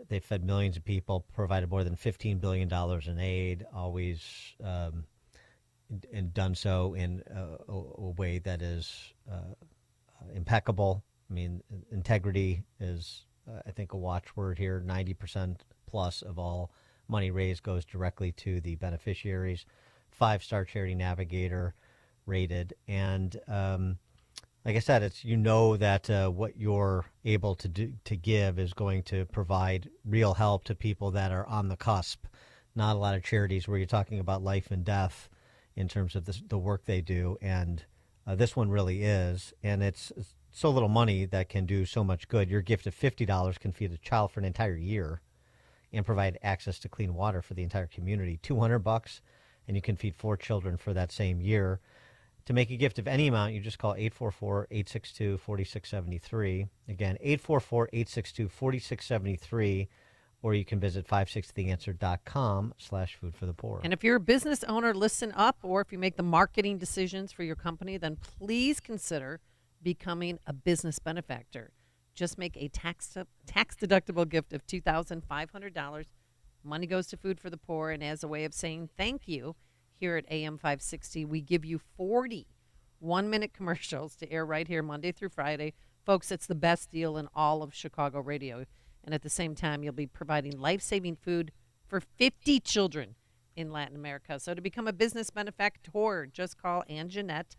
S2: They've fed millions of people, provided more than $15 billion in aid, always and done so in a way that is impeccable. I mean, integrity is, I think, a watchword here. 90% plus of all money raised goes directly to the beneficiaries. 5-star Charity Navigator rated. And like I said, it's that what you're able to give is going to provide real help to people that are on the cusp. Not a lot of charities where you're talking about life and death in terms of the work they do. And this one really is. And it's so little money that can do so much good. Your gift of $50 can feed a child for an entire year and provide access to clean water for the entire community. $200, and you can feed 4 children for that same year. To make a gift of any amount, you just call 844-862-4673. Again, 844-862-4673, or you can visit 560theanswer.com/food for the poor.
S23: And if you're a business owner, listen up, or if you make the marketing decisions for your company, then please consider becoming a business benefactor. Just make a tax-deductible gift of $2,500. Money goes to Food for the Poor, and as a way of saying thank you, here at AM 560, we give you 40 one-minute commercials to air right here Monday through Friday. Folks, it's the best deal in all of Chicago radio. And at the same time, you'll be providing life-saving food for 50 children in Latin America. So to become a business benefactor, just call Ann Jeanette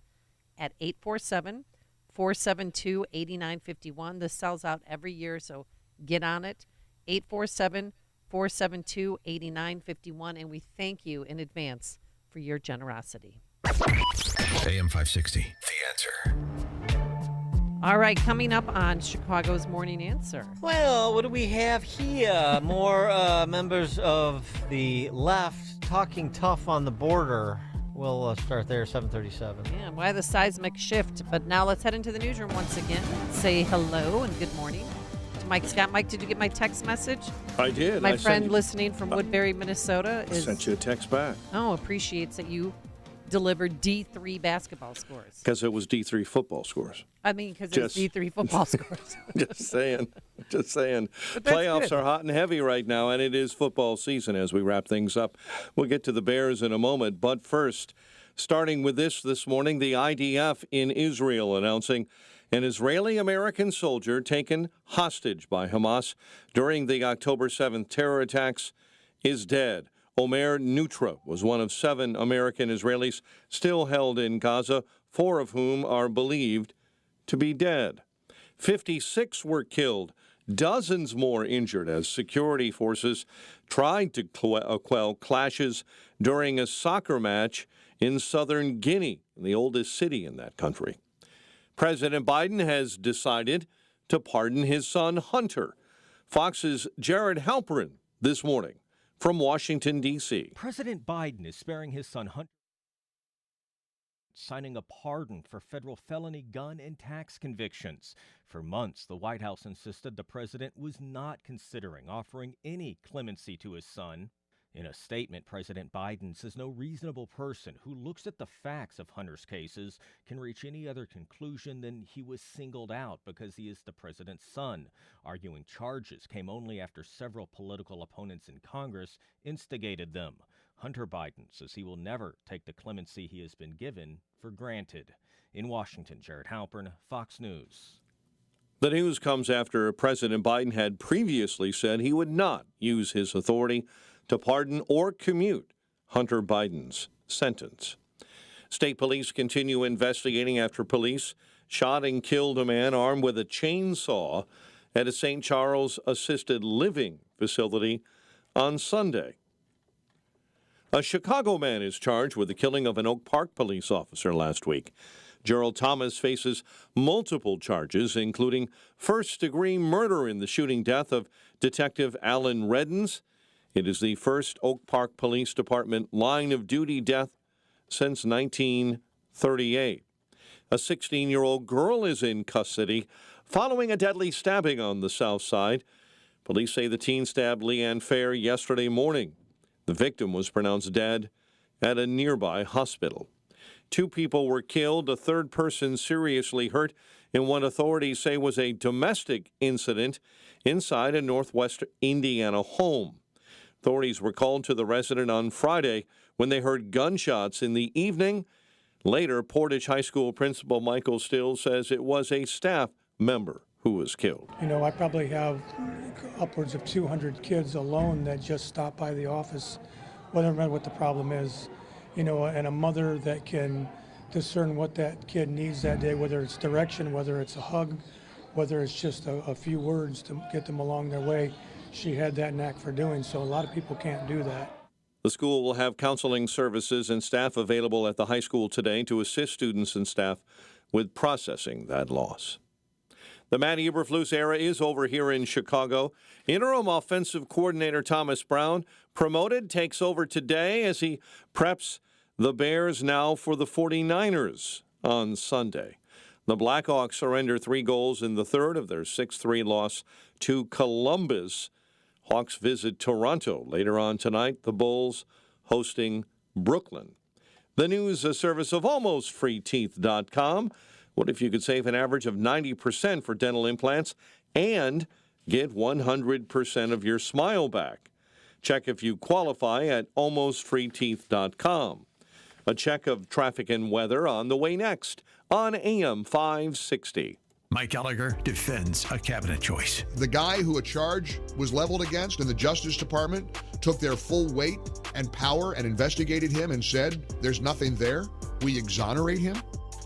S23: at 847-472-8951. This sells out every year, so get on it. 847-472-8951. And we thank you in advance for your generosity.
S12: AM 560, The Answer.
S23: All right, coming up on Chicago's Morning Answer.
S2: Well, what do we have here? More members of the left talking tough on the border. We'll start there, 7:37.
S23: Yeah, why the seismic shift? But now let's head into the newsroom once again. Say hello and good morning to Mike Scott. Mike, did you get my text message?
S15: I did.
S23: My friend listening from Woodbury, Minnesota,
S15: sent you a text back.
S23: Oh, appreciates that you delivered D3 basketball scores.
S15: Because it was D3 football scores.
S23: I mean, because it's D3 football scores.
S15: Just saying.
S23: But that's
S15: Playoffs
S23: good.
S15: are hot and heavy right now, and it is football season as we wrap things up. We'll get to the Bears in a moment. But first, starting with this morning, the IDF in Israel announcing an Israeli-American soldier taken hostage by Hamas during the October 7th terror attacks is dead. Omer Nutra was one of 7 American Israelis still held in Gaza, 4 of whom are believed to be dead. 56 were killed, dozens more injured as security forces tried to quell clashes during a soccer match in southern Guinea, the oldest city in that country. President Biden has decided to pardon his son Hunter. Fox's Jared Halperin this morning. From Washington, D.C.
S3: President Biden is sparing his son Hunter, signing a pardon for federal felony gun and tax convictions. For months, the White House insisted the president was not considering offering any clemency to his son. In a statement, President Biden says no reasonable person who looks at the facts of Hunter's cases can reach any other conclusion than he was singled out because he is the president's son, arguing charges came only after several political opponents in Congress instigated them. Hunter Biden says he will never take the clemency he has been given for granted. In Washington, Jared Halpern, Fox News.
S15: The news comes after President Biden had previously said he would not use his authority to pardon or commute Hunter Biden's sentence. State police continue investigating after police shot and killed a man armed with a chainsaw at a St. Charles assisted living facility on Sunday. A Chicago man is charged with the killing of an Oak Park police officer last week. Gerald Thomas faces multiple charges, including first-degree murder in the shooting death of Detective Alan Reddens. It is the first Oak Park Police Department line-of-duty death since 1938. A 16-year-old girl is in custody following a deadly stabbing on the South Side. Police say the teen stabbed Leanne Fair yesterday morning. The victim was pronounced dead at a nearby hospital. 2 people were killed, a third person seriously hurt in what authorities say was a domestic incident inside a northwest Indiana home. Authorities were called to the resident on Friday when they heard gunshots in the evening. Later, Portage High School Principal Michael Stills says it was a staff member who was killed.
S11: You know, I probably have upwards of 200 kids alone that just stop by the office, whether or not what the problem is, you know, and a mother that can discern what that kid needs that day, whether it's direction, whether it's a hug, whether it's just a few words to get them along their way. She had that knack for doing so. A lot of people can't do that.
S15: The school will have counseling services and staff available at the high school today to assist students and staff with processing that loss. The Matt Eberflus era is over here in Chicago. Interim offensive coordinator Thomas Brown, promoted, takes over today as he preps the Bears now for the 49ers on Sunday. The Blackhawks surrender 3 goals in the third of their 6-3 loss to Columbus. Hawks visit Toronto later on tonight. The Bulls hosting Brooklyn. The news service of almostfreeteeth.com. What if you could save an average of 90% for dental implants and get 100% of your smile back? Check if you qualify at almostfreeteeth.com. A check of traffic and weather on the way next on AM 560.
S12: Mike Gallagher defends a cabinet choice.
S13: The guy who a charge was leveled against in the Justice Department took their full weight and power and investigated him and said, there's nothing there. We exonerate him.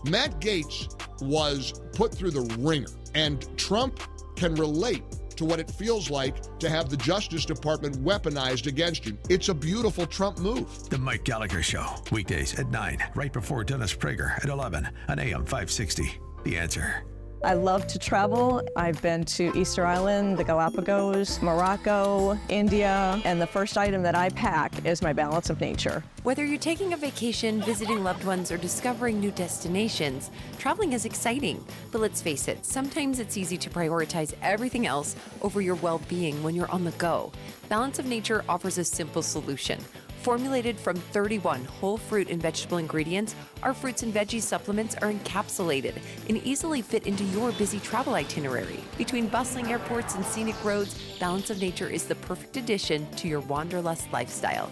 S13: Matt Gaetz was put through the ringer, and Trump can relate to what it feels like to have the Justice Department weaponized against you. It's a beautiful Trump move.
S12: The Mike Gallagher Show, weekdays at 9, right before Dennis Prager at 11 on AM 560. The Answer.
S14: I love to travel. I've been to Easter Island, the Galapagos, Morocco, India, and the first item that I pack is my balance of nature.
S25: Whether you're taking a vacation, visiting loved ones, or discovering new destinations, traveling is exciting. But let's face it, sometimes it's easy to prioritize everything else over your well-being when you're on the go. Balance of Nature offers a simple solution. Formulated from 31 whole fruit and vegetable ingredients, our fruits and veggie supplements are encapsulated and easily fit into your busy travel itinerary. Between bustling airports and scenic roads, Balance of Nature is the perfect addition to your wanderlust lifestyle.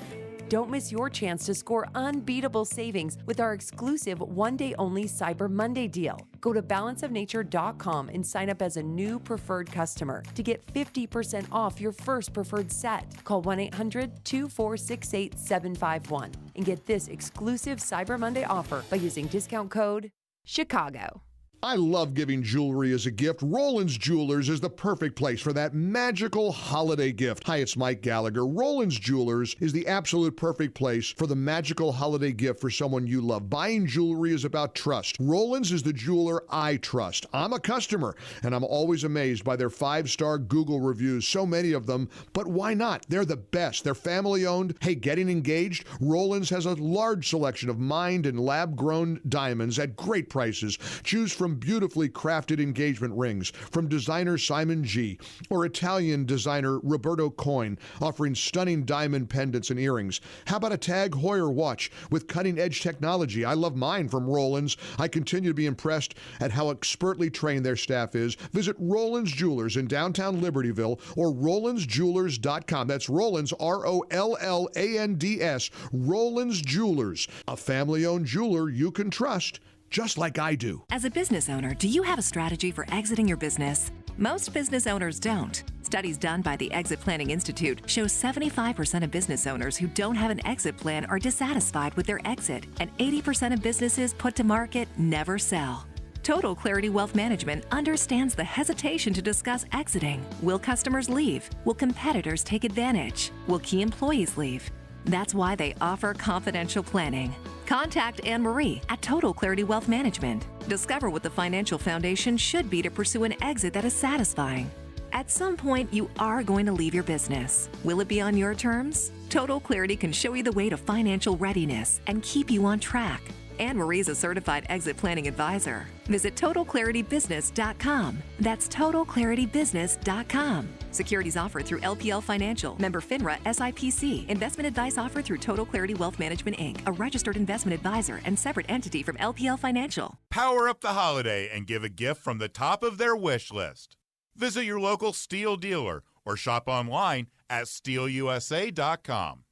S25: Don't miss your chance to score unbeatable savings with our exclusive one-day-only Cyber Monday deal. Go to balanceofnature.com and sign up as a new preferred customer to get 50% off your first preferred set. Call 1-800-246-8751 and get this exclusive Cyber Monday offer by using discount code CHICAGO.
S13: I love giving jewelry as a gift. Roland's Jewelers is the perfect place for that magical holiday gift. Hi, it's Mike Gallagher. Roland's Jewelers is the absolute perfect place for the magical holiday gift for someone you love. Buying jewelry is about trust. Roland's is the jeweler I trust. I'm a customer, and I'm always amazed by their 5-star Google reviews, so many of them, but why not? They're the best. They're family-owned. Hey, getting engaged? Roland's has a large selection of mined and lab-grown diamonds at great prices. Choose from beautifully crafted engagement rings from designer Simon G. or Italian designer Roberto Coin, offering stunning diamond pendants and earrings. How about a Tag Heuer watch with cutting-edge technology? I love mine from Roland's. I continue to be impressed at how expertly trained their staff is. Visit Roland's Jewelers in downtown Libertyville or RolandsJewelers.com. That's Roland's, ROLLANDS, Roland's Jewelers, a family-owned jeweler you can trust, just like I do.
S16: As a business owner, do you have a strategy for exiting your business? Most business owners don't. Studies done by the Exit Planning Institute show 75% of business owners who don't have an exit plan are dissatisfied with their exit, and 80% of businesses put to market never sell. Total Clarity Wealth Management understands the hesitation to discuss exiting. Will customers leave? Will competitors take advantage? Will key employees leave? That's why they offer confidential planning. Contact Anne-Marie at Total Clarity Wealth Management. Discover what the financial foundation should be to pursue an exit that is satisfying. At some point, you are going to leave your business. Will it be on your terms? Total Clarity can show you the way to financial readiness and keep you on track. Anne-Marie is a certified exit planning advisor. Visit TotalClarityBusiness.com. That's TotalClarityBusiness.com. Securities offered through LPL Financial, member FINRA SIPC. Investment advice offered through Total Clarity Wealth Management, Inc., a registered investment advisor and separate entity from LPL Financial.
S17: Power up the holiday and give a gift from the top of their wish list. Visit your local Steel dealer or shop online at SteelUSA.com.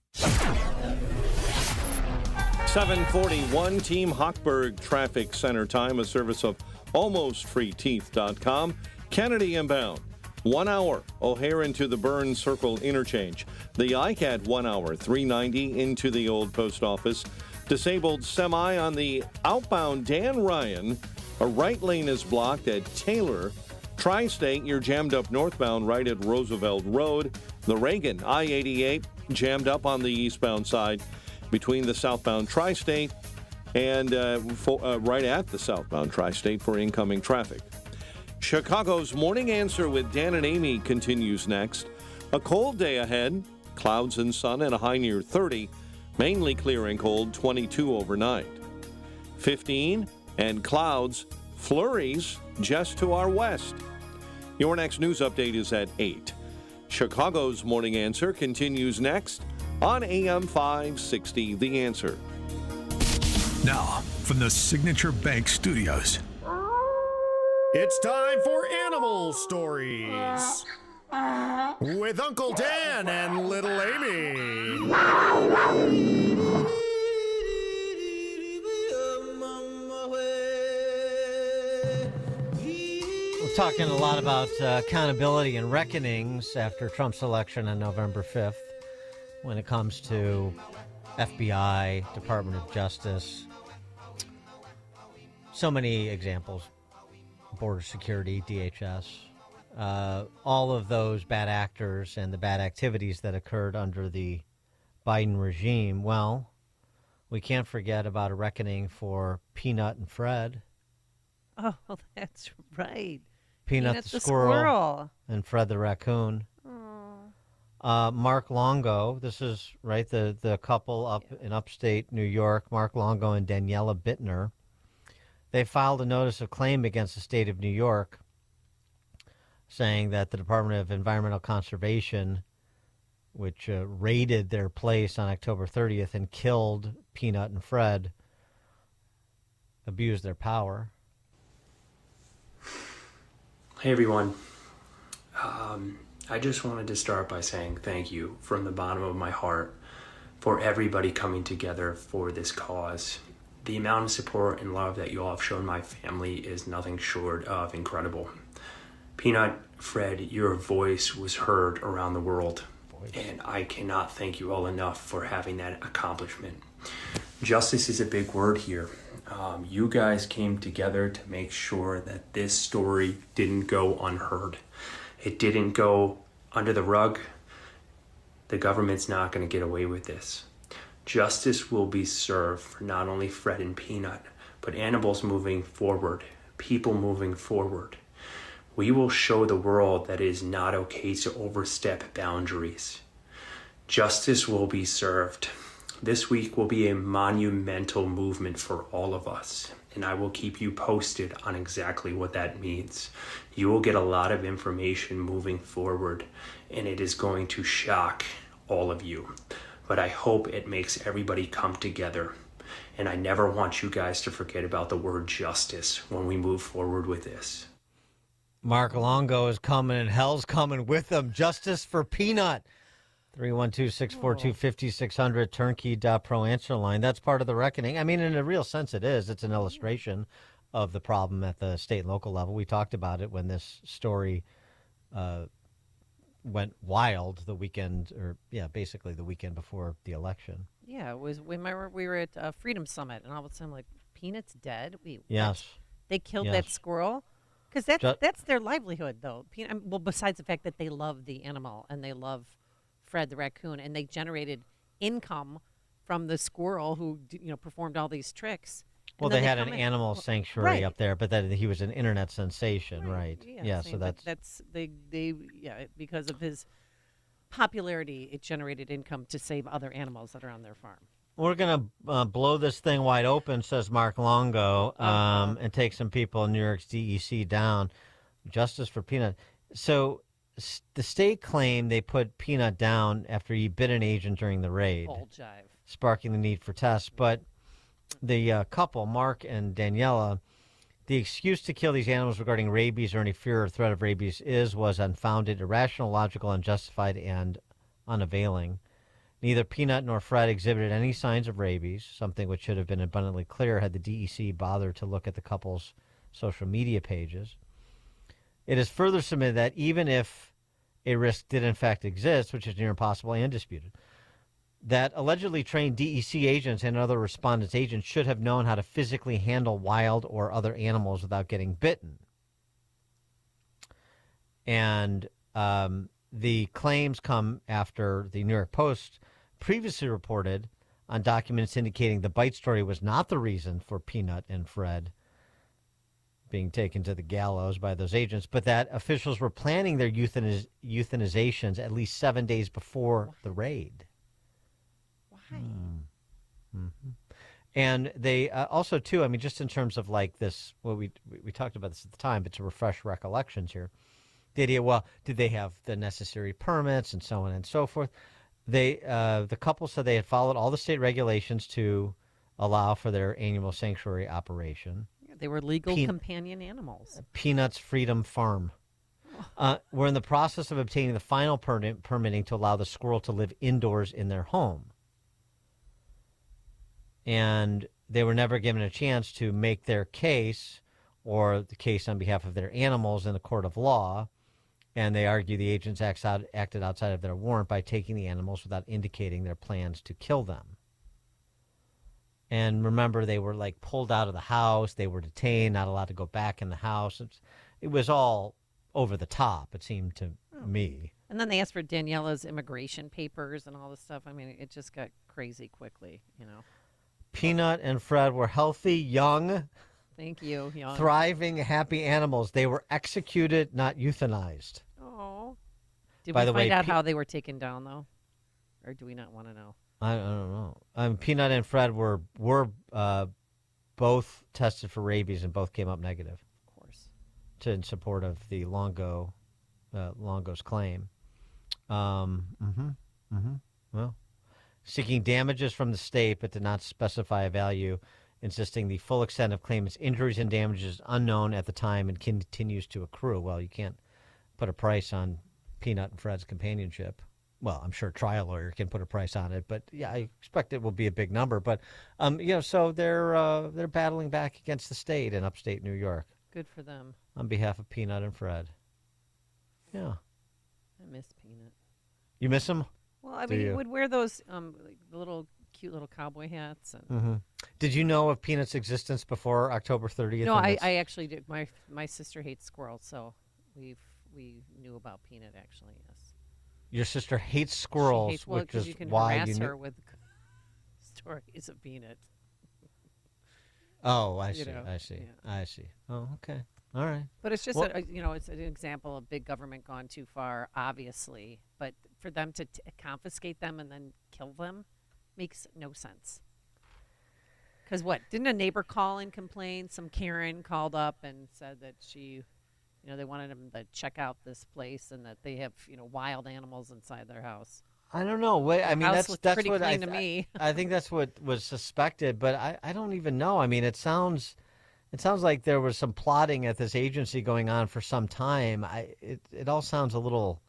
S15: 7:41 Team Hochberg Traffic Center time, a service of almostfreeteeth.com. Kennedy inbound, 1 hour, O'Hare into the Burns Circle interchange. The ICAT 1 hour, 390 into the old post office. Disabled semi on the outbound Dan Ryan. A right lane is blocked at Taylor. Tri-State, you're jammed up northbound right at Roosevelt Road. The Reagan I-88 jammed up on the eastbound side between the southbound Tri-State and right at the southbound Tri-State for incoming traffic. Chicago's Morning Answer with Dan and Amy continues next. A cold day ahead, clouds and sun and a high near 30, mainly clear and cold, 22 overnight. 15 and clouds, flurries just to our west. Your next news update is at 8. Chicago's Morning Answer continues next on AM 560, The Answer.
S12: Now, from the Signature Bank Studios.
S4: It's time for Animal Stories with Uncle Dan and Little Amy.
S2: We're talking a lot about accountability and reckonings after Trump's election on November 5th when it comes to FBI, Department of Justice. So many examples. Border Security, DHS, all of those bad actors and the bad activities that occurred under the Biden regime. Well, we can't forget about a reckoning for Peanut and Fred.
S23: Oh, that's right.
S2: Peanut the squirrel and Fred the raccoon. Mark Longo, this is right, the couple up in upstate New York, Mark Longo and Daniela Bittner. They filed a notice of claim against the state of New York saying that the Department of Environmental Conservation, which raided their place on October 30th and killed Peanut and Fred, abused their power.
S5: Hey, everyone. I just wanted to start by saying thank you from the bottom of my heart for everybody coming together for this cause. The amount of support and love that you all have shown my family is nothing short of incredible. Peanut, Fred, your voice was heard around the world, and I cannot thank you all enough for having that accomplishment. Justice is a big word here. You guys came together to make sure that this story didn't go unheard. It didn't go under the rug. The government's not going to get away with this. Justice will be served for not only Fred and Peanut, but animals moving forward, people moving forward. We will show the world that it is not okay to overstep boundaries. Justice will be served. This week will be a monumental movement for all of us, and I will keep you posted on exactly what that means. You will get a lot of information moving forward, and it is going to shock all of you. But I hope it makes everybody come together. And I never want you guys to forget about the word justice when we move forward with this.
S2: Mark Longo is coming and hell's coming with him. Justice for Peanut. 312-642-5600, turnkey.pro answer line. That's part of the reckoning. I mean, in a real sense it is. It's an illustration of the problem at the state and local level. We talked about it when this story went wild the weekend, basically the weekend before the election.
S23: Yeah, it was. Remember, we were at Freedom Summit, and all of a sudden, like, Peanut's dead.
S2: Yes,
S23: they killed that squirrel, because that's their livelihood, though. Peanut. Well, besides the fact that they love the animal and they love Fred the raccoon, and they generated income from the squirrel who performed all these tricks.
S2: Well, they had an animal sanctuary up there, but that he was an internet sensation, right?
S23: Yeah, so that's because of his popularity, it generated income to save other animals that are on their farm.
S2: We're going to blow this thing wide open, says Mark Longo, and take some people in New York's DEC down. Justice for Peanut. So the state claimed they put Peanut down after he bit an agent during the raid, sparking the need for tests. But the couple, Mark and Daniela, the excuse to kill these animals regarding rabies or any fear or threat of rabies was unfounded, irrational, illogical, unjustified, and unavailing. Neither Peanut nor Fred exhibited any signs of rabies, something which should have been abundantly clear had the DEC bothered to look at the couple's social media pages. It is further submitted that even if a risk did in fact exist, which is near impossible and disputed, that allegedly trained DEC agents and other respondents' agents should have known how to physically handle wild or other animals without getting bitten. And the claims come after the New York Post previously reported on documents indicating the bite story was not the reason for Peanut and Fred being taken to the gallows by those agents, but that officials were planning their euthanizations at least 7 days before the raid.
S23: Why?
S2: Mm-hmm. And they also, too, I mean, just in terms of like this, well, we talked about this at the time, but to refresh recollections here, the idea, well, did they have the necessary permits and so on and so forth? The couple said they had followed all the state regulations to allow for their annual sanctuary operation.
S23: They were legal companion animals.
S2: Peanut's Freedom Farm. We're in the process of obtaining the final permitting to allow the squirrel to live indoors in their home. And they were never given a chance to make their case or the case on behalf of their animals in the court of law. And they argue the agents acted outside of their warrant by taking the animals without indicating their plans to kill them. And remember, they were like pulled out of the house. They were detained, not allowed to go back in the house. It was all over the top, it seemed to me.
S23: And then they asked for Daniela's immigration papers and all this stuff. I mean, it just got crazy quickly, you know.
S2: Peanut and Fred were healthy, young,
S23: thank you, young,
S2: thriving, happy animals. They were executed, not euthanized.
S23: Oh. Did
S2: By
S23: we
S2: the
S23: find
S2: way,
S23: out how they were taken down, though? Or do we not want to know?
S2: I don't know. Peanut and Fred were both tested for rabies and both came up negative.
S23: Of course.
S2: In support of the Longo's claim. Well, seeking damages from the state but did not specify a value, insisting the full extent of claimant's injuries and damages is unknown at the time and continues to accrue. Well, you can't put a price on Peanut and Fred's companionship. Well, I'm sure a trial lawyer can put a price on it, but yeah, I expect it will be a big number. But so they're battling back against the state in upstate New York.
S23: Good for them.
S2: On behalf of Peanut and Fred. Yeah.
S23: I miss Peanut.
S2: You miss him?
S23: Well, I mean, he would wear those like, cute little cowboy hats. And
S2: mm-hmm. Did you know of Peanut's existence before October 30th?
S23: No, I actually did. My sister hates squirrels, so we knew about Peanut actually. Yes.
S2: Your sister hates squirrels, which is
S23: you can
S2: why
S23: harass
S2: you knew.
S23: her with stories of Peanut.
S2: Oh, I see.
S23: know,
S2: I see.
S23: yeah.
S2: I see. Oh, okay. All right.
S23: But it's just,
S2: Well-
S23: it's an example of big government gone too far, obviously. But for them to confiscate them and then kill them makes no sense. Because what? Didn't a neighbor call and complain? Some Karen called up and said that she, they wanted them to check out this place and that they have, wild animals inside their house.
S2: I don't know. Wait, I mean,
S23: House
S2: that's
S23: looked
S2: that's
S23: pretty
S2: what
S23: clean to me.
S2: I think that's what was suspected, but I don't even know. I mean, it sounds like there was some plotting at this agency going on for some time. It all sounds a little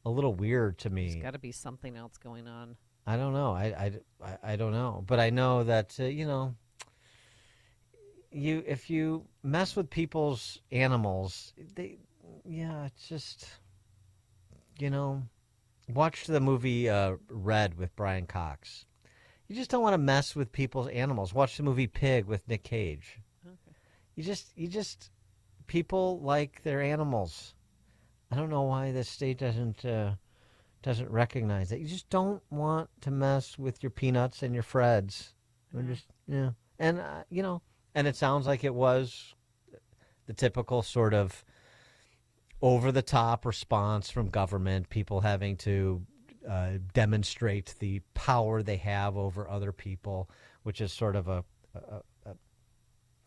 S2: weird to me.
S23: There's got to be something else going on.
S2: I don't know. I don't know, but I know that if you mess with people's animals, it's just watch the movie Red with Brian Cox. You just don't want to mess with people's animals. Watch the movie Pig with Nick Cage.
S23: Okay.
S2: You just people like their animals. I don't know why the state doesn't recognize that. You just don't want to mess with your Peanuts and your Freds. And and it sounds like it was the typical sort of over-the-top response from government, people having to demonstrate the power they have over other people, which is sort of a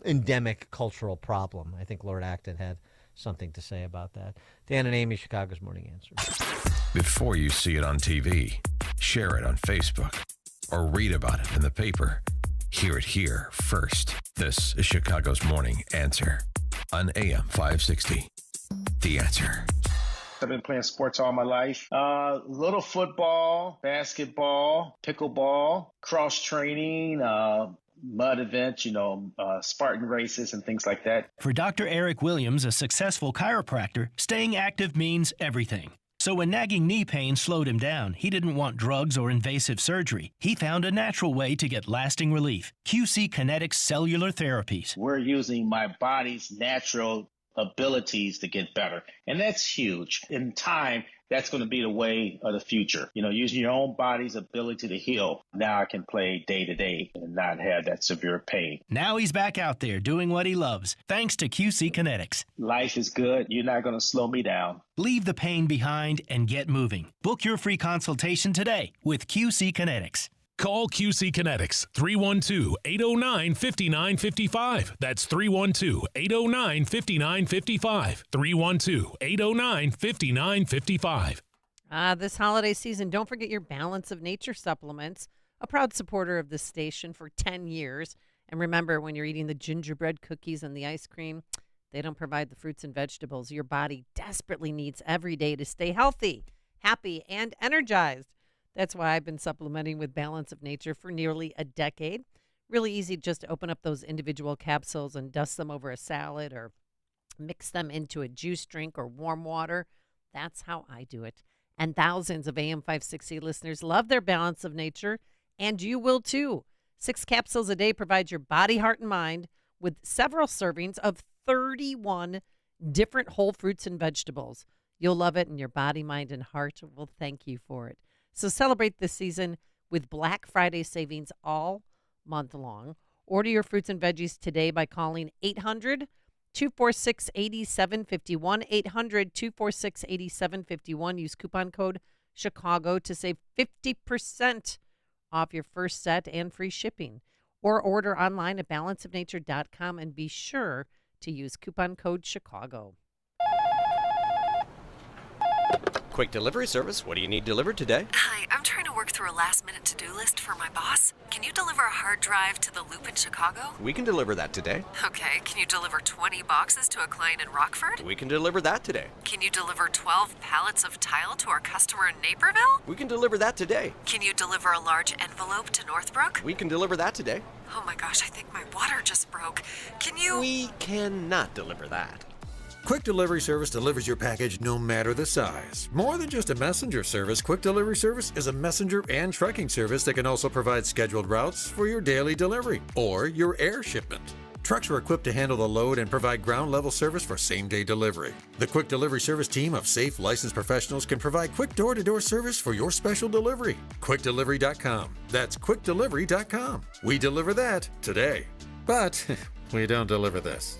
S2: endemic cultural problem. I think Lord Acton had something to say about that. Dan and Amy, Chicago's Morning Answer.
S12: Before you see it on TV, share it on Facebook, or read about it in the paper. Hear it here first. This is Chicago's Morning Answer on AM 560. The Answer.
S6: I've been playing sports all my life. Little football, basketball, pickleball, cross training, mud events, Spartan races and things like that.
S18: For Dr. Eric Williams, a successful chiropractor, staying active means everything. So when nagging knee pain slowed him down, he didn't want drugs or invasive surgery. He found a natural way to get lasting relief. QC Kinetics Cellular Therapies.
S6: We're using my body's natural abilities to get better. And that's huge. In time, that's going to be the way of the future. Using your own body's ability to heal. Now I can play day to day and not have that severe pain.
S18: Now he's back out there doing what he loves, thanks to QC Kinetics.
S6: Life is good. You're not going to slow me down.
S18: Leave the pain behind and get moving. Book your free consultation today with QC Kinetics.
S19: Call QC Kinetics 312-809-5955. That's 312-809-5955. 312-809-5955.
S23: This holiday season, don't forget your Balance of Nature supplements. A proud supporter of this station for 10 years. And remember, when you're eating the gingerbread cookies and the ice cream, they don't provide the fruits and vegetables your body desperately needs every day to stay healthy, happy, and energized. That's why I've been supplementing with Balance of Nature for nearly a decade. Really easy just to open up those individual capsules and dust them over a salad or mix them into a juice drink or warm water. That's how I do it. And thousands of AM 560 listeners love their Balance of Nature, and you will too. 6 capsules a day provides your body, heart, and mind with several servings of 31 different whole fruits and vegetables. You'll love it, and your body, mind, and heart will thank you for it. So celebrate this season with Black Friday savings all month long. Order your fruits and veggies today by calling 800-246-8751, 800-246-8751. Use coupon code Chicago to save 50% off your first set and free shipping. Or order online at balanceofnature.com and be sure to use coupon code Chicago.
S20: Quick delivery service. What do you need delivered today?
S16: Hi, I'm trying to work through a last-minute to-do list for my boss. Can you deliver a hard drive to the Loop in Chicago?
S20: We can deliver that today.
S16: Okay, can you deliver 20 boxes to a client in Rockford?
S20: We can deliver that today.
S16: Can you deliver 12 pallets of tile to our customer in Naperville?
S20: We can deliver that today.
S16: Can you deliver a large envelope to Northbrook?
S20: We can deliver that today.
S16: Oh my gosh, I think my water just broke. Can you...
S20: We cannot deliver that.
S21: Quick Delivery Service delivers your package no matter the size. More than just a messenger service, Quick Delivery Service is a messenger and trucking service that can also provide scheduled routes for your daily delivery or your air shipment. Trucks are equipped to handle the load and provide ground-level service for same-day delivery. The Quick Delivery Service team of safe, licensed professionals can provide quick door-to-door service for your special delivery. QuickDelivery.com. That's QuickDelivery.com. We deliver that today. But we don't deliver this.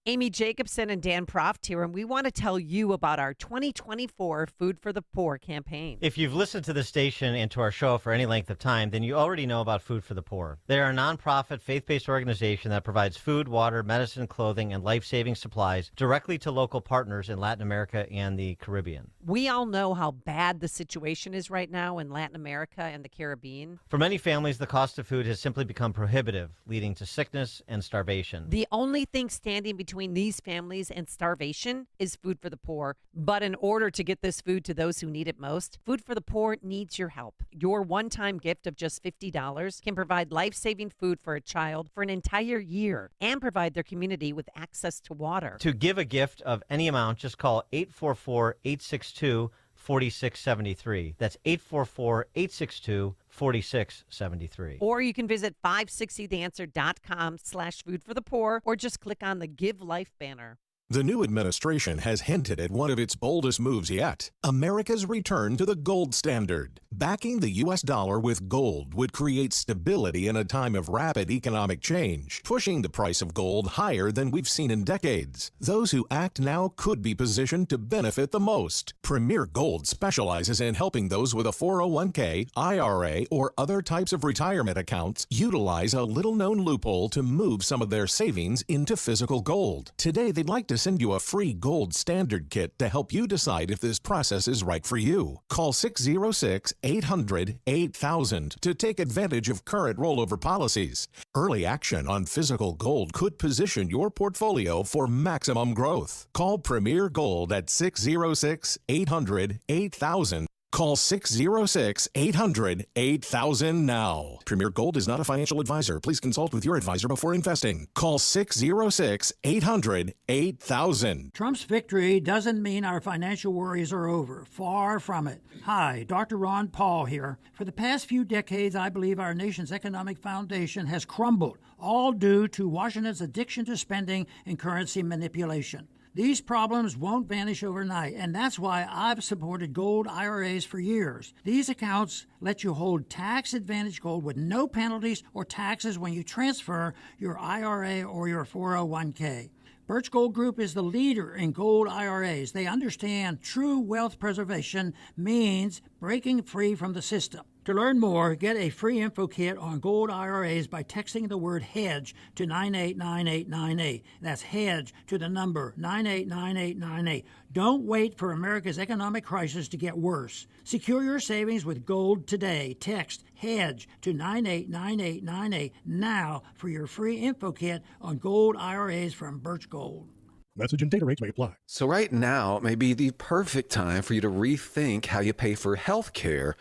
S23: Amy Jacobson and Dan Proft here, and we want to tell you about our 2024 Food for the Poor campaign.
S2: If you've listened to the station and to our show for any length of time, then you already know about Food for the Poor. They're a nonprofit, faith-based organization that provides food, water, medicine, clothing, and life-saving supplies directly to local partners in Latin America and the Caribbean.
S23: We all know how bad the situation is right now in Latin America and the Caribbean.
S2: For many families, the cost of food has simply become prohibitive, leading to sickness and starvation.
S23: The only thing standing between these families and starvation is Food for the Poor. But in order to get this food to those who need it most, Food for the Poor needs your help. Your one-time gift of just $50 can provide life-saving food for a child for an entire year and provide their community with access to water.
S2: To give a gift of any amount, just call 844-862-4673. That's 844-862-4673.
S23: Or you can visit 560theanswer.com/foodforthepoor or just click on the Give Life banner.
S12: The new administration has hinted at one of its boldest moves yet, America's return to the gold standard. Backing the U.S. dollar with gold would create stability in a time of rapid economic change, pushing the price of gold higher than we've seen in decades. Those who act now could be positioned to benefit the most. Premier Gold specializes in helping those with a 401k, IRA, or other types of retirement accounts utilize a little-known loophole to move some of their savings into physical gold. Today, they'd like to
S19: to send you a free gold standard kit to help you decide if this process is right for you. Call 606-800-8000 to take advantage of current rollover policies. Early action on physical gold could position your portfolio for maximum growth. Call Premier Gold at 606-800-8000. Call 606-800-8000 now. Premier Gold is not a financial advisor. Please consult with your advisor before investing. Call 606-800-8000.
S1: Trump's victory doesn't mean our financial worries are over. Far from it. Hi, Dr. Ron Paul here. For the past few decades, I believe our nation's economic foundation has crumbled, all due to Washington's addiction to spending and currency manipulation. These problems won't vanish overnight, and that's why I've supported gold IRAs for years. These accounts let you hold tax-advantaged gold with no penalties or taxes when you transfer your IRA or your 401k. Birch Gold Group is the leader in gold IRAs. They understand true wealth preservation means breaking free from the system. To learn more, get a free info kit on gold IRAs by texting the word HEDGE to 989898. That's HEDGE to the number 989898. Don't wait for America's economic crisis to get worse. Secure your savings with gold today. Text HEDGE to 989898 now for your free info kit on gold IRAs from Birch Gold.
S4: Message and data rates may apply.
S7: So right now may be the perfect time for you to rethink how you pay for health care.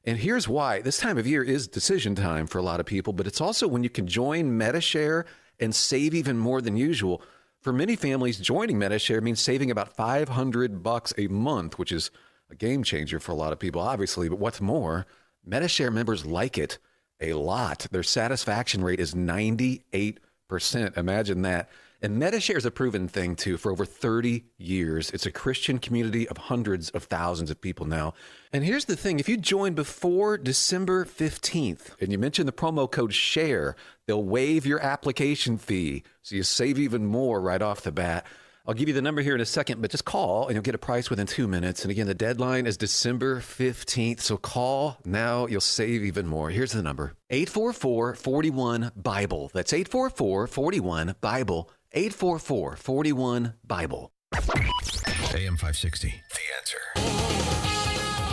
S7: And here's why. This time of year is decision time for a lot of people, but it's also when you can join MediShare and save even more than usual. For many families, joining MediShare means saving about $500 a month, which is a game changer for a lot of people, obviously. But what's more, MediShare members like it a lot. Their satisfaction rate is 98%. Imagine that. And MediShare is a proven thing, too, for over 30 years. It's a Christian community of hundreds of thousands of people now. And here's the thing. If you join before December 15th and you mention the promo code SHARE, they'll waive your application fee, so you save even more right off the bat. I'll give you the number here in a second, but just call and you'll get a price within 2 minutes. And again, the deadline is December 15th, so call now. You'll save even more. Here's the number. 844-41-BIBLE. That's 844-41-BIBLE. 844-41-BIBLE.
S12: AM 560, The Answer.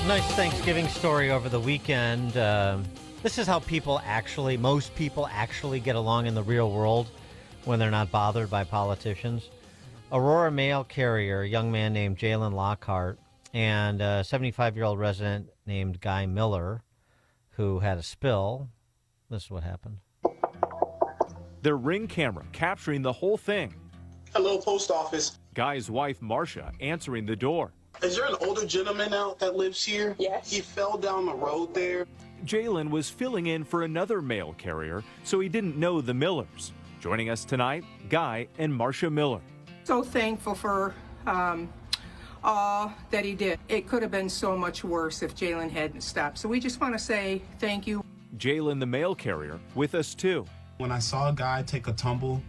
S2: Nice Thanksgiving story over the weekend. This is how most people actually get along in the real world when they're not bothered by politicians. Aurora mail carrier, a young man named Jalen Lockhart, and a 75-year-old resident named Guy Miller, who had a spill. This is what happened.
S8: Their Ring camera capturing the whole thing.
S22: Hello, post office.
S8: Guy's wife, Marcia, answering the door.
S22: Is there an older gentleman now that lives here?
S24: Yes.
S22: He fell down the road there.
S8: Jalen was filling in for another mail carrier, so he didn't know the Millers. Joining us tonight, Guy and Marcia Miller.
S24: So thankful for all that he did. It could have been so much worse if Jalen hadn't stopped. So we just want to say thank you.
S8: Jalen, the mail carrier, with us too.
S22: When I saw a guy take a tumble,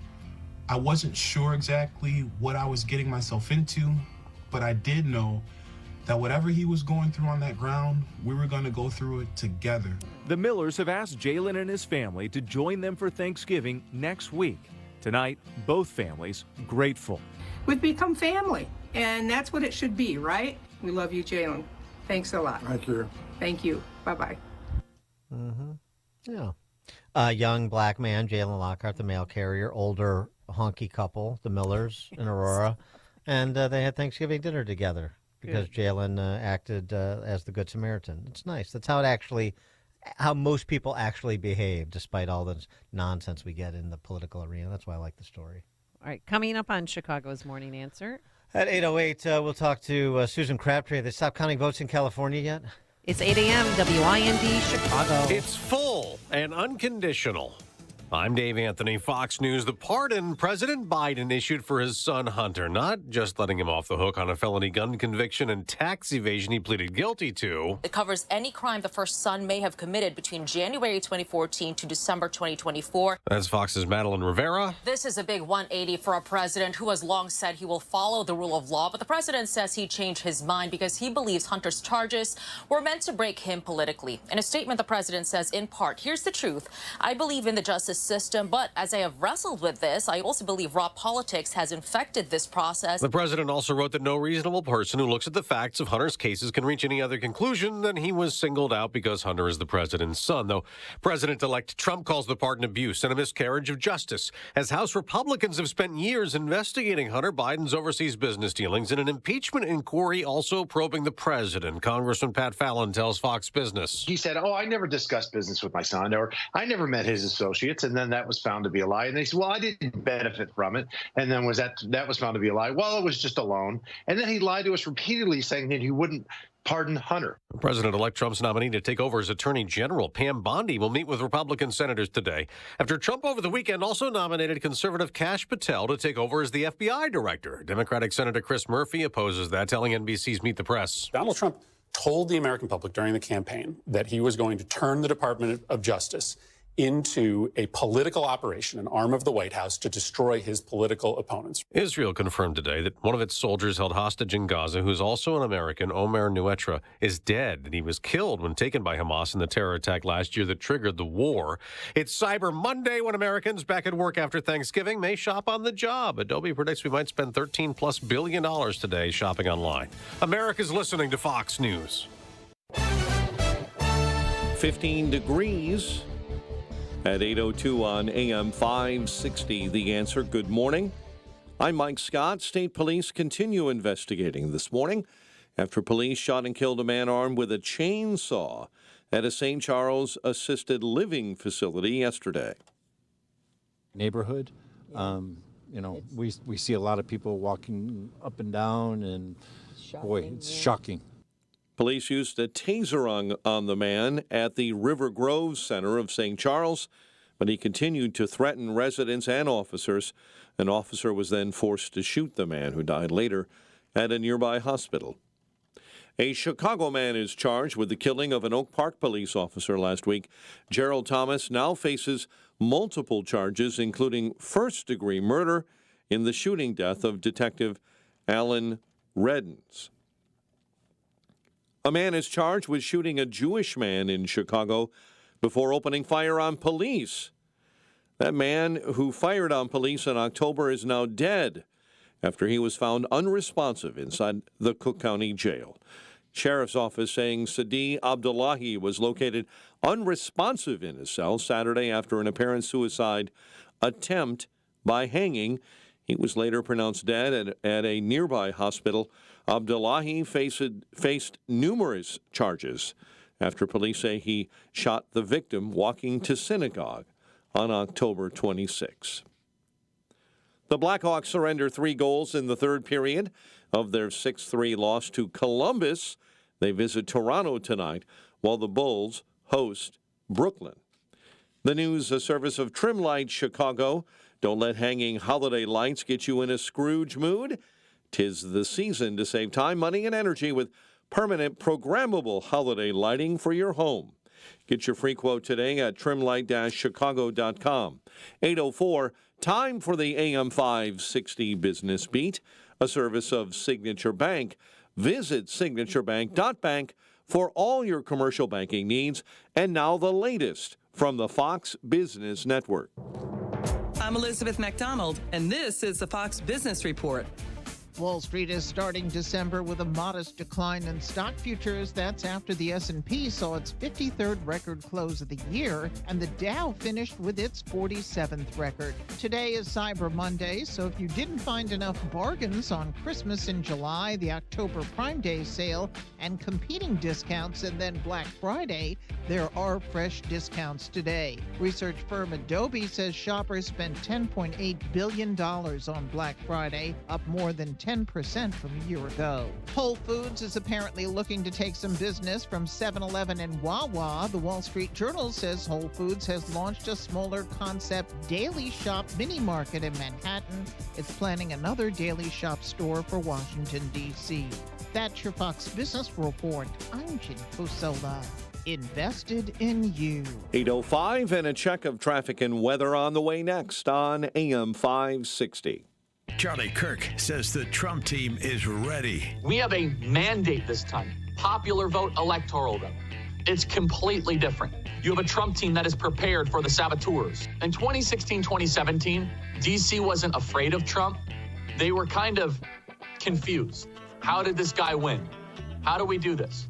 S22: I wasn't sure exactly what I was getting myself into, but I did know that whatever he was going through on that ground, we were going to go through it together.
S8: The Millers have asked Jalen and his family to join them for Thanksgiving next week. Tonight, both families grateful.
S24: We've become family, and that's what it should be, right? We love you, Jalen. Thanks a lot.
S22: Thank you.
S24: Thank you. Bye-bye.
S2: Mm-hmm. Yeah. A young black man, Jalen Lockhart, the mail carrier, older honky couple, the Millers in Aurora, and they had Thanksgiving dinner together because Jalen acted as the Good Samaritan. It's nice. That's how most people actually behave, despite all the nonsense we get in the political arena. That's why I like the story.
S23: All right, coming up on Chicago's Morning Answer.
S2: At 8:08, we'll talk to Susan Crabtree. Have they stopped counting votes in California yet?
S23: It's 8 a.m. WIND Chicago.
S26: It's full and unconditional. I'm Dave Anthony, Fox News. The pardon President Biden issued for his son Hunter, not just letting him off the hook on a felony gun conviction and tax evasion he pleaded guilty to.
S27: It covers any crime the first son may have committed between January 2014 to December 2024.
S26: That's Fox's Madeline Rivera.
S27: This is a big 180 for a president who has long said he will follow the rule of law, but the president says he changed his mind because he believes Hunter's charges were meant to break him politically. In a statement, the president says, in part, here's the truth. I believe in the justice justice system. But as I have wrestled with this, I also believe raw politics has infected this process.
S26: The president also wrote that no reasonable person who looks at the facts of Hunter's cases can reach any other conclusion than he was singled out because Hunter is the president's son, though President-elect Trump calls the pardon abuse and a miscarriage of justice, as House Republicans have spent years investigating Hunter Biden's overseas business dealings in an impeachment inquiry also probing the president. Congressman Pat Fallon tells Fox Business.
S3: He said, I never discussed business with my son, or I never met his associates, and then that was found to be a lie. And they said, well, I didn't benefit from it, and then that was found to be a lie. Well, it was just a loan. And then he lied to us repeatedly, saying that he wouldn't pardon Hunter.
S26: President-elect Trump's nominee to take over as Attorney General, Pam Bondi, will meet with Republican senators today after Trump over the weekend also nominated conservative Kash Patel to take over as the FBI director. Democratic Senator Chris Murphy opposes that, telling NBC's Meet the Press.
S9: Donald Trump told the American public during the campaign that he was going to turn the Department of Justice into a political operation, an arm of the White House, to destroy his political opponents.
S26: Israel confirmed today that one of its soldiers held hostage in Gaza, who's also an American, Omer Nuetra, is dead, and he was killed when taken by Hamas in the terror attack last year that triggered the war. It's Cyber Monday when Americans back at work after Thanksgiving may shop on the job. Adobe predicts we might spend $13+ billion today shopping online. America's listening to Fox News.
S15: 15 degrees. At 8:02 on AM 560, The Answer. Good morning. I'm Mike Scott. State police continue investigating this morning after police shot and killed a man armed with a chainsaw at a St. Charles assisted living facility yesterday.
S10: Neighborhood, we see a lot of people walking up and down, and boy, it's shocking.
S15: Police used a taser on the man at the River Grove Center of St. Charles, but he continued to threaten residents and officers. An officer was then forced to shoot the man, who died later at a nearby hospital. A Chicago man is charged with the killing of an Oak Park police officer last week. Gerald Thomas now faces multiple charges, including first-degree murder in the shooting death of Detective Alan Reddens. A man is charged with shooting a Jewish man in Chicago before opening fire on police. That man who fired on police in October is now dead after he was found unresponsive inside the Cook County Jail. Sheriff's office saying Sadi Abdullahi was located unresponsive in his cell Saturday after an apparent suicide attempt by hanging. He was later pronounced dead at a nearby hospital. Abdullahi faced numerous charges after police say he shot the victim walking to synagogue on October 26. The Blackhawks surrender 3 goals in the third period of their 6-3 loss to Columbus. They visit Toronto tonight while the Bulls host Brooklyn. The news service of Trimlight Chicago. Don't let hanging holiday lights get you in a Scrooge mood. 'Tis the season to save time, money, and energy with permanent programmable holiday lighting for your home. Get your free quote today at trimlight-chicago.com. 8:04, time for the AM 560 Business Beat, a service of Signature Bank. Visit signaturebank.bank for all your commercial banking needs. And now the latest from the Fox Business Network.
S11: I'm Elizabeth McDonald, and this is the Fox Business Report.
S13: Wall Street is starting December with a modest decline in stock futures. That's after the S&P saw its 53rd record close of the year, and the Dow finished with its 47th record. Today is Cyber Monday, so if you didn't find enough bargains on Christmas in July, the October Prime Day sale, and competing discounts, and then Black Friday, there are fresh discounts today. Research firm Adobe says shoppers spent $10.8 billion on Black Friday, up more than 10% from a year ago. Whole Foods is apparently looking to take some business from 7-Eleven and Wawa. The Wall Street Journal says Whole Foods has launched a smaller concept Daily Shop mini market in Manhattan. It's planning another Daily Shop store for Washington, D.C. That's your Fox Business Report. I'm Jen Cosola. Invested in you.
S15: 8:05 and a check of traffic and weather on the way next on AM 560.
S12: Charlie Kirk says the Trump team is ready.
S14: We have a mandate this time. Popular vote, electoral vote.
S5: It's completely different. You have a Trump team that is prepared for the saboteurs. In 2016, 2017, D.C. wasn't afraid of Trump. They were kind of confused. How did this guy win? How do we do this?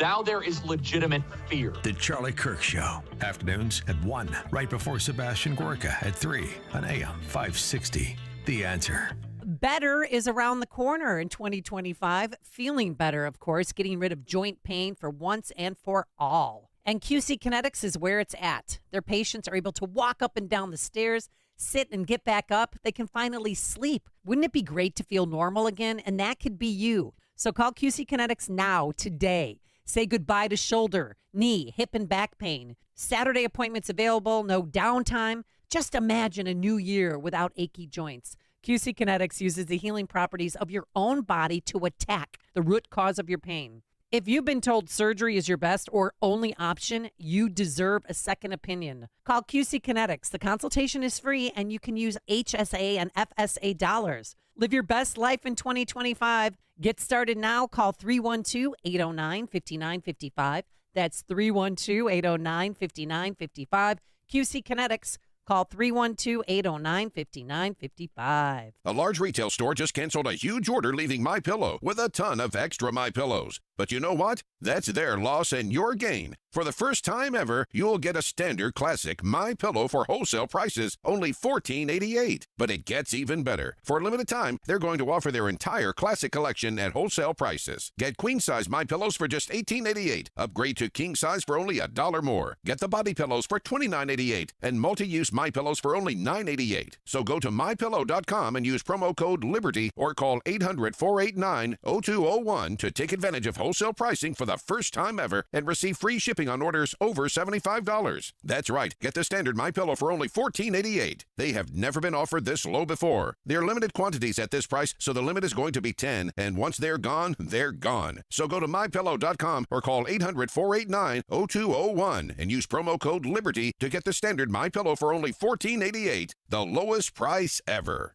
S5: Now there is legitimate fear.
S12: The Charlie Kirk Show. Afternoons at 1, right before Sebastian Gorka at 3 on AM 560. The Answer.
S23: Better is around the corner in 2025. Feeling better, of course, getting rid of joint pain for once and for all. And QC Kinetics is where it's at. Their patients are able to walk up and down the stairs, sit and get back up. They can finally sleep. Wouldn't it be great to feel normal again? And that could be you. So call QC Kinetics now, today. Say goodbye to shoulder, knee, hip, and back pain. Saturday appointments available, no downtime. Just imagine a new year without achy joints. QC Kinetics uses the healing properties of your own body to attack the root cause of your pain. If you've been told surgery is your best or only option, you deserve a second opinion. Call QC Kinetics. The consultation is free, and you can use HSA and FSA dollars. Live your best life in 2025. Get started now. Call 312-809-5955. That's 312-809-5955. QC Kinetics. Call 312-809-5955.
S6: A large retail store just canceled a huge order, leaving MyPillow with a ton of extra MyPillows. But you know what? That's their loss and your gain. For the first time ever, you'll get a standard classic MyPillow for wholesale prices, only $14.88. But it gets even better. For a limited time, they're going to offer their entire classic collection at wholesale prices. Get queen-size MyPillows for just $18.88. Upgrade to king size for only $1 more. Get the body pillows for $29.88 and multi-use MyPillows for only $9.88. So go to MyPillow.com and use promo code LIBERTY or call 800-489-0201 to take advantage of wholesale pricing for the first time ever and receive free shipping on orders over $75. That's right. Get the standard MyPillow for only $14.88. They have never been offered this low before. They're limited quantities at this price, so the limit is going to be 10, and once they're gone, they're gone. So go to MyPillow.com or call 800-489-0201 and use promo code LIBERTY to get the standard MyPillow for only $14.88, the lowest price ever.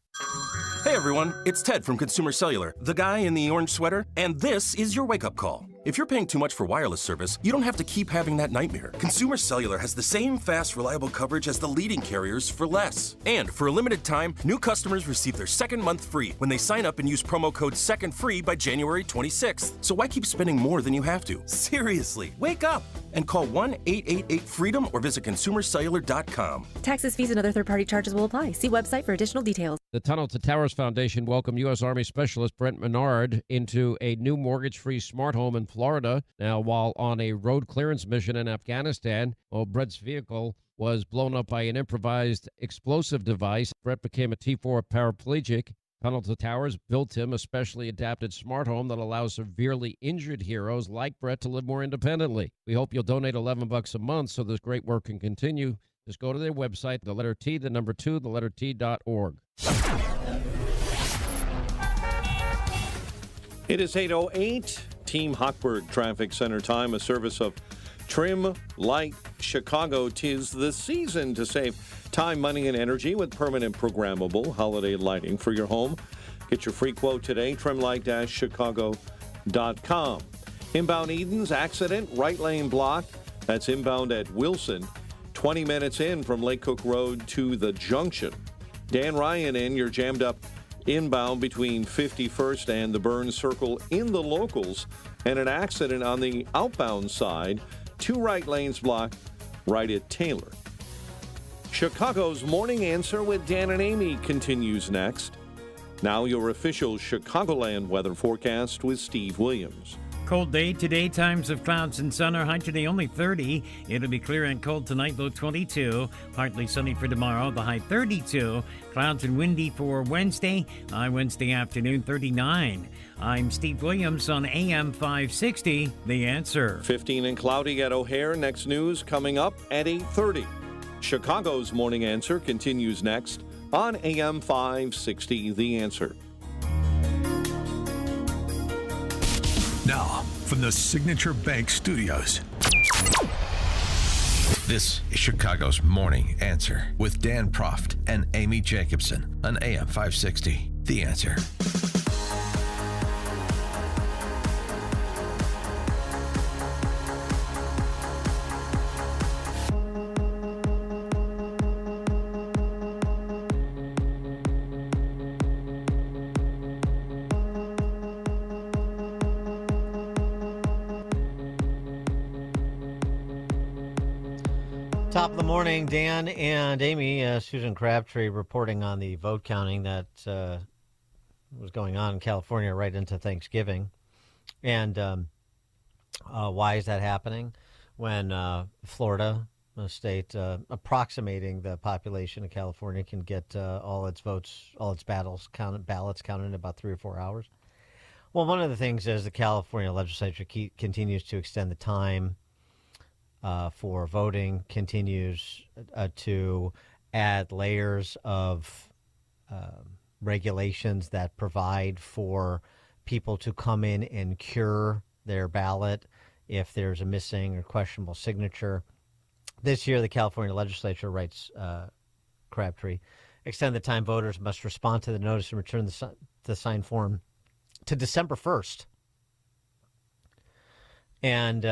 S14: Hey everyone, it's Ted from Consumer Cellular, the guy in the orange sweater, and this is your wake-up call. If you're paying too much for wireless service, you don't have to keep having that nightmare. Consumer Cellular has the same fast, reliable coverage as the leading carriers for less. And for a limited time, new customers receive their second month free when they sign up and use promo code SECONDFREE by January 26th. So why keep spending more than you have to? Seriously, wake up and call 1-888-FREEDOM or visit consumercellular.com.
S16: Taxes, fees, and other third-party charges will apply. See website for additional details.
S17: The Tunnel to Towers Foundation welcomed U.S. Army Specialist Brent Menard into a new mortgage-free smart home in Florida. Now, while on a road clearance mission in Afghanistan, Brent's vehicle was blown up by an improvised explosive device. Brent became a T4 paraplegic. Tunnel to Towers built him a specially adapted smart home that allows severely injured heroes like Brett to live more independently. We hope you'll donate $11 a month so this great work can continue. Just go to their website, the letter T, the number 2, the letter T.org.
S15: It is 8:08. Team Hochberg Traffic Center time, a service of Trim Light Chicago. 'Tis the season to save time, money, and energy with permanent programmable holiday lighting for your home. Get your free quote today, trimlight-chicago.com. Inbound Edens, accident, right lane blocked. That's inbound at Wilson. 20 minutes in from Lake Cook Road to the junction. Dan Ryan in, you're jammed up inbound between 51st and the Burns Circle in the locals, and an accident on the outbound side. 2 right lanes blocked right at Taylor. Chicago's Morning Answer with Dan and Amy continues next. Now your official Chicagoland weather forecast with Steve Williams.
S18: Cold day today, times of clouds and sun. Our high today only 30. It'll be clear and cold tonight, low 22. Partly sunny for tomorrow, the high 32. Clouds and windy for Wednesday, high Wednesday afternoon 39. I'm Steve Williams on AM 560, The Answer.
S15: 15 and cloudy at O'Hare. Next news coming up at 8:30. Chicago's Morning Answer continues next on AM 560, The Answer.
S12: Now, from the Signature Bank Studios, this is Chicago's Morning Answer with Dan Proft and Amy Jacobson on AM 560, The Answer.
S2: Top of the morning, Dan and Amy. Susan Crabtree reporting on the vote counting that was going on in California right into Thanksgiving. And why is that happening when Florida, a state approximating the population of California, can get all its votes, all its ballots counted in about 3 or 4 hours? Well, one of the things is the California legislature continues to extend the time for voting, continues to add layers of regulations that provide for people to come in and cure their ballot if there's a missing or questionable signature. This year, the California legislature, writes Crabtree, extend the time voters must respond to the notice and return the signed form to December 1st. And,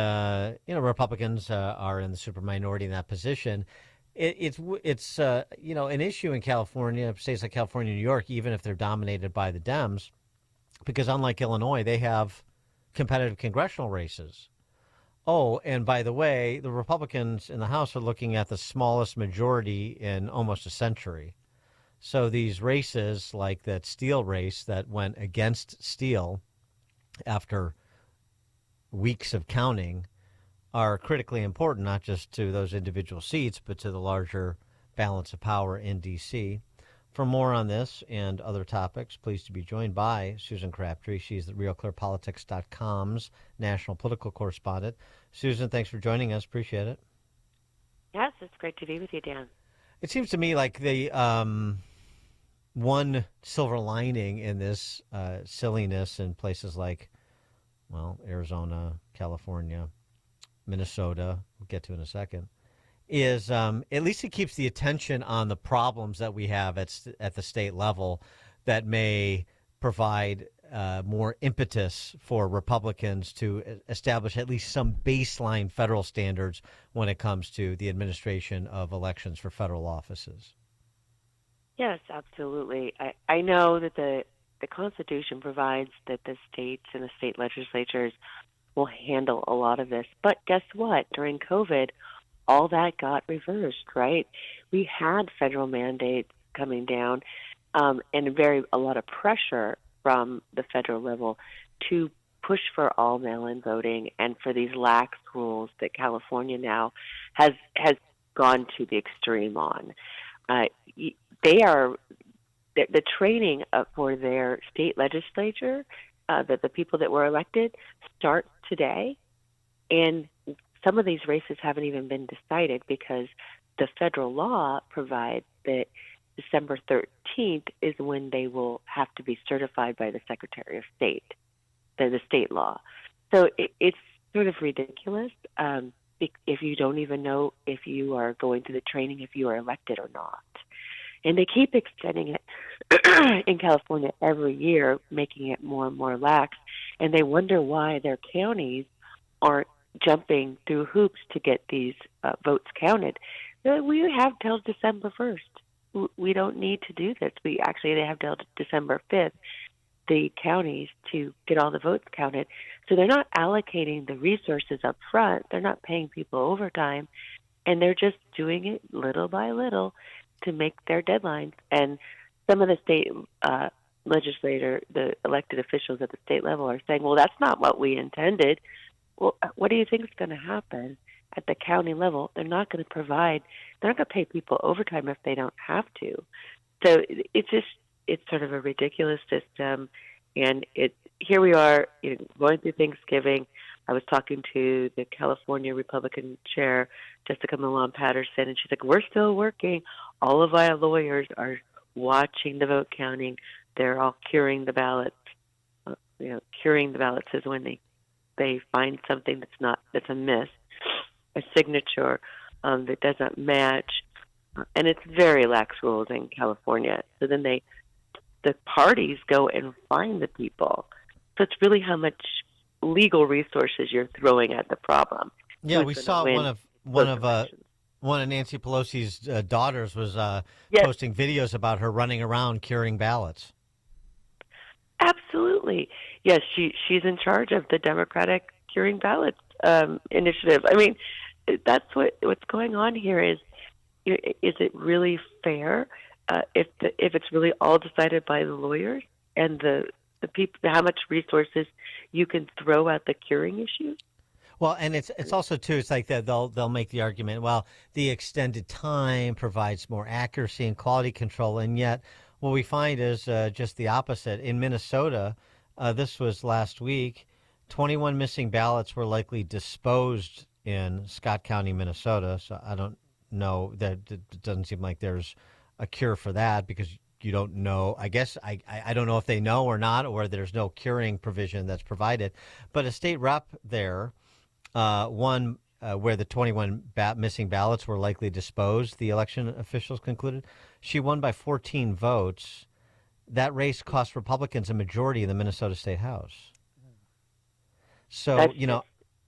S2: Republicans are in the super minority in that position. It's an issue in California, states like California and New York, even if they're dominated by the Dems, because unlike Illinois, they have competitive congressional races. Oh, and by the way, the Republicans in the House are looking at the smallest majority in almost a century. So these races, like that Steele race that went against Steele after weeks of counting, are critically important, not just to those individual seats, but to the larger balance of power in D.C. For more on this and other topics, pleased to be joined by Susan Crabtree. She's the RealClearPolitics.com's national political correspondent. Susan, thanks for joining us. Appreciate it.
S1: Yes, it's great to be with you, Dan.
S2: It seems to me like the one silver lining in this silliness in places like, Arizona, California, Minnesota, we'll get to in a second, is at least it keeps the attention on the problems that we have at the state level that may provide more impetus for Republicans to establish at least some baseline federal standards when it comes to the administration of elections for federal offices.
S1: Yes, absolutely. I know that the Constitution provides that the states and the state legislatures will handle a lot of this. But guess what? During COVID, all that got reversed, right? We had federal mandates coming down and a lot of pressure from the federal level to push for all mail-in voting and for these lax rules that California now has gone to the extreme on. The training for their state legislature, the people that were elected, starts today. And some of these races haven't even been decided because the federal law provides that December 13th is when they will have to be certified by the Secretary of State, the state law. So it's sort of ridiculous if you don't even know if you are going through the training, if you are elected or not. And they keep extending it in California every year, making it more and more lax. And they wonder why their counties aren't jumping through hoops to get these votes counted. We have till December 1st. We don't need to do this. They have till December 5th, the counties, to get all the votes counted. So they're not allocating the resources up front. They're not paying people overtime. And they're just doing it little by little to make their deadlines. And some of the state the elected officials at the state level are saying, well, that's not what we intended. Well, what do you think is going to happen at the county level? They're not going to pay people overtime if they don't have to. So it's sort of a ridiculous system. And here we are, going through Thanksgiving. I was talking to the California Republican chair, Jessica Milan Patterson, and she's like, we're still working. All of our lawyers are watching the vote counting. They're all curing the ballots. Curing the ballots is when they find something that's amiss, a signature that doesn't match. And it's very lax rules in California. So then the parties go and find the people. So it's really how much legal resources you're throwing at the problem.
S2: Yeah, we saw one of Nancy Pelosi's daughters was posting videos about her running around curing ballots.
S1: Absolutely. Yes, she's in charge of the Democratic Curing Ballots initiative. I mean, that's what's going on here. Is it really fair if it's really all decided by the lawyers and the people, how much resources you can throw at the curing issue?
S2: Well, and it's also too. It's like that they'll make the argument. Well, the extended time provides more accuracy and quality control, and yet what we find is just the opposite. In Minnesota, this was last week. 21 missing ballots were likely disposed in Scott County, Minnesota. So I don't know that it doesn't seem like there's a cure for that because you don't know. I guess I don't know if they know or not, or there's no curing provision that's provided. But a state rep there. One where the 21 missing ballots were likely disposed, the election officials concluded. She won by 14 votes. That race cost Republicans a majority in the Minnesota State House. So,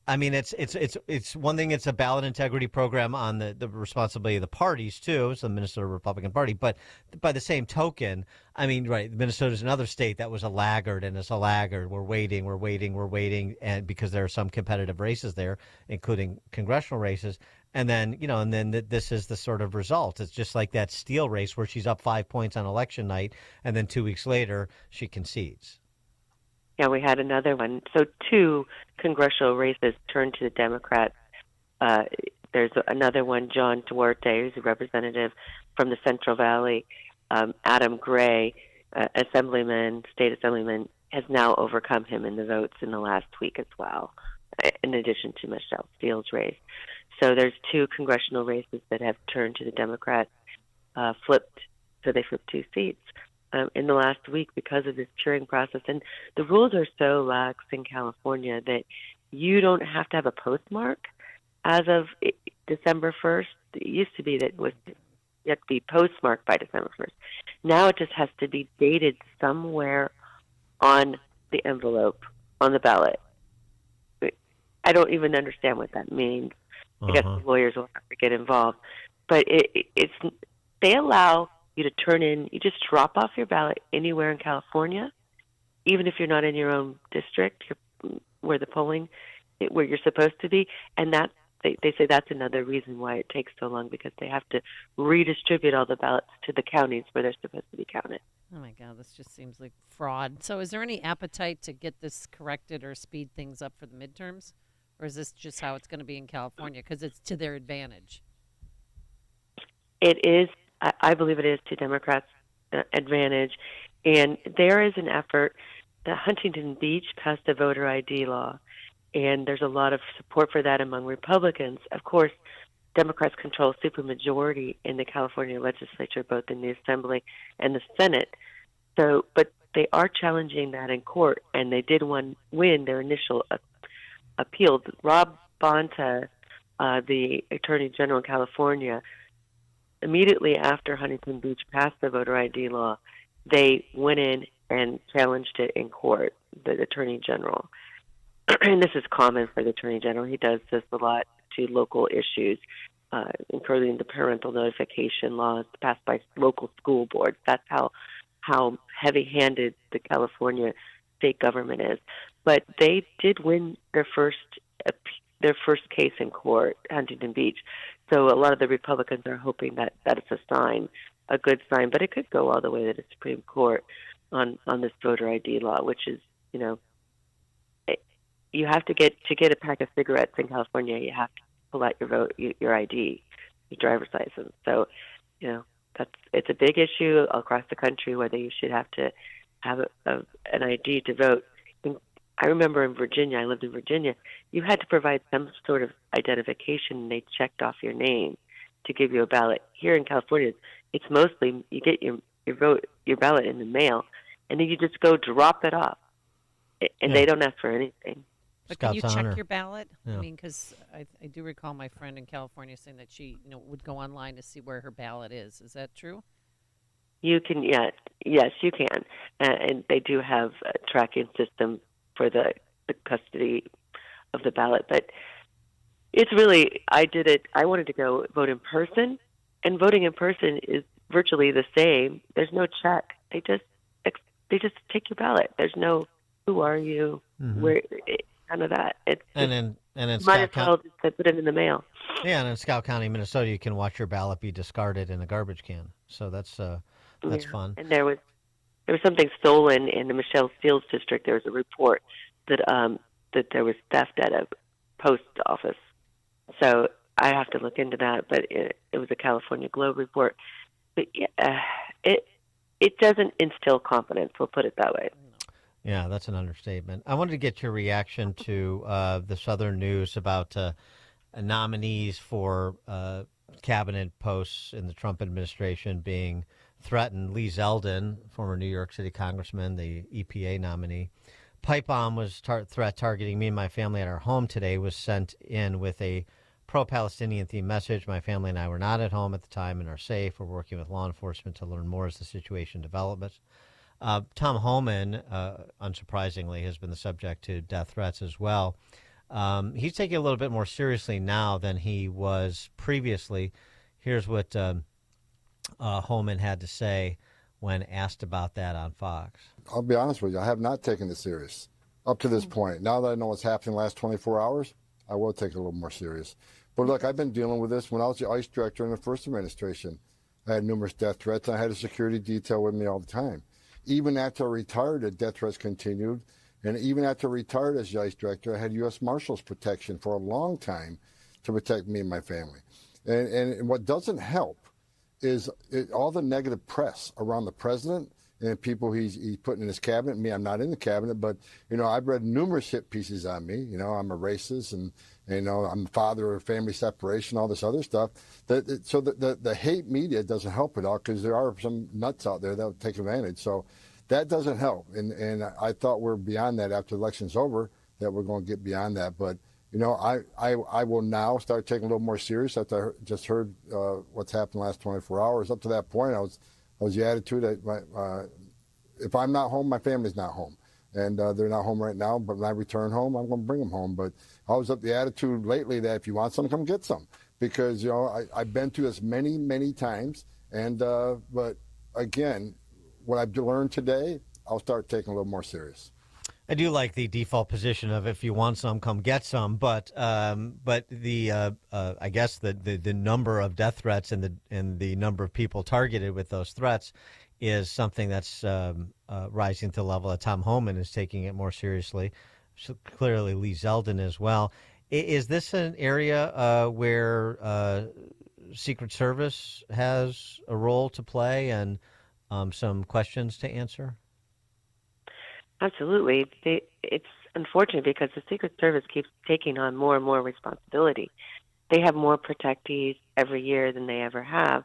S2: I mean, it's one thing. It's a ballot integrity program on the responsibility of the parties too. It's the Minnesota Republican Party, but by the same token, I mean, right? Minnesota's another state that was a laggard, and it's a laggard. We're waiting, and because there are some competitive races there, including congressional races, and then this is the sort of result. It's just like that Steele race where she's up 5 points on election night, and then 2 weeks later she concedes.
S1: Yeah, we had another one. So 2 congressional races turned to the Democrats. There's another one, John Duarte, who's a representative from the Central Valley. Adam Gray, state assemblyman, has now overcome him in the votes in the last week as well, in addition to Michelle Steele's race. So there's 2 congressional races that have turned to the Democrats, flipped 2 seats. In the last week because of this curing process. And the rules are so lax in California that you don't have to have a postmark as of December 1st. It used to be that you have to be postmarked by December 1st. Now it just has to be dated somewhere on the envelope, on the ballot. I don't even understand what that means. I guess the lawyers will have to get involved. But they allow you to turn in, you just drop off your ballot anywhere in California, even if you're not in your own district, where you're supposed to be. And that they say that's another reason why it takes so long, because they have to redistribute all the ballots to the counties where they're supposed to be counted.
S23: Oh my God, this just seems like fraud. So is there any appetite to get this corrected or speed things up for the midterms? Or is this just how it's going to be in California because it's to their advantage?
S1: It is. I believe it is to Democrats' advantage. And there is an effort that Huntington Beach passed a voter ID law, and there's a lot of support for that among Republicans. Of course, Democrats control supermajority in the California legislature, both in the Assembly and the Senate. So, but they are challenging that in court, and they did win their initial appeal. Rob Bonta, the Attorney General in California, immediately after Huntington Beach passed the voter ID law, they went in and challenged it in court, the Attorney General. And this is common for the Attorney General. He does this a lot to local issues, including the parental notification laws passed by local school boards. That's how heavy-handed the California state government is. But they did win their first case in court, Huntington Beach. So a lot of the Republicans are hoping that it's a good sign, but it could go all the way to the Supreme Court on this voter ID law, which is, you have to get a pack of cigarettes in California. You have to pull out your ID, your driver's license. So, it's a big issue across the country whether you should have to have an ID to vote. I remember in Virginia, I lived in Virginia, you had to provide some sort of identification, and they checked off your name to give you a ballot. Here in California, it's mostly you get your ballot in the mail, and then you just go drop it off, and they don't ask for anything.
S23: But can you check your ballot?
S2: Yeah.
S23: I mean, because I do recall my friend in California saying that she would go online to see where her ballot is. Is that true?
S1: You can, yes, you can, and they do have a tracking system for the custody of the ballot. But it's really, I wanted to go vote in person, and voting in person is virtually the same. There's no check. They just take your ballot. There's no, who are you, where, none of that.
S2: And And in
S1: Might as
S2: Scott
S1: well
S2: County,
S1: just put it in the mail.
S2: yeah, and in Scott County, Minnesota, you can watch your ballot be discarded in a garbage can. So that's fun.
S1: And there was something stolen in the Michelle Steele's district. There was a report that that there was theft at a post office. So I have to look into that. But it was a California Globe report. But it doesn't instill confidence. We'll put it that way.
S2: Yeah, that's an understatement. I wanted to get your reaction to this other news about nominees for cabinet posts in the Trump administration being threatened. Lee Zeldin, former New York City congressman, the EPA nominee. Pipe bomb was threat targeting me and my family at our home today, was sent in with a pro-Palestinian themed message. My family and I were not at home at the time and are safe. We're working with law enforcement to learn more as the situation develops. Tom Homan, unsurprisingly, has been the subject to death threats as well. He's taking it a little bit more seriously now than he was previously. Here's what Homan had to say when asked about that on Fox.
S4: I'll be honest with you, I have not taken it serious up to this point. Now that I know what's happened in the last 24 hours, I will take it a little more serious. But look, I've been dealing with this when I was the ICE director in the first administration. I had numerous death threats. And I had a security detail with me all the time. Even after I retired, the death threats continued. And even after I retired as the ICE director, I had U.S. Marshals protection for a long time to protect me and my family. And what doesn't help is all the negative press around the president and people he's putting in his cabinet. Me, I'm not in the cabinet, but, I've read numerous hit pieces on me. I'm a racist and I'm the father of family separation, all this other stuff. So the hate media doesn't help at all because there are some nuts out there that will take advantage. So that doesn't help. And I thought we're beyond that after the election's over, that we're going to get beyond that. But, I will now start taking a little more serious after I just heard what's happened the last 24 hours. Up to that point, I was the attitude that if I'm not home, my family's not home. And they're not home right now, but when I return home, I'm going to bring them home. But I was of the attitude lately that if you want some, come get some. Because, I've been through this many, many times. And but again, what I've learned today, I'll start taking a little more serious.
S2: I do like the default position of if you want some, come get some. But the I guess the number of death threats and the number of people targeted with those threats is something that's rising to the level that Tom Homan is taking it more seriously. So clearly, Lee Zeldin as well. Is this an area where Secret Service has a role to play and some questions to answer?
S1: Absolutely. It's unfortunate because the Secret Service keeps taking on more and more responsibility. They have more protectees every year than they ever have.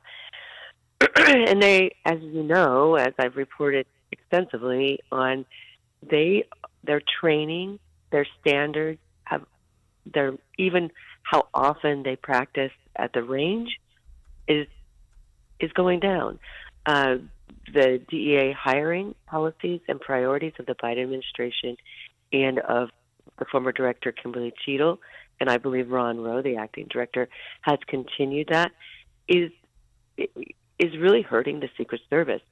S1: And they, as you know, as I've reported extensively on, their training, their standards, their even how often they practice at the range is going down. The DEA hiring policies and priorities of the Biden administration and of the former director Kimberly Cheadle, and I believe Ron Rowe, the acting director, has continued that, is really hurting the Secret Service.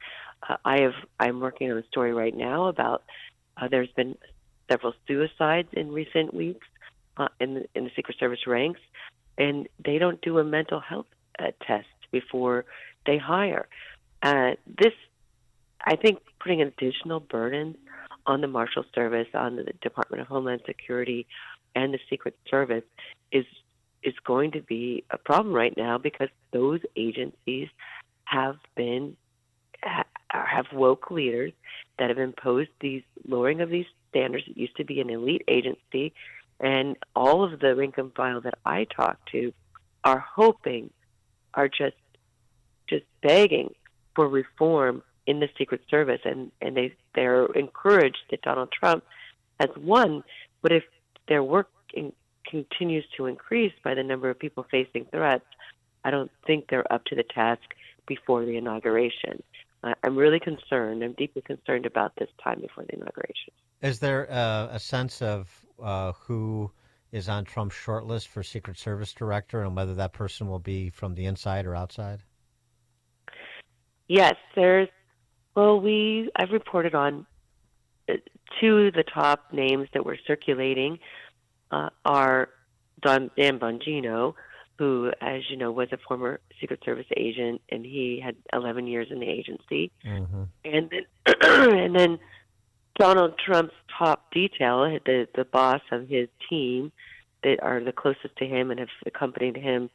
S1: I'm working on a story right now about there's been several suicides in recent weeks in the Secret Service ranks, and they don't do a mental health test before they hire. This, I think, putting additional burdens on the Marshal Service, on the Department of Homeland Security, and the Secret Service is going to be a problem right now because those agencies have woke leaders that have imposed these lowering of these standards. It used to be an elite agency, and all of the rank and file that I talk to are just begging for reform in the Secret Service, and they're encouraged that Donald Trump has won. But if their work continues to increase by the number of people facing threats, I don't think they're up to the task before the inauguration. I'm really concerned. I'm deeply concerned about this time before the inauguration.
S2: Is there a sense of who is on Trump's shortlist for Secret Service director and whether that person will be from the inside or outside?
S1: Yes, I've reported on two of the top names that were circulating are Dan Bongino, who, as you know, was a former Secret Service agent, and he had 11 years in the agency.
S2: Mm-hmm.
S1: And then, and then Donald Trump's top detail, the boss of his team, that are the closest to him and have accompanied him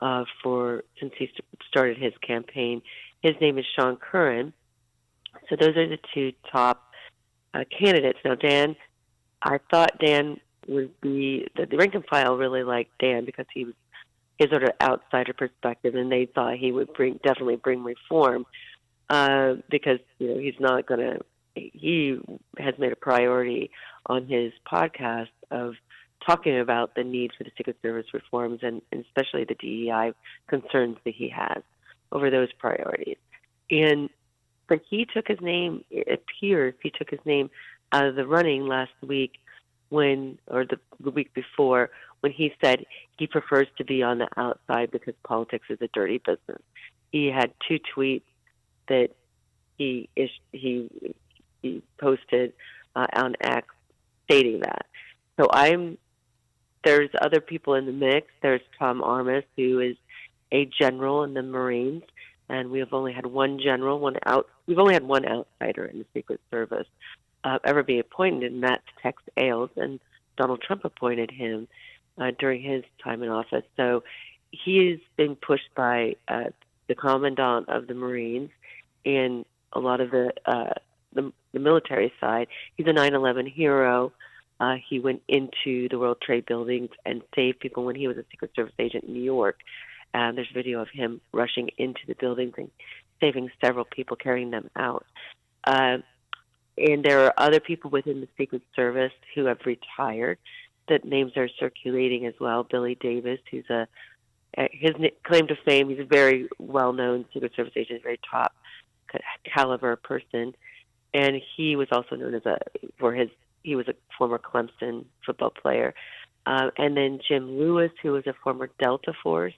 S1: since he started his campaign. His name is Sean Curran. So those are the two top candidates. Now, Dan, I thought Dan would be the rank and file really liked Dan because he was his sort of outsider perspective, and they thought he would definitely bring reform because he's not going to. He has made a priority on his podcast of talking about the need for the Secret Service reforms and especially the DEI concerns that he has over those priorities. But he took his name. It appears he took his name out of the running last week the week before, when he said he prefers to be on the outside because politics is a dirty business. He had two tweets that he posted on X stating that. So there's other people in the mix. There's Tom Armas, who is a general in the Marines, and we have only had one general, we've only had one outsider in the Secret Service ever be appointed, and that's Tex Ailes, and Donald Trump appointed him during his time in office. So he's been pushed by the commandant of the Marines and a lot of the military side. He's a 9/11 hero. He went into the World Trade buildings and saved people when he was a Secret Service agent in New York. There's video of him rushing into the buildings and saving several people, carrying them out. And there are other people within the Secret Service who have retired that names are circulating as well. Billy Davis, who's his claim to fame, he's a very well-known Secret Service agent, very top caliber person. And he was also known he was a former Clemson football player. And then Jim Lewis, who was a former Delta Force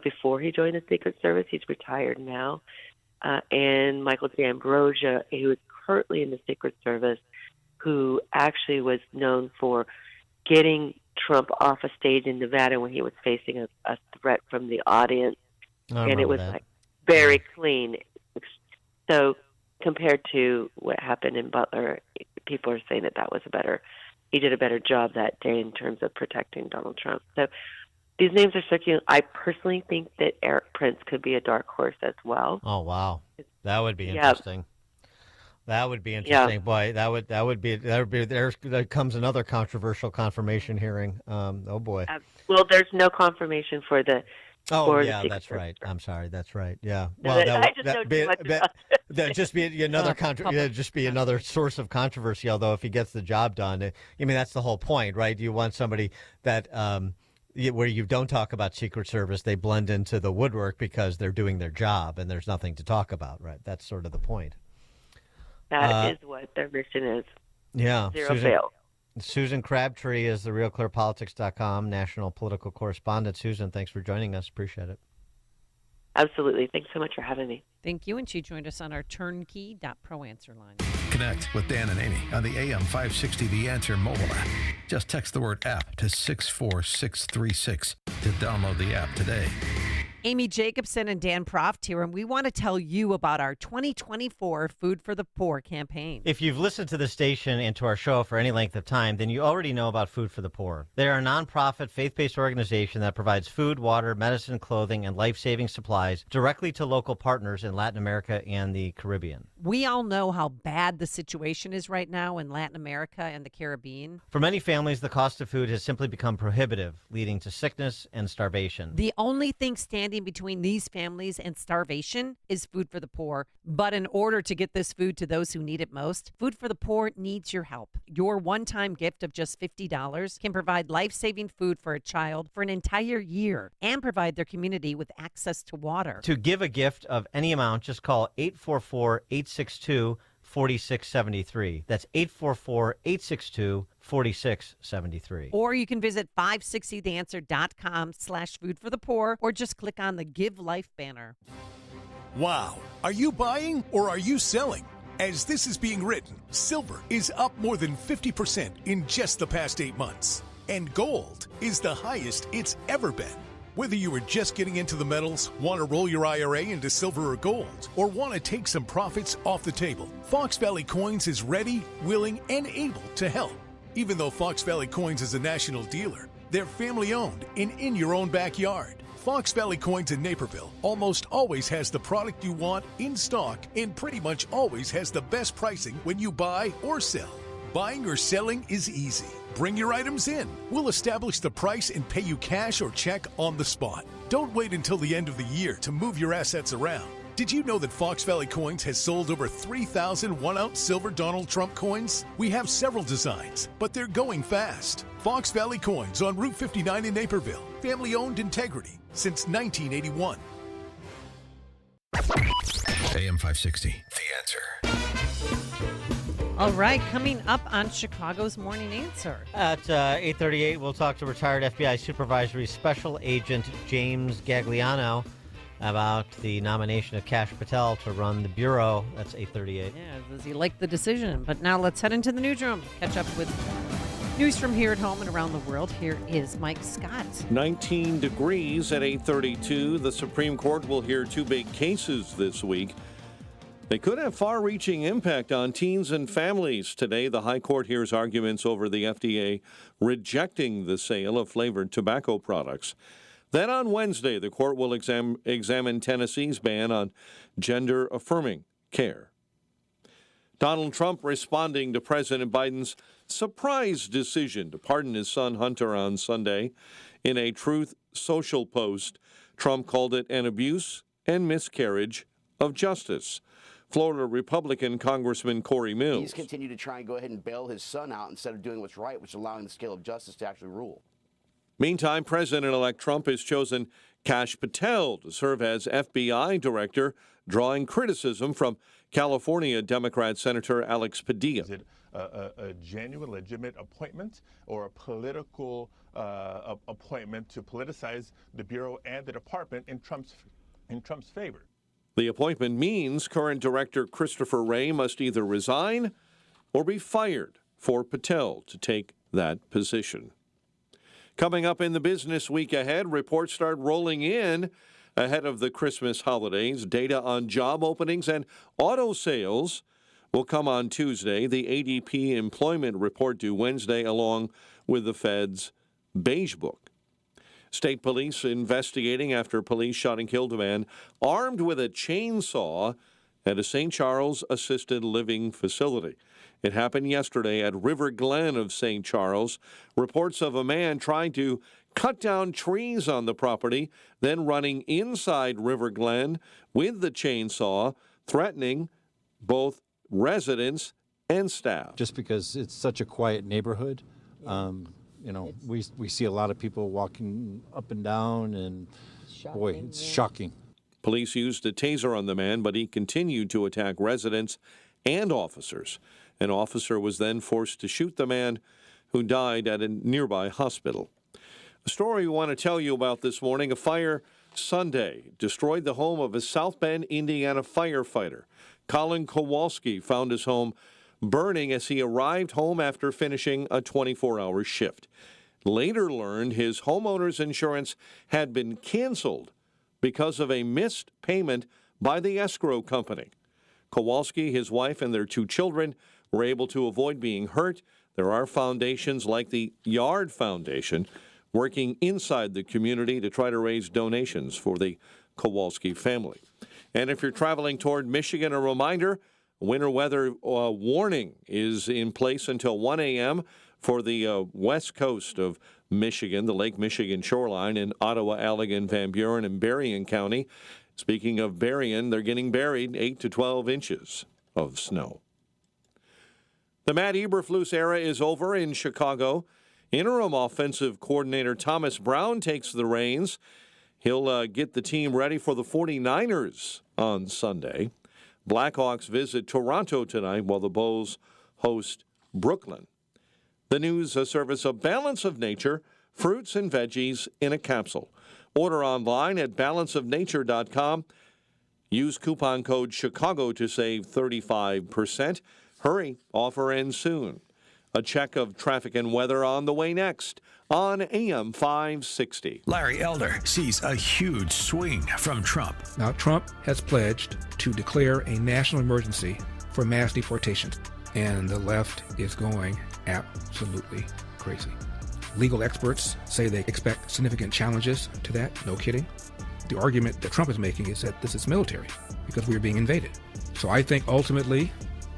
S1: before he joined the Secret Service. He's retired now. And Michael D'Ambrosia, who is currently in the Secret Service, who actually was known for getting Trump off a stage in Nevada when he was facing a threat from the audience. And it was like very clean. So compared to what happened in Butler, people are saying that was he did a better job that day in terms of protecting Donald Trump. So these names are circulating. I personally think that Eric Prince could be a dark horse as well.
S2: Oh, wow. That would be interesting. That would be interesting. Boy, there comes another controversial confirmation hearing. Oh boy.
S1: Well, there's no confirmation for the
S2: that's right. I'm sorry. That's right. Yeah.
S1: No,
S2: Well,
S1: that'd
S2: just be another just be another source of controversy. Although if he gets the job done, I mean that's the whole point, right? You want somebody that where you don't talk about Secret Service, they blend into the woodwork because they're doing their job and there's nothing to talk about, right? That's sort of the point.
S1: That is what their mission is.
S2: Yeah.
S1: Zero fail.
S2: Susan Crabtree is the RealClearPolitics.com national political correspondent. Susan, thanks for joining us. Appreciate it.
S1: Absolutely. Thanks so much for having me.
S23: Thank you. And she joined us on our turnkey.pro answer line.
S12: Connect with Dan and Amy on the AM 560 The Answer mobile app. Just text the word app to 64636 to download the app today.
S23: Amy Jacobson and Dan Proft here, and we want to tell you about our 2024 Food for the Poor campaign.
S2: If you've listened to the station and to our show for any length of time, then you already know about Food for the Poor. They're a nonprofit, faith-based organization that provides food, water, medicine, clothing, and life-saving supplies directly to local partners in Latin America and the Caribbean.
S23: We all know how bad the situation is right now in Latin America and the Caribbean.
S2: For many families, the cost of food has simply become prohibitive, leading to sickness and starvation.
S23: The only thing standing between these families and starvation is Food for the Poor. But in order to get this food to those who need it most, Food for the Poor needs your help. Your one-time gift of just $50 can provide life-saving food for a child for an entire year and provide their community with access to water.
S2: To give a gift of any amount, just call 844-862-4673. That's 844-862-4673.
S23: Or you can visit 560theanswer.com/foodforthepoor or just click on the Give Life banner.
S7: Wow. Are you buying or are you selling? As this is being written, silver is up more than 50% in just the past 8 months. And gold is the highest it's ever been. Whether you are just getting into the metals, want to roll your IRA into silver or gold, or want to take some profits off the table, Fox Valley Coins is ready, willing, and able to help. Even though Fox Valley Coins is a national dealer, they're family-owned and in your own backyard. Fox Valley Coins in Naperville almost always has the product you want in stock and pretty much always has the best pricing when you buy or sell. Buying or selling is easy. Bring your items in. We'll establish the price and pay you cash or check on the spot. Don't wait until the end of the year to move your assets around. Did you know that Fox Valley Coins has sold over 3,000 one-ounce silver Donald Trump coins? We have several designs, but they're going fast. Fox Valley Coins on Route 59 in Naperville. Family-owned integrity since 1981.
S12: AM 560, The Answer.
S23: All right, coming up on Chicago's Morning Answer.
S2: At 8:38, we'll talk to retired FBI Supervisory Special Agent James Gagliano about the nomination of Kash Patel to run the Bureau. That's 8:38.
S23: Yeah, does he like the decision? But now let's head into the newsroom. Catch up with news from here at home and around the world. Here is Mike Scott.
S15: 19 degrees at 8:32. The Supreme Court will hear two big cases this week. They could have far-reaching impact on teens and families. Today, the High Court hears arguments over the FDA rejecting the sale of flavored tobacco products. Then on Wednesday, the court will examine Tennessee's ban on gender-affirming care. Donald Trump responding to President Biden's surprise decision to pardon his son Hunter on Sunday. In a Truth Social post, Trump called it an abuse and miscarriage of justice. Florida Republican Congressman Corey Mills.
S8: He's continued to try and go ahead and bail his son out instead of doing what's right, which is allowing the scale of justice to actually rule.
S15: Meantime, President-elect Trump has chosen Kash Patel to serve as FBI director, drawing criticism from California Democrat Senator Alex Padilla.
S19: Is it a genuine, legitimate appointment or a political appointment to politicize the Bureau and the department in Trump's favor?
S15: The appointment means current director Christopher Wray must either resign or be fired for Patel to take that position. Coming up in the business week ahead, reports start rolling in ahead of the Christmas holidays. Data on job openings and auto sales will come on Tuesday. The ADP employment report due Wednesday, along with the Fed's Beige Book. State police investigating after police shot and killed a man armed with a chainsaw at a St. Charles assisted living facility. It happened yesterday at River Glen of St. Charles. Reports of a man trying to cut down trees on the property, then running inside River Glen with the chainsaw, threatening both residents and staff.
S10: Just because it's such a quiet neighborhood, we see a lot of people walking up and down, and boy, it's shocking.
S15: Police used a taser on the man, but he continued to attack residents and officers. An officer was then forced to shoot the man, who died at a nearby hospital. A story we want to tell you about this morning: a fire Sunday destroyed the home of a South Bend, Indiana firefighter. Colin Kowalski found his home burning as he arrived home after finishing a 24-hour shift. Later learned his homeowner's insurance had been canceled because of a missed payment by the escrow company. Kowalski, his wife, and their two children were able to avoid being hurt. There are foundations like the Yard Foundation working inside the community to try to raise donations for the Kowalski family. And if you're traveling toward Michigan, a reminder, winter weather warning is in place until 1 a.m. for the west coast of Michigan, the Lake Michigan shoreline in Ottawa, Allegan, Van Buren, and Berrien County. Speaking of Berrien, they're getting buried 8 to 12 inches of snow. The Matt Eberflus era is over in Chicago. Interim offensive coordinator Thomas Brown takes the reins. He'll get the team ready for the 49ers on Sunday. Blackhawks visit Toronto tonight while the Bulls host Brooklyn. The news service, a balance of nature, fruits and veggies in a capsule. Order online at balanceofnature.com. Use coupon code Chicago to save 35%. Hurry, offer ends soon. A check of traffic and weather on the way next on AM 560.
S12: Larry Elder sees a huge swing from Trump.
S3: Now, Trump has pledged to declare a national emergency for mass deportations, and the left is going absolutely crazy. Legal experts say they expect significant challenges to that. No kidding. The argument that Trump is making is that this is military because we are being invaded. So I think ultimately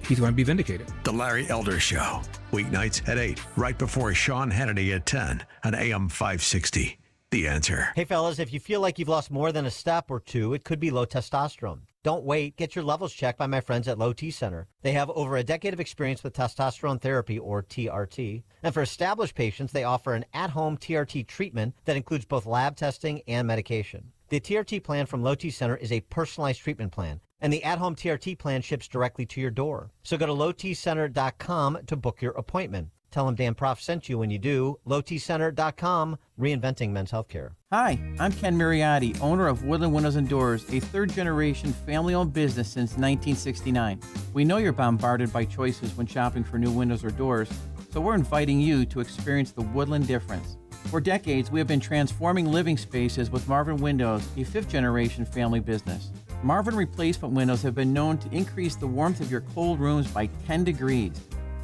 S3: he's going to be vindicated.
S12: The Larry Elder Show, weeknights at 8, right before Sean Hannity at 10 on AM 560. The Answer.
S2: Hey, fellas, if you feel like you've lost more than a step or two, it could be low testosterone. Don't wait. Get your levels checked by my friends at Low T Center. They have over a decade of experience with testosterone therapy, or TRT. And for established patients, they offer an at-home TRT treatment that includes both lab testing and medication. The TRT plan from Low T Center is a personalized treatment plan, and the at-home TRT plan ships directly to your door. So go to lowtcenter.com to book your appointment. Tell them Dan Prof sent you when you do. lowtcenter.com, reinventing men's healthcare.
S20: Hi, I'm Ken Mariotti, owner of Woodland Windows and Doors, a third-generation family-owned business since 1969. We know you're bombarded by choices when shopping for new windows or doors, so we're inviting you to experience the Woodland difference. For decades, we have been transforming living spaces with Marvin Windows, a fifth-generation family business. Marvin replacement windows have been known to increase the warmth of your cold rooms by 10 degrees.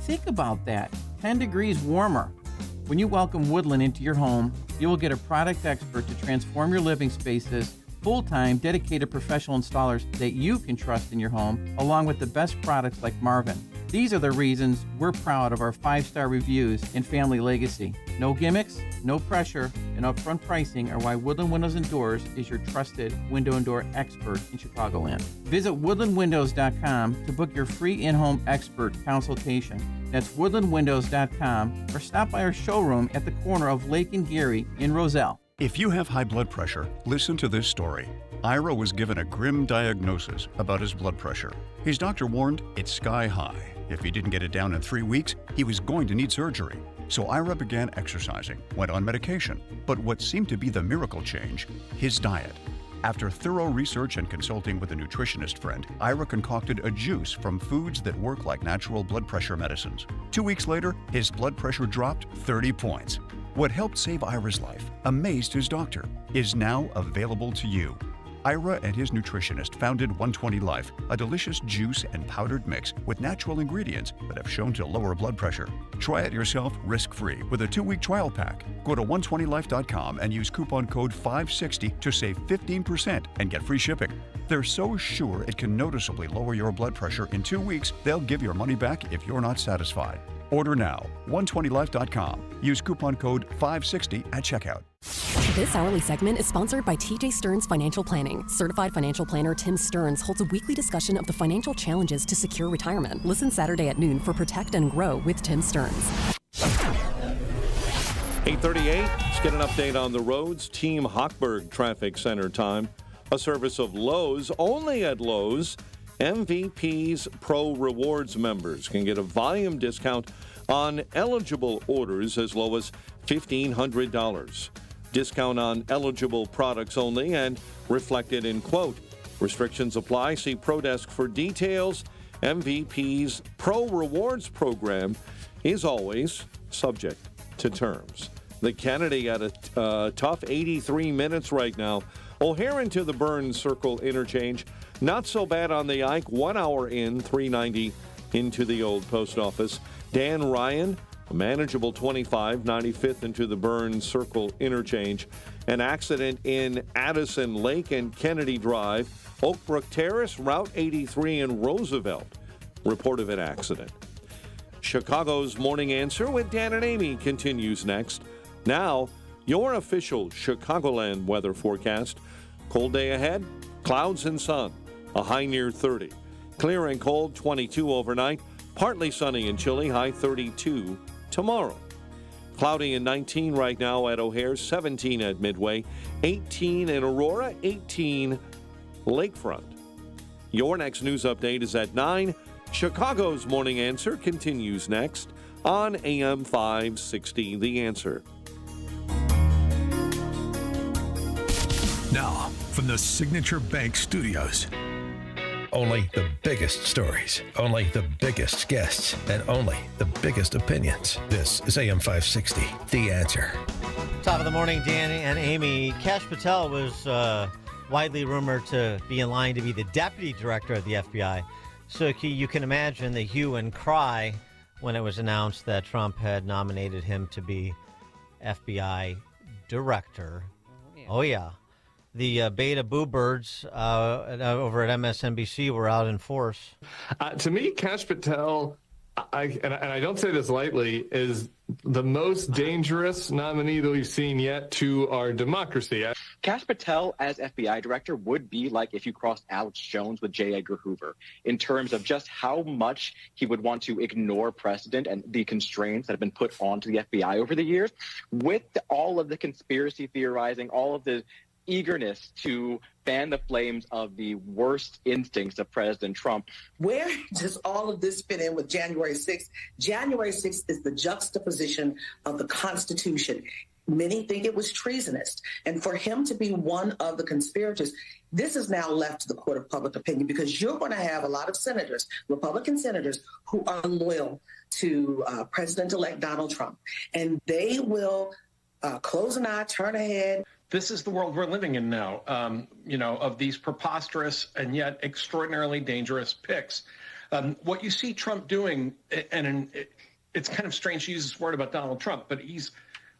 S20: Think about that, 10 degrees warmer. When you welcome Woodland into your home, you will get a product expert to transform your living spaces, full-time, dedicated professional installers that you can trust in your home, along with the best products like Marvin. These are the reasons we're proud of our 5-star reviews and family legacy. No gimmicks, no pressure, and upfront pricing are why Woodland Windows and Doors is your trusted window and door expert in Chicagoland. Visit woodlandwindows.com to book your free in-home expert consultation. That's woodlandwindows.com, or stop by our showroom at the corner of Lake and Geary in Roselle.
S21: If you have high blood pressure, listen to this story. Ira was given a grim diagnosis about his blood pressure. His doctor warned it's sky high. If he didn't get it down in 3 weeks, he was going to need surgery. So Ira began exercising, went on medication. But what seemed to be the miracle change, his diet. After thorough research and consulting with a nutritionist friend, Ira concocted a juice from foods that work like natural blood pressure medicines. 2 weeks later, his blood pressure dropped 30 points. What helped save Ira's life, amazed his doctor, is now available to you. Ira and his nutritionist founded 120 Life, a delicious juice and powdered mix with natural ingredients that have shown to lower blood pressure. Try it yourself risk-free with a 2-week trial pack. Go to 120life.com and use coupon code 560 to save 15% and get free shipping. They're so sure it can noticeably lower your blood pressure in 2 weeks, they'll give your money back if you're not satisfied. Order now, 120life.com. Use coupon code 560 at checkout.
S22: This hourly segment is sponsored by TJ Stearns Financial Planning. Certified financial planner Tim Stearns holds a weekly discussion of the financial challenges to secure retirement. Listen Saturday at noon for Protect and Grow with Tim Stearns.
S15: 8:38, let's get an update on the roads. Team Hochberg Traffic Center time. A service of Lowe's, only at Lowe's. MVP's Pro Rewards members can get a volume discount on eligible orders as low as $1,500. Discount on eligible products only and reflected in quote. Restrictions apply. See ProDesk for details. MVP's Pro Rewards program is always subject to terms. The Kennedy at a tough 83 minutes right now. O'Hare into the Burns Circle interchange. Not so bad on the Ike. 1 hour in, 390 into the old post office. Dan Ryan, a manageable 25, 95th into the Burns Circle interchange. An accident in Addison Lake and Kennedy Drive. Oakbrook Terrace, Route 83 in Roosevelt. Report of an accident. Chicago's Morning Answer with Dan and Amy continues next. Now, your official Chicagoland weather forecast. Cold day ahead, clouds and sun. A high near 30. Clear and cold, 22 overnight. Partly sunny and chilly, high 32 tomorrow. Cloudy and 19 right now at O'Hare, 17 at Midway, 18 in Aurora, 18 Lakefront. Your next news update is at 9. Chicago's Morning Answer continues next on AM 560, The Answer.
S12: Now, from the Signature Bank Studios, Only the biggest stories, only the biggest guests, and only the biggest opinions. This is AM 560, The Answer.
S2: Top of the morning, Dan and Amy. Kash Patel was widely rumored to be in line to be the deputy director of the FBI. So you can imagine the hue and cry when it was announced that Trump had nominated him to be FBI director. Oh, yeah. The beta boo birds over at MSNBC were out in force.
S9: To me, Kash Patel, and I don't say this lightly, is the most dangerous nominee that we've seen yet to our democracy.
S11: Kash Patel as FBI director would be like if you crossed Alex Jones with J. Edgar Hoover in terms of just how much he would want to ignore precedent and the constraints that have been put onto the FBI over the years. With all of the conspiracy theorizing, all of the eagerness to fan the flames of the worst instincts of President Trump.
S13: Where does all of this fit in with January 6th? January 6th is the juxtaposition of the Constitution. Many think it was treasonous. And for him to be one of the conspirators, this is now left to the court of public opinion, because you're going to have a lot of senators, Republican senators, who are loyal to President-elect Donald Trump. And they will close an eye, turn a head.
S24: This is the world we're living in now, of these preposterous and yet extraordinarily dangerous picks. What you see Trump doing, and it's kind of strange to use this word about Donald Trump, but he's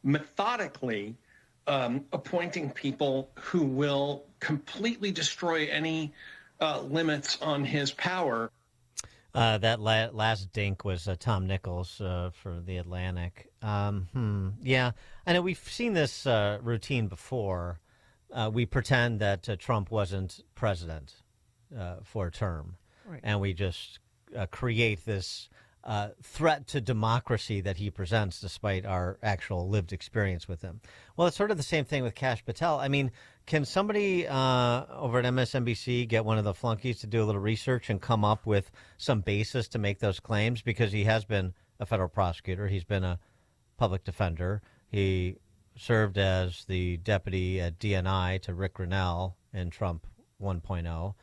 S24: methodically appointing people who will completely destroy any limits on his power.
S2: That last dink was Tom Nichols for The Atlantic. Yeah, I know we've seen this routine before. We pretend that Trump wasn't president for a term, right, and we just create this threat to democracy that he presents despite our actual lived experience with him. Well, it's sort of the same thing with Kash Patel. I mean, can somebody over at MSNBC get one of the flunkies to do a little research and come up with some basis to make those claims? Because he has been a federal prosecutor. He's been a public defender. He served as the deputy at DNI to Rick Grinnell in Trump 1.0,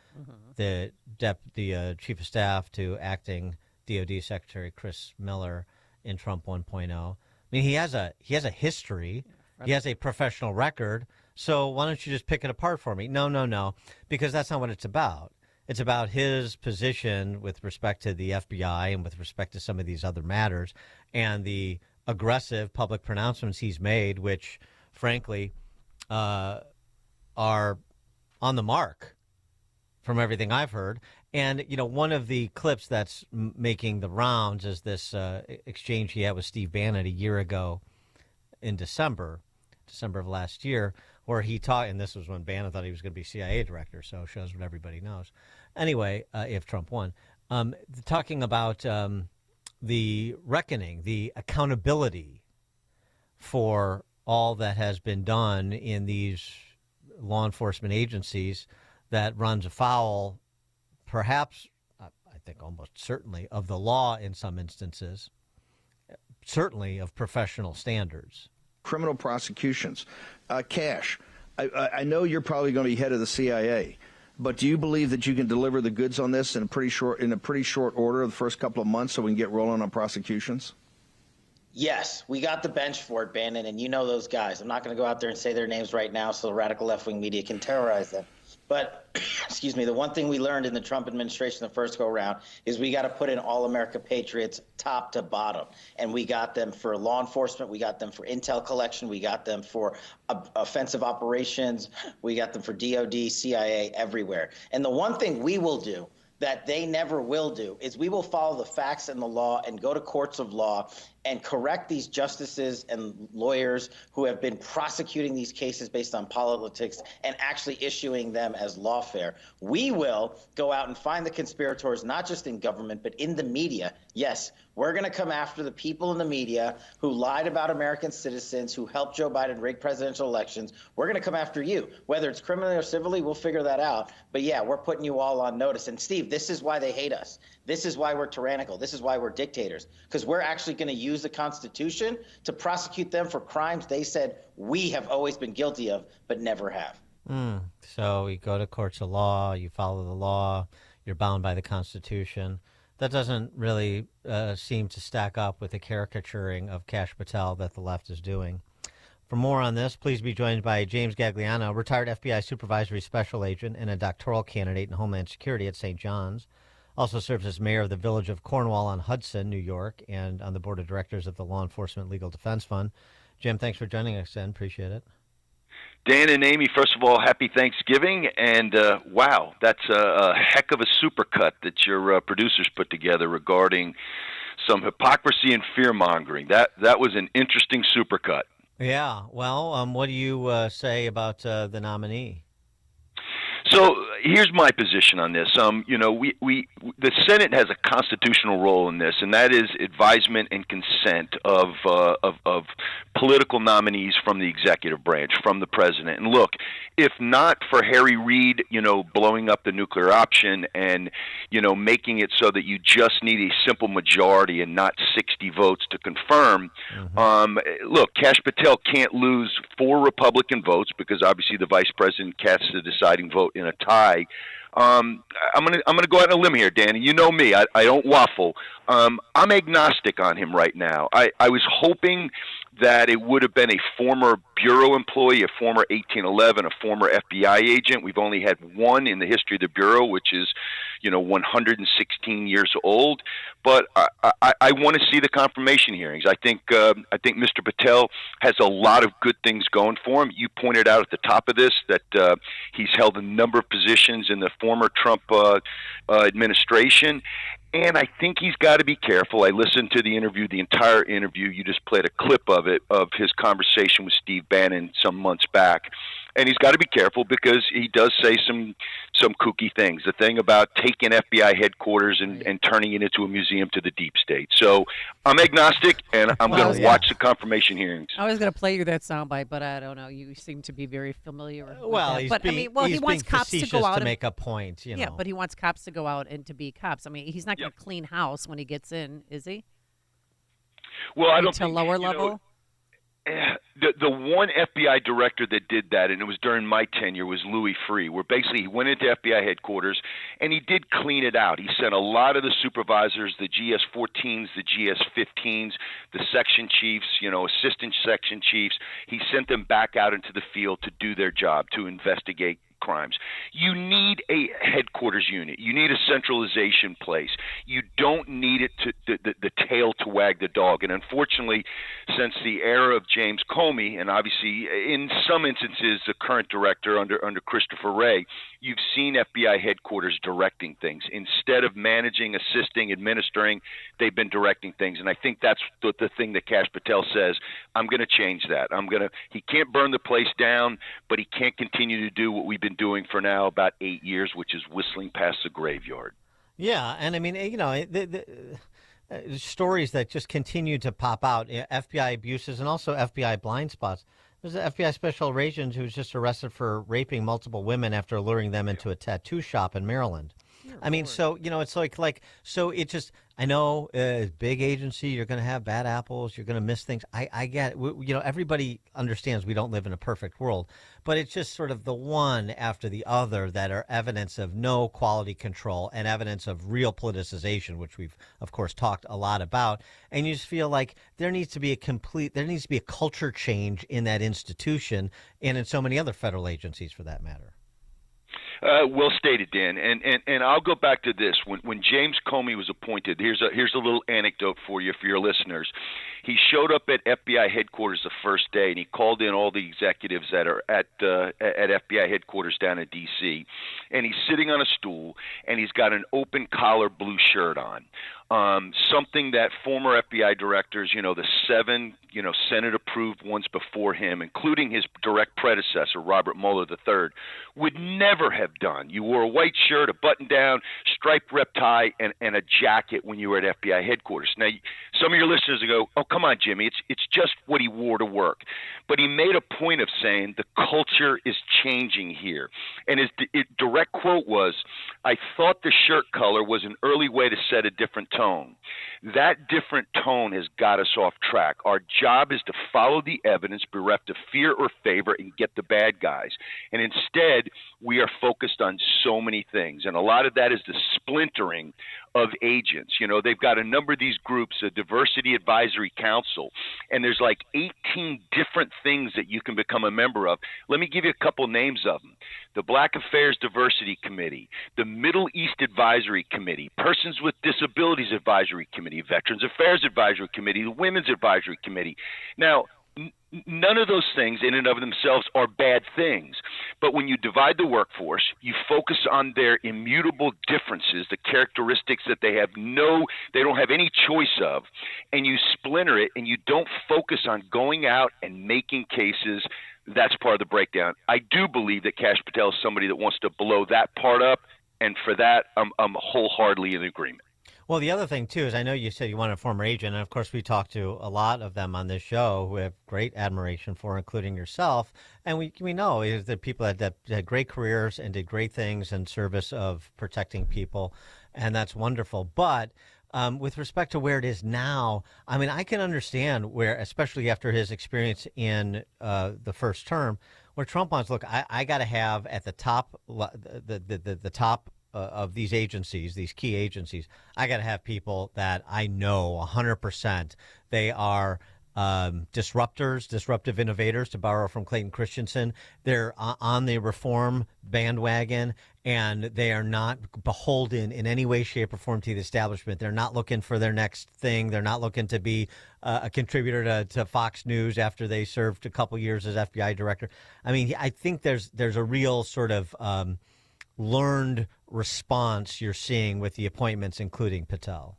S2: the chief of staff to acting DOD Secretary Chris Miller in Trump 1.0. I mean, he has a history. He has a professional record. So why don't you just pick it apart for me? No, because that's not what it's about. It's about his position with respect to the FBI and with respect to some of these other matters and the aggressive public pronouncements he's made, which, frankly, are on the mark from everything I've heard. And, one of the clips that's making the rounds is this exchange he had with Steve Bannon a year ago in December of last year, where he talked, and this was when Bannon thought he was going to be CIA director, so it shows what everybody knows. Anyway, if Trump won, talking about the reckoning, the accountability for all that has been done in these law enforcement agencies that runs afoul, perhaps, I think almost certainly, of the law in some instances, certainly of professional standards.
S25: Criminal prosecutions. Kash, I know you're probably going to be head of the CIA, but do you believe that you can deliver the goods on this in a pretty short order the first couple of months so we can get rolling on prosecutions?
S26: Yes, we got the bench for it, Bannon, and you know those guys. I'm not going to go out there and say their names right now so the radical left-wing media can terrorize them. But, excuse me, the one thing we learned in the Trump administration the first go-around is we got to put in all-America patriots top to bottom. And we got them for law enforcement. We got them for intel collection. We got them for offensive operations. We got them for DOD, CIA, everywhere. And the one thing we will do that they never will do is we will follow the facts and the law and go to courts of law and correct these justices and lawyers who have been prosecuting these cases based on politics and actually issuing them as lawfare. We will go out and find the conspirators, not just in government, but in the media. Yes, we're going to come after the people in the media who lied about American citizens, who helped Joe Biden rig presidential elections. We're going to come after you. Whether it's criminally or civilly, we'll figure that out. But yeah, we're putting you all on notice. And Steve, this is why they hate us. This is why we're tyrannical. This is why we're dictators, because we're actually going to use the Constitution to prosecute them for crimes they said we have always been guilty of, but never have.
S2: So you go to courts of law, you follow the law, you're bound by the Constitution. That doesn't really seem to stack up with the caricaturing of Kash Patel that the left is doing. For more on this, please be joined by James Gagliano, retired FBI supervisory special agent and a doctoral candidate in Homeland Security at St. John's. Also serves as mayor of the village of Cornwall-on-Hudson, New York, and on the board of directors of the Law Enforcement Legal Defense Fund. Jim, thanks for joining us, and appreciate it.
S5: Dan and Amy, first of all, happy Thanksgiving, and wow, that's a heck of a supercut that your producers put together regarding some hypocrisy and fear-mongering. That was an interesting supercut.
S2: Yeah, well, what do you say about the nominee?
S5: So here's my position on this. The Senate has a constitutional role in this, and that is advisement and consent of political nominees from the executive branch, from the president. And look, if not for Harry Reid, blowing up the nuclear option and, making it so that you just need a simple majority and not 60 votes to confirm, look, Kash Patel can't lose 4 Republican votes because obviously the vice president casts the deciding vote in a tie. I'm gonna go out on a limb here, Danny. You know me. I don't waffle. I'm agnostic on him right now. I was hoping that it would have been a former bureau employee, a former 1811, a former FBI agent. We've only had one in the history of the bureau, which is, 116 years old. But I want to see the confirmation hearings. I think Mr. Patel has a lot of good things going for him. You pointed out at the top of this that he's held a number of positions in the former Trump administration. And I think he's got to be careful. I listened to the interview, the entire interview. You just played a clip of it, of his conversation with Steve Bannon some months back. And he's got to be careful because he does say some kooky things. The thing about taking FBI headquarters and turning it into a museum to the deep state. So I'm agnostic, and I'm going to watch the confirmation hearings.
S23: I was going to play you that soundbite, but I don't know. You seem to be very familiar with
S2: well,
S23: that.
S2: He's
S23: but
S2: being,
S23: I mean, well, he wants cops to go out
S2: to make a point.
S23: Yeah, but he wants cops to go out and to be cops. I mean, he's not going to clean house when he gets in, is he?
S5: Well, I don't
S23: to
S5: think
S23: lower level.
S5: The one FBI director that did that, and it was during my tenure, was Louis Freeh, where basically he went into FBI headquarters and he did clean it out. He sent a lot of the supervisors, the GS-14s, the GS-15s, the section chiefs, assistant section chiefs, he sent them back out into the field to do their job, to investigate crimes. You need a headquarters unit. You need a centralization place. You don't need it to the tail to wag the dog. And unfortunately, since the era of James Comey, and obviously in some instances the current director under Christopher Wray, you've seen FBI headquarters directing things. Instead of managing, assisting, administering, they've been directing things. And I think that's the thing that Kash Patel says, I'm going to change that. He can't burn the place down, but he can't continue to do what we've been doing for now about 8 years, which is whistling past the graveyard.
S2: Yeah, and I mean, the stories that just continue to pop out, FBI abuses and also FBI blind spots. There's an FBI special agent who was just arrested for raping multiple women after luring them into a tattoo shop in Maryland. I mean, so, it's so it just, I know, big agency, you're going to have bad apples, you're going to miss things. I get it. Everybody understands we don't live in a perfect world, but it's just sort of the one after the other that are evidence of no quality control and evidence of real politicization, which we've, of course, talked a lot about. And you just feel like there needs to be a culture change in that institution and in so many other federal agencies for that matter.
S5: Well stated, Dan. And I'll go back to this. When James Comey was appointed, here's a little anecdote for you, for your listeners. He showed up at FBI headquarters the first day, and he called in all the executives that are at FBI headquarters down in D.C., and he's sitting on a stool, and he's got an open collar blue shirt on. Something that former FBI directors, the 7, Senate-approved ones before him, including his direct predecessor, Robert Mueller III, would never have done. You wore a white shirt, a button-down, striped rep tie, and a jacket when you were at FBI headquarters. Now, some of your listeners will go, oh, come on, Jimmy, it's just what he wore to work. But he made a point of saying the culture is changing here. And his direct quote was, I thought the shirt color was an early way to set a different tone. That different tone has got us off track. Our job is to follow the evidence bereft of fear or favor and get the bad guys. And instead, we are focused on so many things. And a lot of that is the splintering of agents. You know, they've got a number of these groups, a diversity advisory council, and there's like 18 different things that you can become a member of. Let me give you a couple names of them. The Black Affairs Diversity Committee, the Middle East Advisory Committee, Persons with Disabilities Advisory Committee, Veterans Affairs Advisory Committee, the Women's Advisory Committee. Now, none of those things in and of themselves are bad things. But when you divide the workforce, you focus on their immutable differences, the characteristics that they don't have any choice of, and you splinter it and you don't focus on going out and making cases. That's part of the breakdown. I do believe that Kash Patel is somebody that wants to blow that part up, and for that, I'm wholeheartedly in agreement.
S2: Well, the other thing, too, is I know you said you want a former agent, and of course we talked to a lot of them on this show who have great admiration for, including yourself, and we know is that people that had great careers and did great things in service of protecting people, and that's wonderful. But with respect to where it is now, I mean, I can understand where, especially after his experience in the first term, where Trump wants, look, I got to have at the top, the top of these agencies, these key agencies, I got to have people that I know 100% they are disruptive innovators, to borrow from Clayton Christensen. They're on the reform bandwagon, and they are not beholden in any way, shape, or form to the establishment. They're not looking for their next thing. They're not looking to be a contributor to Fox News after they served a couple years as FBI director. I mean, I think there's a real sort of learned response you're seeing with the appointments, including Patel.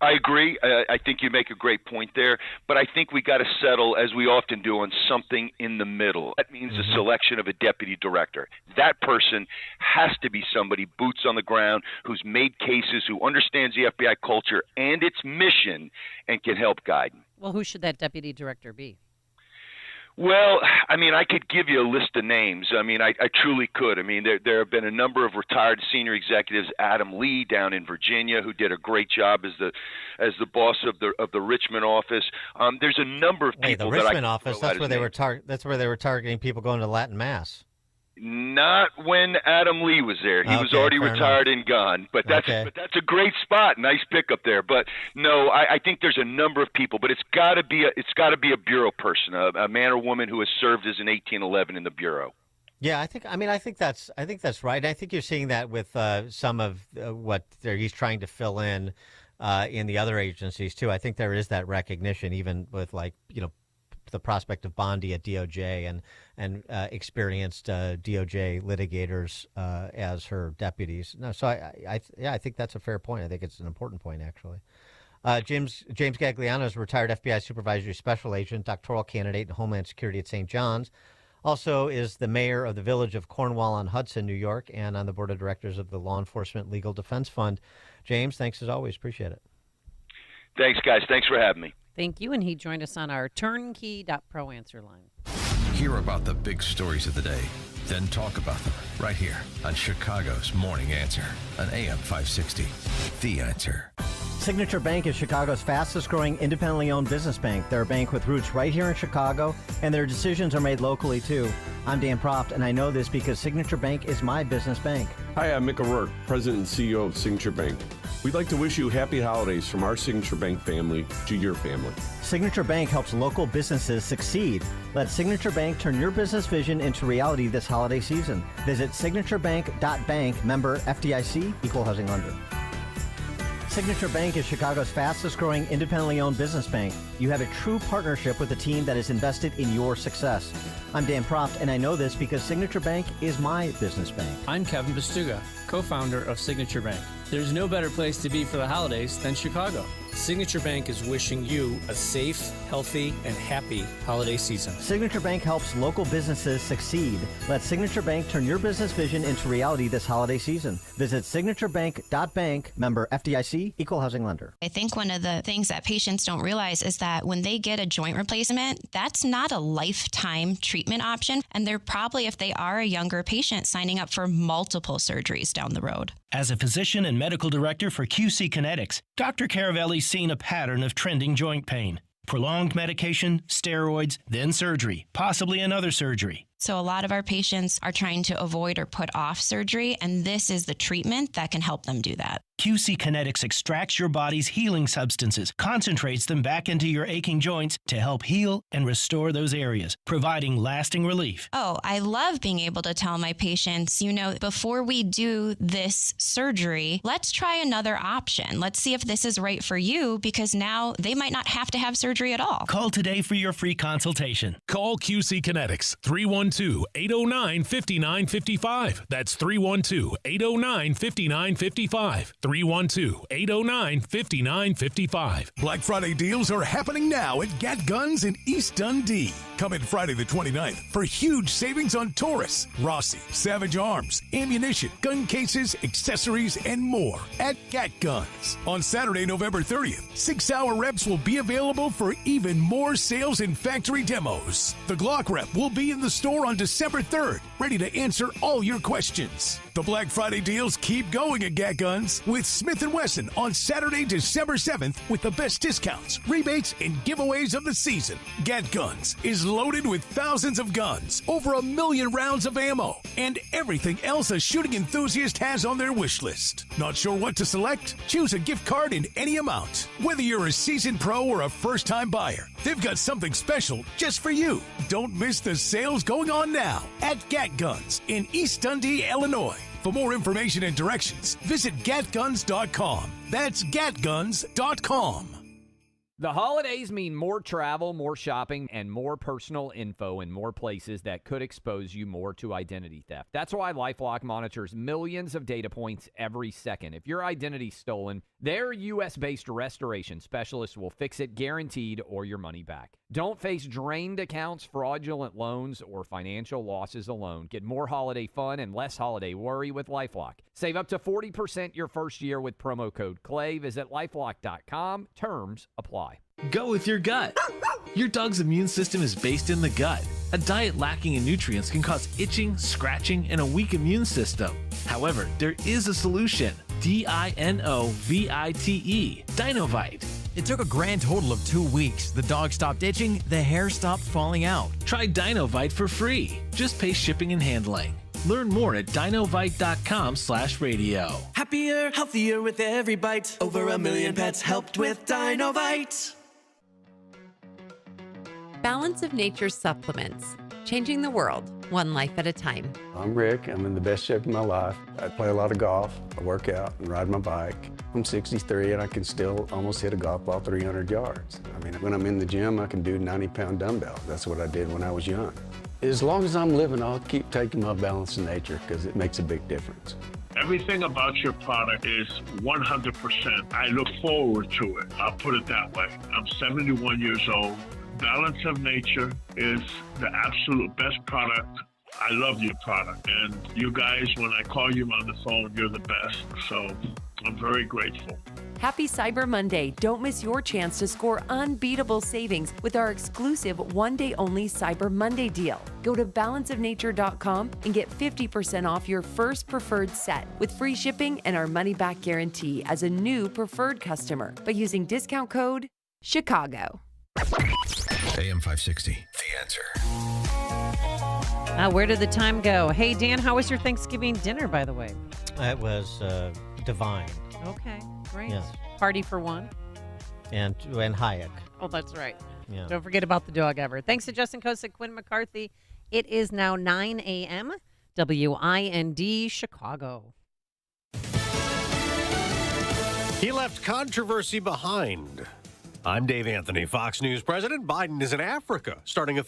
S5: I agree. I think you make a great point there, but I think we got to settle, as we often do, on something in the middle. That means the selection of a deputy director. That person has to be somebody boots on the ground, who's made cases, who understands the FBI culture and its mission, and can help guide them.
S23: Well, who should that deputy director be?
S5: Well, I mean, I could give you a list of names. I mean, I truly could. I mean, there have been a number of retired senior executives. Adam Lee down in Virginia, who did a great job as the boss of the Richmond office. There's a number of people.
S2: The Richmond office. That's where they were that's where they were targeting people going to Latin Mass.
S5: Not when Adam Lee was there. He was already retired and gone. But that's a great spot. Nice pickup there. But no, I think there's a number of people. But it's got to be a bureau person, a man or woman who has served as an 1811 in the bureau.
S2: Yeah, I think that's right. I think you're seeing that with some of what he's trying to fill in the other agencies too. I think there is that recognition, even with the prospect of Bondi at DOJ and experienced DOJ litigators as her deputies. No, so I think that's a fair point. I think it's an important point, actually. James Gagliano is a retired FBI supervisory special agent, doctoral candidate in Homeland Security at St. John's. Also is the mayor of the village of Cornwall-on-Hudson, New York, and on the board of directors of the Law Enforcement Legal Defense Fund. James, thanks as always. Appreciate it.
S5: Thanks, guys. Thanks for having me.
S23: Thank you, and he joined us on our turnkey.pro answer line.
S12: Hear about the big stories of the day, then talk about them right here on Chicago's Morning Answer on AM 560. The Answer.
S2: Signature Bank is Chicago's fastest-growing independently owned business bank. They're a bank with roots right here in Chicago, and their decisions are made locally, too. I'm Dan Proft, and I know this because Signature Bank is my business bank.
S4: Hi, I'm Mick O'Rourke, President and CEO of Signature Bank. We'd like to wish you happy holidays from our Signature Bank family to your family.
S2: Signature Bank helps local businesses succeed. Let Signature Bank turn your business vision into reality this holiday season. Visit signaturebank.bank, member FDIC, equal housing lender. Signature Bank is Chicago's fastest-growing independently owned business bank. You have a true partnership with a team that is invested in your success. I'm Dan Proft, and I know this because Signature Bank is my business bank.
S6: I'm Kevin Bastuga, co-founder of Signature Bank. There's no better place to be for the holidays than Chicago. Signature Bank is wishing you a safe, healthy, and happy holiday season.
S2: Signature Bank helps local businesses succeed. Let Signature Bank turn your business vision into reality this holiday season. Visit signaturebank.bank, member FDIC, equal housing lender.
S14: I think one of the things that patients don't realize is that when they get a joint replacement, that's not a lifetime treatment option. And they're probably, if they are a younger patient, signing up for multiple surgeries down the road.
S16: As a physician and medical director for QC Kinetics, Dr. Caravelli's seen a pattern of trending joint pain. Prolonged medication, steroids, then surgery, possibly another surgery.
S14: So a lot of our patients are trying to avoid or put off surgery, and this is the treatment that can help them do that.
S16: QC Kinetics extracts your body's healing substances, concentrates them back into your aching joints to help heal and restore those areas, providing lasting relief.
S14: Oh, I love being able to tell my patients, before we do this surgery, let's try another option. Let's see if this is right for you, because now they might not have to have surgery at all.
S16: Call today for your free consultation.
S1: Call QC Kinetics, 312-809-5955. That's 312-809-5955. 312-809-5955.
S7: Black Friday deals are happening now at Gat Guns in East Dundee. Come in Friday the 29th for huge savings on Taurus, Rossi, Savage Arms, ammunition, gun cases, accessories, and more at Gat Guns. On Saturday, November 30th, 6-hour reps will be available for even more sales and factory demos. The Glock rep will be in the store on December 3rd, ready to answer all your questions. The Black Friday deals keep going at Gat Guns with Smith & Wesson on Saturday, December 7th with the best discounts, rebates, and giveaways of the season. Gat Guns is loaded with thousands of guns, over 1 million rounds of ammo, and everything else a shooting enthusiast has on their wish list. Not sure what to select? Choose a gift card in any amount. Whether you're a seasoned pro or a first-time buyer, they've got something special just for you. Don't miss the sales going on now at Gat Guns in East Dundee, Illinois. For more information and directions, visit gatguns.com. That's gatguns.com.
S8: The holidays mean more travel, more shopping, and more personal info in more places that could expose you more to identity theft. That's why LifeLock monitors millions of data points every second. If your identity's stolen, their U.S.-based restoration specialists will fix it guaranteed or your money back. Don't face drained accounts, fraudulent loans, or financial losses alone. Get more holiday fun and less holiday worry with LifeLock. Save up to 40% your first year with promo code CLAY. Visit LifeLock.com. Terms apply.
S17: Go with your gut. Your dog's immune system is based in the gut. A diet lacking in nutrients can cause itching, scratching, and a weak immune system. However, there is a solution. DINOVITE, Dinovite.
S18: It took a grand total of 2 weeks. The dog stopped itching, the hair stopped falling out.
S17: Try Dinovite for free. Just pay shipping and handling. Learn more at dinovite.com/radio.
S19: Happier, healthier with every bite. Over 1 million pets helped with Dinovite.
S27: Balance of Nature supplements, changing the world, one life at a time.
S28: I'm Rick. I'm in the best shape of my life. I play a lot of golf. I work out and ride my bike. I'm 63 and I can still almost hit a golf ball 300 yards. I mean, when I'm in the gym, I can do 90-pound dumbbell. That's what I did when I was young. As long as I'm living, I'll keep taking my Balance of Nature because it makes a big difference.
S29: Everything about your product is 100%. I look forward to it. I'll put it that way. I'm 71 years old. Balance of Nature is the absolute best product. I love your product. And you guys, when I call you on the phone, you're the best. So I'm very grateful.
S27: Happy Cyber Monday. Don't miss your chance to score unbeatable savings with our exclusive one-day-only Cyber Monday deal. Go to balanceofnature.com and get 50% off your first preferred set with free shipping and our money-back guarantee as a new preferred customer by using discount code CHICAGO.
S12: AM 560, The Answer.
S23: Where did the time go? Hey, Dan, how was your Thanksgiving dinner, by the way?
S2: It was divine.
S23: Okay, great.
S2: Yes.
S23: Party for one.
S2: And Hayek.
S23: Oh, that's right.
S2: Yeah.
S23: Don't forget about the dog ever. Thanks to Justin Kosick, Quinn McCarthy. It is now 9 a.m. WIND Chicago.
S30: He left controversy behind. I'm Dave Anthony, Fox News. President Biden is in Africa, starting a